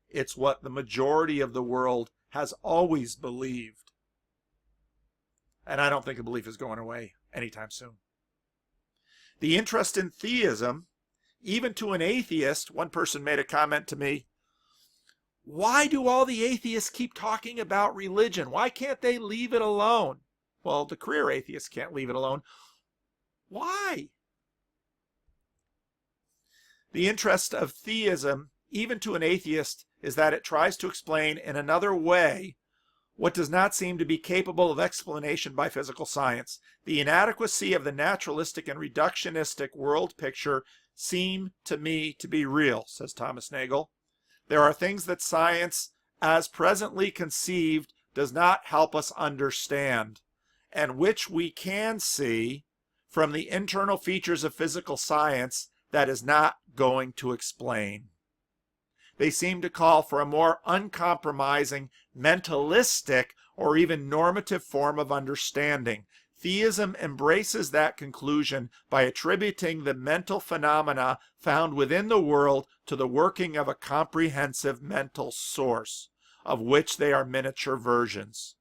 A: It's what the majority of the world has always believed. And I don't think the belief is going away anytime soon. The interest in theism, even to an atheist, one person made a comment to me, why do all the atheists keep talking about religion? Why can't they leave it alone? Well, the career atheists can't leave it alone. Why? The interest of theism, even to an atheist, is that it tries to explain in another way what does not seem to be capable of explanation by physical science. The inadequacy of the naturalistic and reductionistic world picture seem to me to be real, says Thomas Nagel. There are things that science, as presently conceived, does not help us understand, and which we can see from the internal features of physical science that is not going to explain. They seem to call for a more uncompromising, mentalistic, or even normative form of understanding. Theism embraces that conclusion by attributing the mental phenomena found within the world to the working of a comprehensive mental source, of which they are miniature versions.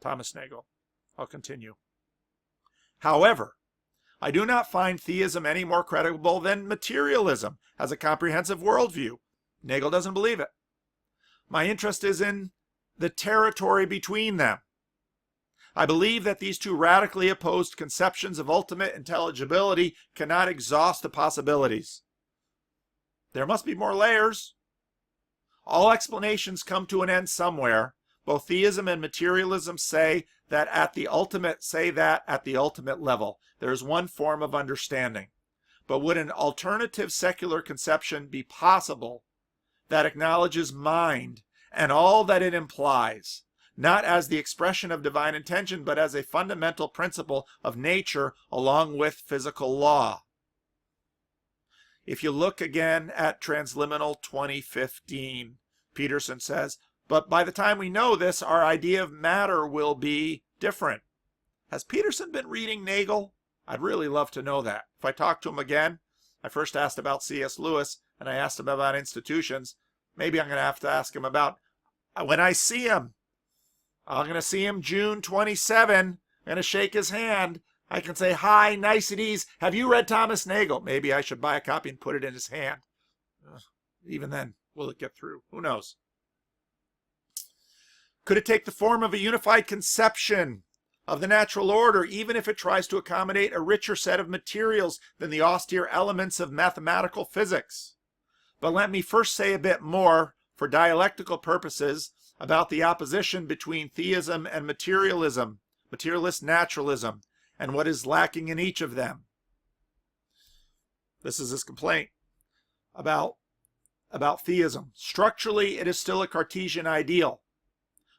A: Thomas Nagel. I'll continue. However, I do not find theism any more credible than materialism as a comprehensive worldview. Nagel doesn't believe it. My interest is in the territory between them. I believe that these two radically opposed conceptions of ultimate intelligibility cannot exhaust the possibilities. There must be more layers. All explanations come to an end somewhere, Both theism and materialism say that at the ultimate level. There is one form of understanding. But would an alternative secular conception be possible that acknowledges mind and all that it implies, not as the expression of divine intention, but as a fundamental principle of nature along with physical law? If you look again at Transliminal 2015, Peterson says, but by the time we know this, our idea of matter will be different. Has Peterson been reading Nagel? I'd really love to know that. If I talk to him again, I first asked about C.S. Lewis, and I asked him about institutions. Maybe I'm going to have to ask him about when I see him. I'm going to see him June 27. I'm going to shake his hand. I can say, hi, niceties. Have you read Thomas Nagel? Maybe I should buy a copy and put it in his hand. Even then, will it get through? Who knows? Could it take the form of a unified conception of the natural order, even if it tries to accommodate a richer set of materials than the austere elements of mathematical physics? But let me first say a bit more, for dialectical purposes, about the opposition between theism and materialism, materialist naturalism, and what is lacking in each of them. This is his complaint about theism. Structurally, it is still a Cartesian ideal,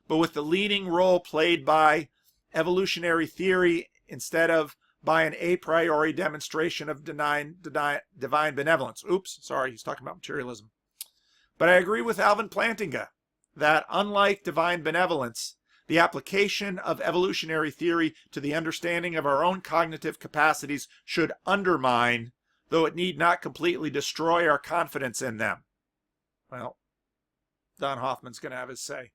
A: but with the leading role played by evolutionary theory instead of by an a priori demonstration of divine benevolence. Oops, sorry, he's talking about materialism. But I agree with Alvin Plantinga that unlike divine benevolence, the application of evolutionary theory to the understanding of our own cognitive capacities should undermine, though it need not completely destroy, our confidence in them. Well, Don Hoffman's going to have his say.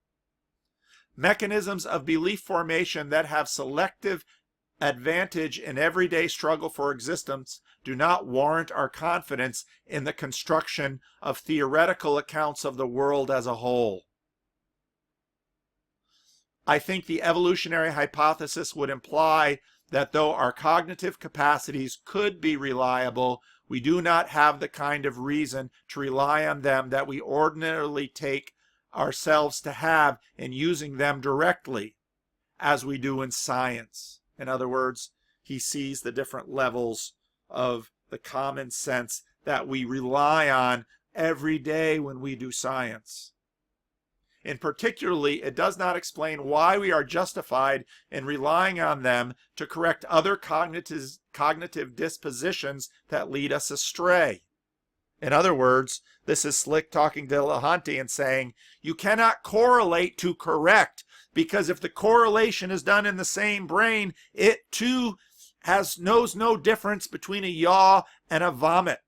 A: Mechanisms of belief formation that have selective advantage in everyday struggle for existence do not warrant our confidence in the construction of theoretical accounts of the world as a whole. I think the evolutionary hypothesis would imply that though our cognitive capacities could be reliable, we do not have the kind of reason to rely on them that we ordinarily take ourselves to have in using them directly, as we do in science. In other words, he sees the different levels of the common sense that we rely on every day when we do science. In particularly, it does not explain why we are justified in relying on them to correct other cognitive dispositions that lead us astray. In other words, this is Slick talking to Lahonti and saying, you cannot correlate to correct, because if the correlation is done in the same brain, it too knows no difference between a yaw and a vomit.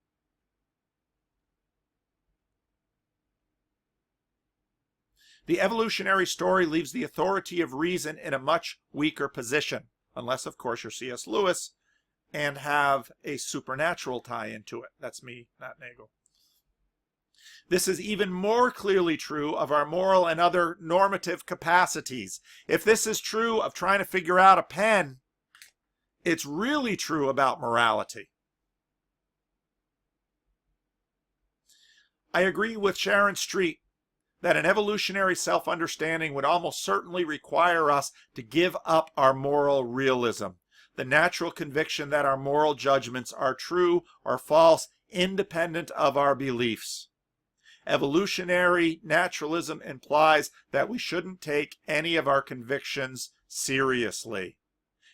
A: The evolutionary story leaves the authority of reason in a much weaker position, unless, of course, you're C.S. Lewis and have a supernatural tie into it. That's me, not Nagel. This is even more clearly true of our moral and other normative capacities. If this is true of trying to figure out a pen, it's really true about morality. I agree with Sharon Street that an evolutionary self-understanding would almost certainly require us to give up our moral realism, the natural conviction that our moral judgments are true or false independent of our beliefs. Evolutionary naturalism implies that we shouldn't take any of our convictions seriously,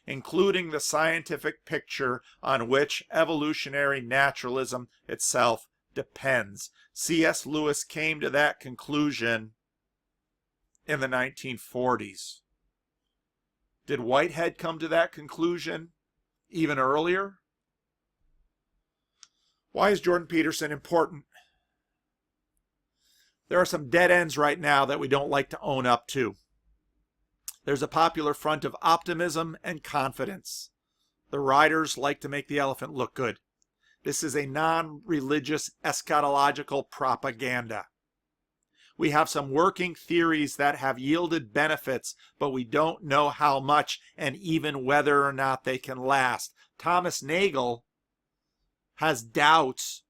A: including the scientific picture on which evolutionary naturalism itself depends. C.S. Lewis came to that conclusion in the 1940s. Did Whitehead come to that conclusion even earlier? Why is Jordan Peterson important? There are some dead ends right now that we don't like to own up to. There's a popular front of optimism and confidence. The riders like to make the elephant look good. This is a non-religious eschatological propaganda. We have some working theories that have yielded benefits, but we don't know how much and even whether or not they can last. Thomas Nagel has doubts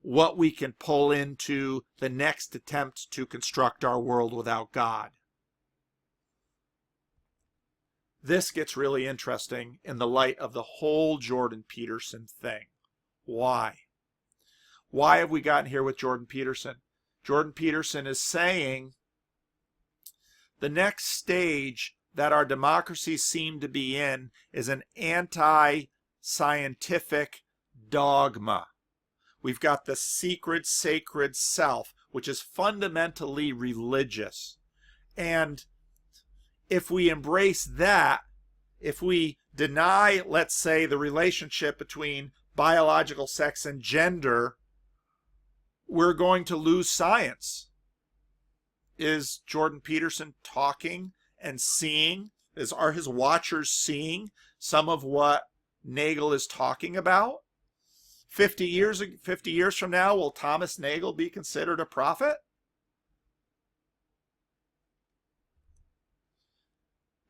A: what we can pull into the next attempt to construct our world without God. this gets really interesting in the light of the whole Jordan Peterson thing. Why? Why have we gotten here with Jordan Peterson? Jordan Peterson is saying the next stage that our democracies seem to be in is an anti-scientific dogma. We've got the secret, sacred self, which is fundamentally religious. And if we embrace that, if we deny, let's say, the relationship between biological sex and gender, we're going to lose science. Is Jordan Peterson talking and seeing? Are his watchers seeing some of what Nagel is talking about? 50 years from now, will Thomas Nagel be considered a prophet?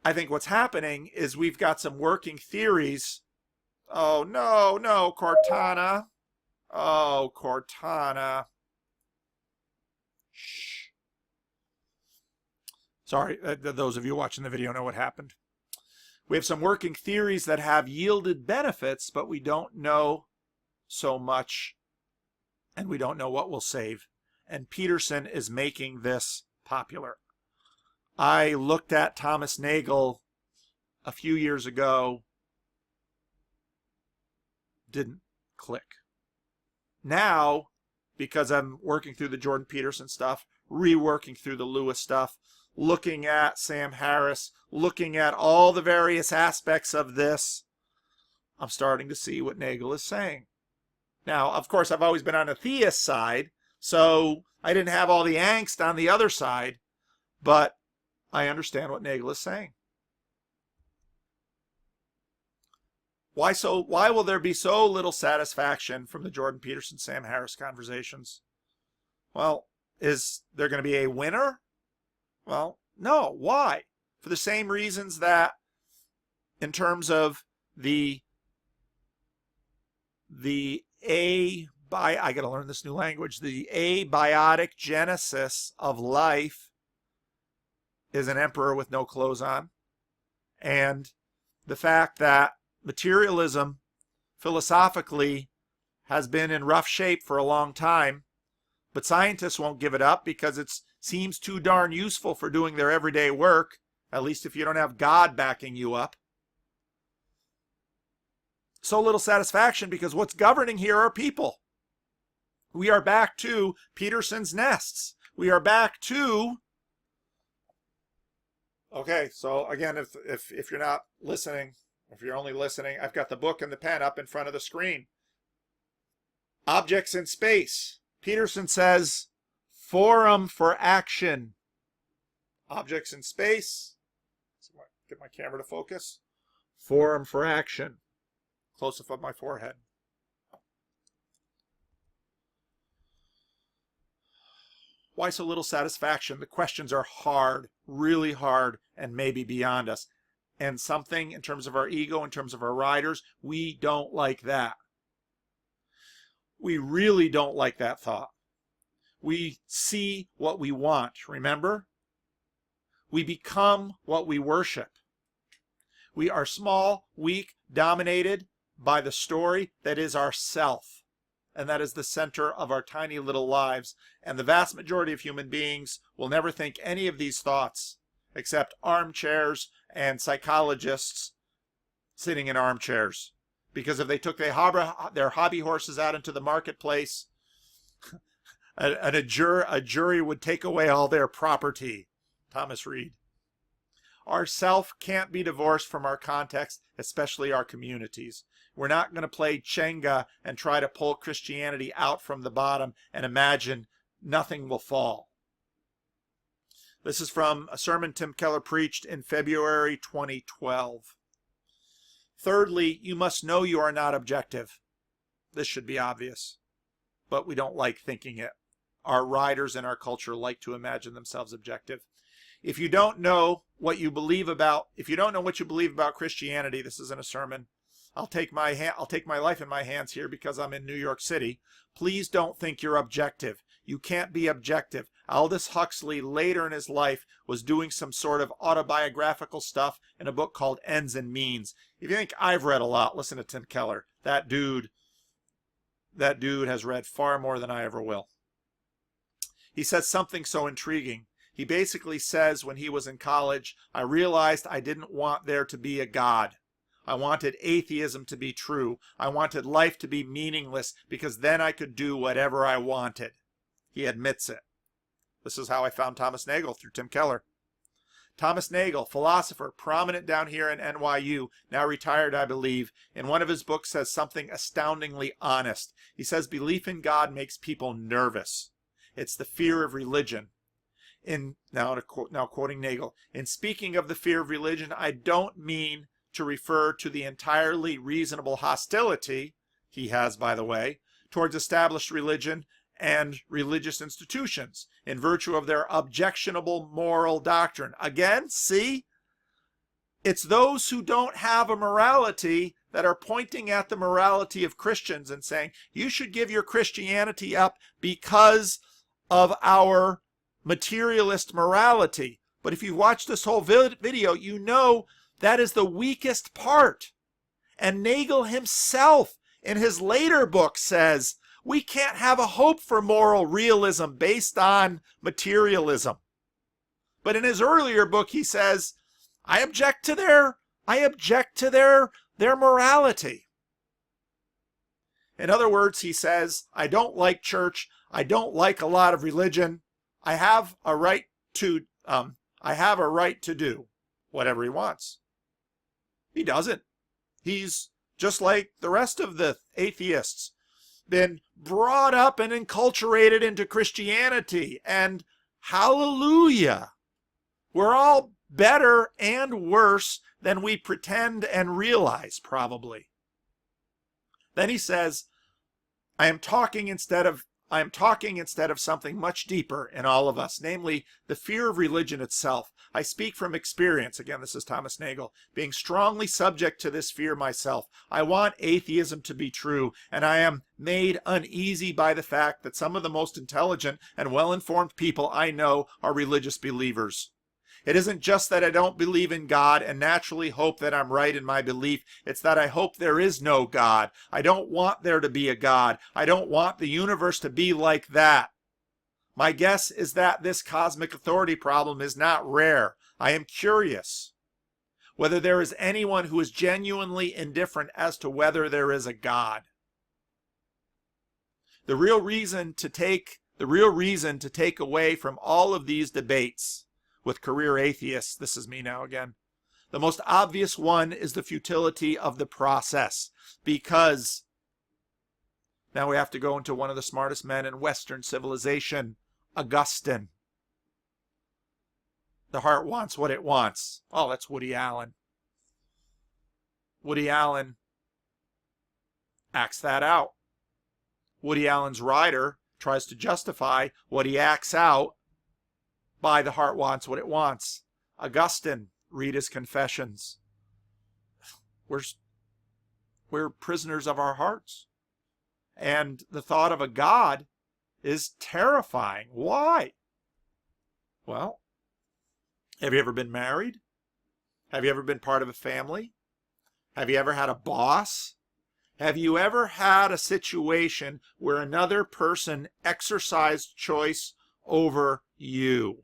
A: I think what's happening is we've got some working theories. Oh, no, Cortana. Oh, Cortana. Shh. Sorry, those of you watching the video know what happened. We have some working theories that have yielded benefits, but we don't know so much, and we don't know what will save. And Peterson is making this popular. I looked at Thomas Nagel a few years ago. Didn't click. Now, because I'm working through the Jordan Peterson stuff, reworking through the Lewis stuff, looking at Sam Harris, looking at all the various aspects of this, I'm starting to see what Nagel is saying. Now, of course, I've always been on the theist side, so I didn't have all the angst on the other side, but I understand what Nagel is saying. Why will there be so little satisfaction from the Jordan Peterson, Sam Harris conversations? Well, is there going to be a winner? Well, no. Why? For the same reasons that in terms of I got to learn this new language, the abiotic genesis of life is an emperor with no clothes on. And the fact that materialism philosophically has been in rough shape for a long time, but scientists won't give it up because it seems too darn useful for doing their everyday work, at least if you don't have God backing you up. So little satisfaction because what's governing here are people. We are back to Peterson's nests. We are back to... Okay, so again, if you're not listening, if you're only listening, I've got the book and the pen up in front of the screen. Objects in Space. Peterson says, forum for action. Objects in space. Get my camera to focus. Forum for action. Close up of my forehead. Why so little satisfaction? The questions are hard, really hard, and maybe beyond us. And something in terms of our ego, in terms of our riders, we don't like that. We really don't like that thought. We see what we want, remember? We become what we worship. We are small, weak, dominated by the story that is ourself. And that is the center of our tiny little lives. And the vast majority of human beings will never think any of these thoughts except armchairs and psychologists sitting in armchairs. Because if they took their hobby horses out into the marketplace, a jury would take away all their property. Thomas Reed. Our self can't be divorced from our context, especially our communities. We're not going to play Jenga and try to pull Christianity out from the bottom and imagine nothing will fall. This is from a sermon Tim Keller preached in February 2012. Thirdly, you must know you are not objective. This should be obvious, but we don't like thinking it. Our riders in our culture like to imagine themselves objective. If you don't know what you believe about, Christianity, this isn't a sermon. I'll take my life in my hands here because I'm in New York City. Please don't think you're objective. You can't be objective. Aldous Huxley, later in his life, was doing some sort of autobiographical stuff in a book called Ends and Means. If you think I've read a lot, listen to Tim Keller. That dude has read far more than I ever will. He says something so intriguing. He basically says when he was in college, I realized I didn't want there to be a God. I wanted atheism to be true. I wanted life to be meaningless because then I could do whatever I wanted. He admits it. This is how I found Thomas Nagel, through Tim Keller. Thomas Nagel, philosopher, prominent down here in NYU, now retired, I believe, in one of his books says something astoundingly honest. He says belief in God makes people nervous. It's the fear of religion. Now quoting Nagel, in speaking of the fear of religion, I don't mean to refer to the entirely reasonable hostility, he has, by the way, towards established religion and religious institutions in virtue of their objectionable moral doctrine. Again, see? It's those who don't have a morality that are pointing at the morality of Christians and saying, you should give your Christianity up because of our materialist morality. But if you've watched this whole video, you know that is the weakest part. And Nagel himself, in his later book, says, we can't have a hope for moral realism based on materialism. But in his earlier book, he says, I object to their morality. In other words, he says, I don't like church. I don't like a lot of religion. I have a right to do whatever he wants. He doesn't. He's just like the rest of the atheists, been brought up and enculturated into Christianity, and hallelujah, we're all better and worse than we pretend and realize, probably. Then he says, I am talking instead of something much deeper in all of us, namely the fear of religion itself. I speak from experience, again this is Thomas Nagel, being strongly subject to this fear myself. I want atheism to be true, and I am made uneasy by the fact that some of the most intelligent and well-informed people I know are religious believers. It isn't just that I don't believe in God and naturally hope that I'm right in my belief. It's that I hope there is no God. I don't want there to be a God. I don't want the universe to be like that. My guess is that this cosmic authority problem is not rare. I am curious whether there is anyone who is genuinely indifferent as to whether there is a God. The real reason to take away from all of these debates with career atheists, this is me now again, the most obvious one is the futility of the process, because now we have to go into one of the smartest men in Western civilization, Augustine. The heart wants what it wants. Oh, that's Woody Allen. Woody Allen acts that out. Woody Allen's writer tries to justify what he acts out by the heart wants what it wants. Augustine, read his Confessions. We're prisoners of our hearts. And the thought of a God is terrifying. Why? Well, have you ever been married? Have you ever been part of a family? Have you ever had a boss? Have you ever had a situation where another person exercised choice over you?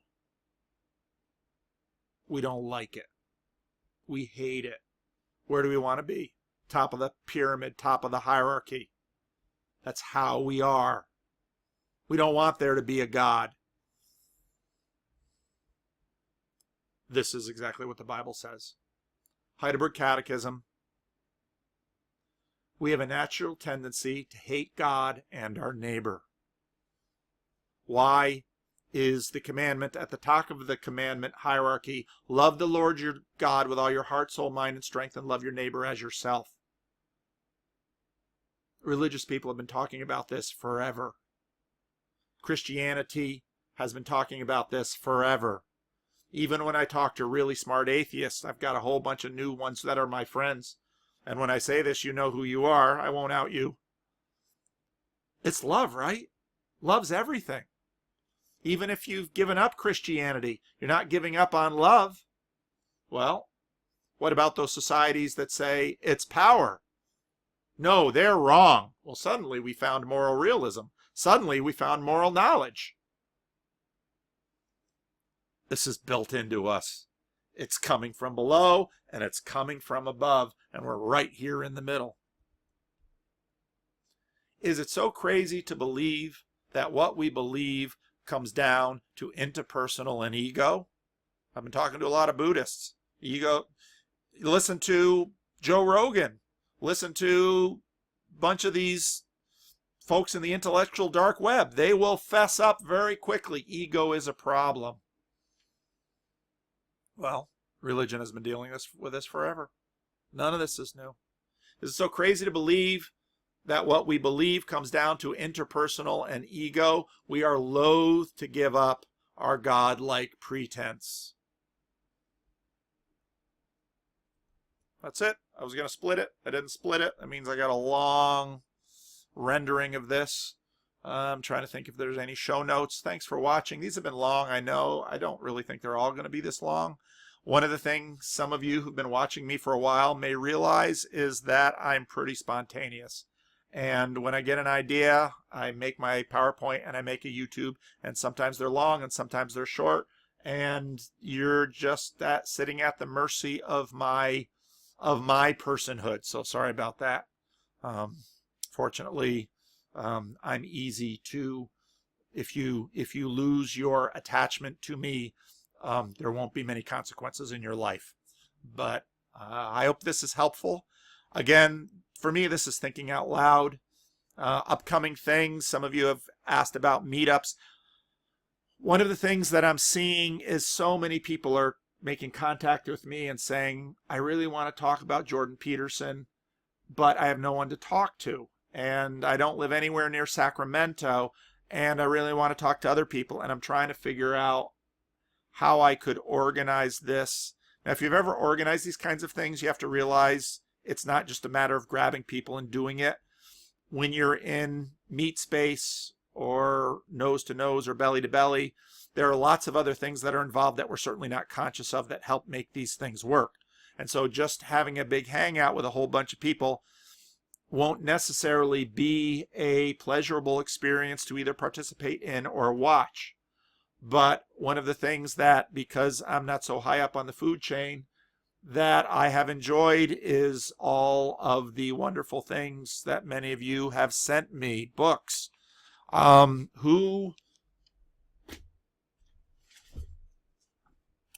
A: We don't like it. We hate it. Where do we want to be? Top of the pyramid, top of the hierarchy. That's how we are. We don't want there to be a God. This is exactly what the Bible says. Heidelberg Catechism. We have a natural tendency to hate God and our neighbor. Why is the commandment at the top of the commandment hierarchy, love the Lord your God with all your heart, soul, mind, and strength, and love your neighbor as yourself? Religious people have been talking about this forever. Christianity has been talking about this forever. Even when I talk to really smart atheists, I've got a whole bunch of new ones that are my friends. And when I say this, you know who you are. I won't out you. It's love, right? Love's everything. Even if you've given up Christianity, you're not giving up on love. Well, what about those societies that say it's power? No, they're wrong. Well, suddenly we found moral realism. Suddenly we found moral knowledge. This is built into us. It's coming from below and it's coming from above, and we're right here in the middle. Is it so crazy to believe that what we believe comes down to interpersonal and ego? I've been talking to a lot of Buddhists. Ego. Listen to Joe Rogan. Listen to a bunch of these folks in the intellectual dark web. They will fess up very quickly. Ego is a problem. Well, religion has been dealing with this forever. None of this is new. Is it so crazy to believe that what we believe comes down to interpersonal and ego? We are loath to give up our God-like pretense. That's it. I was going to split it. I didn't split it. That means I got a long rendering of this. I'm trying to think if there's any show notes. Thanks for watching. These have been long, I know. I don't really think they're all going to be this long. One of the things some of you who've been watching me for a while may realize is that I'm pretty spontaneous. And when I get an idea, I make my PowerPoint and I make a YouTube, and sometimes they're long and sometimes they're short, and you're just sitting at the mercy of my personhood. So sorry about that. Fortunately, I'm easy to, if you lose your attachment to me, there won't be many consequences in your life. But I hope this is helpful. Again, for me, this is thinking out loud. Upcoming things. Some of you have asked about meetups. One of the things that I'm seeing is so many people are making contact with me and saying, I really want to talk about Jordan Peterson, but I have no one to talk to. And I don't live anywhere near Sacramento, and I really want to talk to other people. And I'm trying to figure out how I could organize this. Now, if you've ever organized these kinds of things, you have to realize it's not just a matter of grabbing people and doing it. When you're in meat space or nose to nose or belly to belly, there are lots of other things that are involved that we're certainly not conscious of that help make these things work. And so just having a big hangout with a whole bunch of people won't necessarily be a pleasurable experience to either participate in or watch. But one of the things that, because I'm not so high up on the food chain, that I have enjoyed is all of the wonderful things that many of you have sent me. Books. I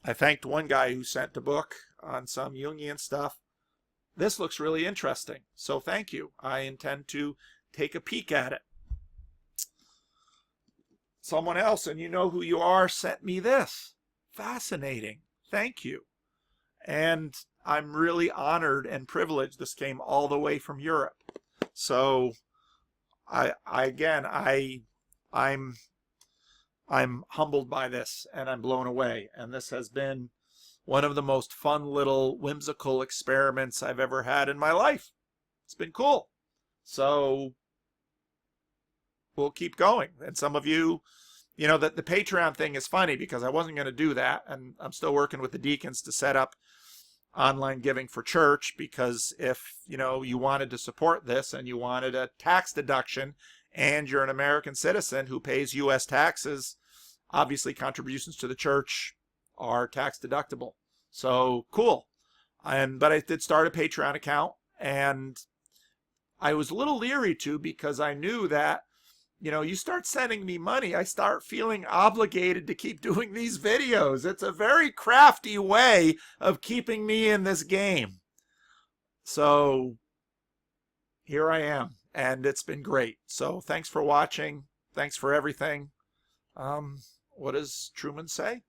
A: thanked one guy who sent a book on some Jungian stuff. This looks really interesting, so thank you. I intend to take a peek at it. Someone else, and you know who you are, sent me this. Fascinating. Thank you. And I'm really honored and privileged. This came all the way from Europe. So I'm humbled by this, and I'm blown away. And this has been one of the most fun little whimsical experiments I've ever had in my life. It's been cool. So we'll keep going. And some of you, you know, that the Patreon thing is funny because I wasn't going to do that. And I'm still working with the deacons to set up online giving for church, because if, you know, you wanted to support this and you wanted a tax deduction and you're an American citizen who pays U.S. taxes, obviously contributions to the church are tax deductible. So cool. But I did start a Patreon account, and I was a little leery too, because I knew that, you know, you start sending me money, I start feeling obligated to keep doing these videos. It's a very crafty way of keeping me in this game. So here I am, and it's been great. So thanks for watching. Thanks for everything. What does Truman say?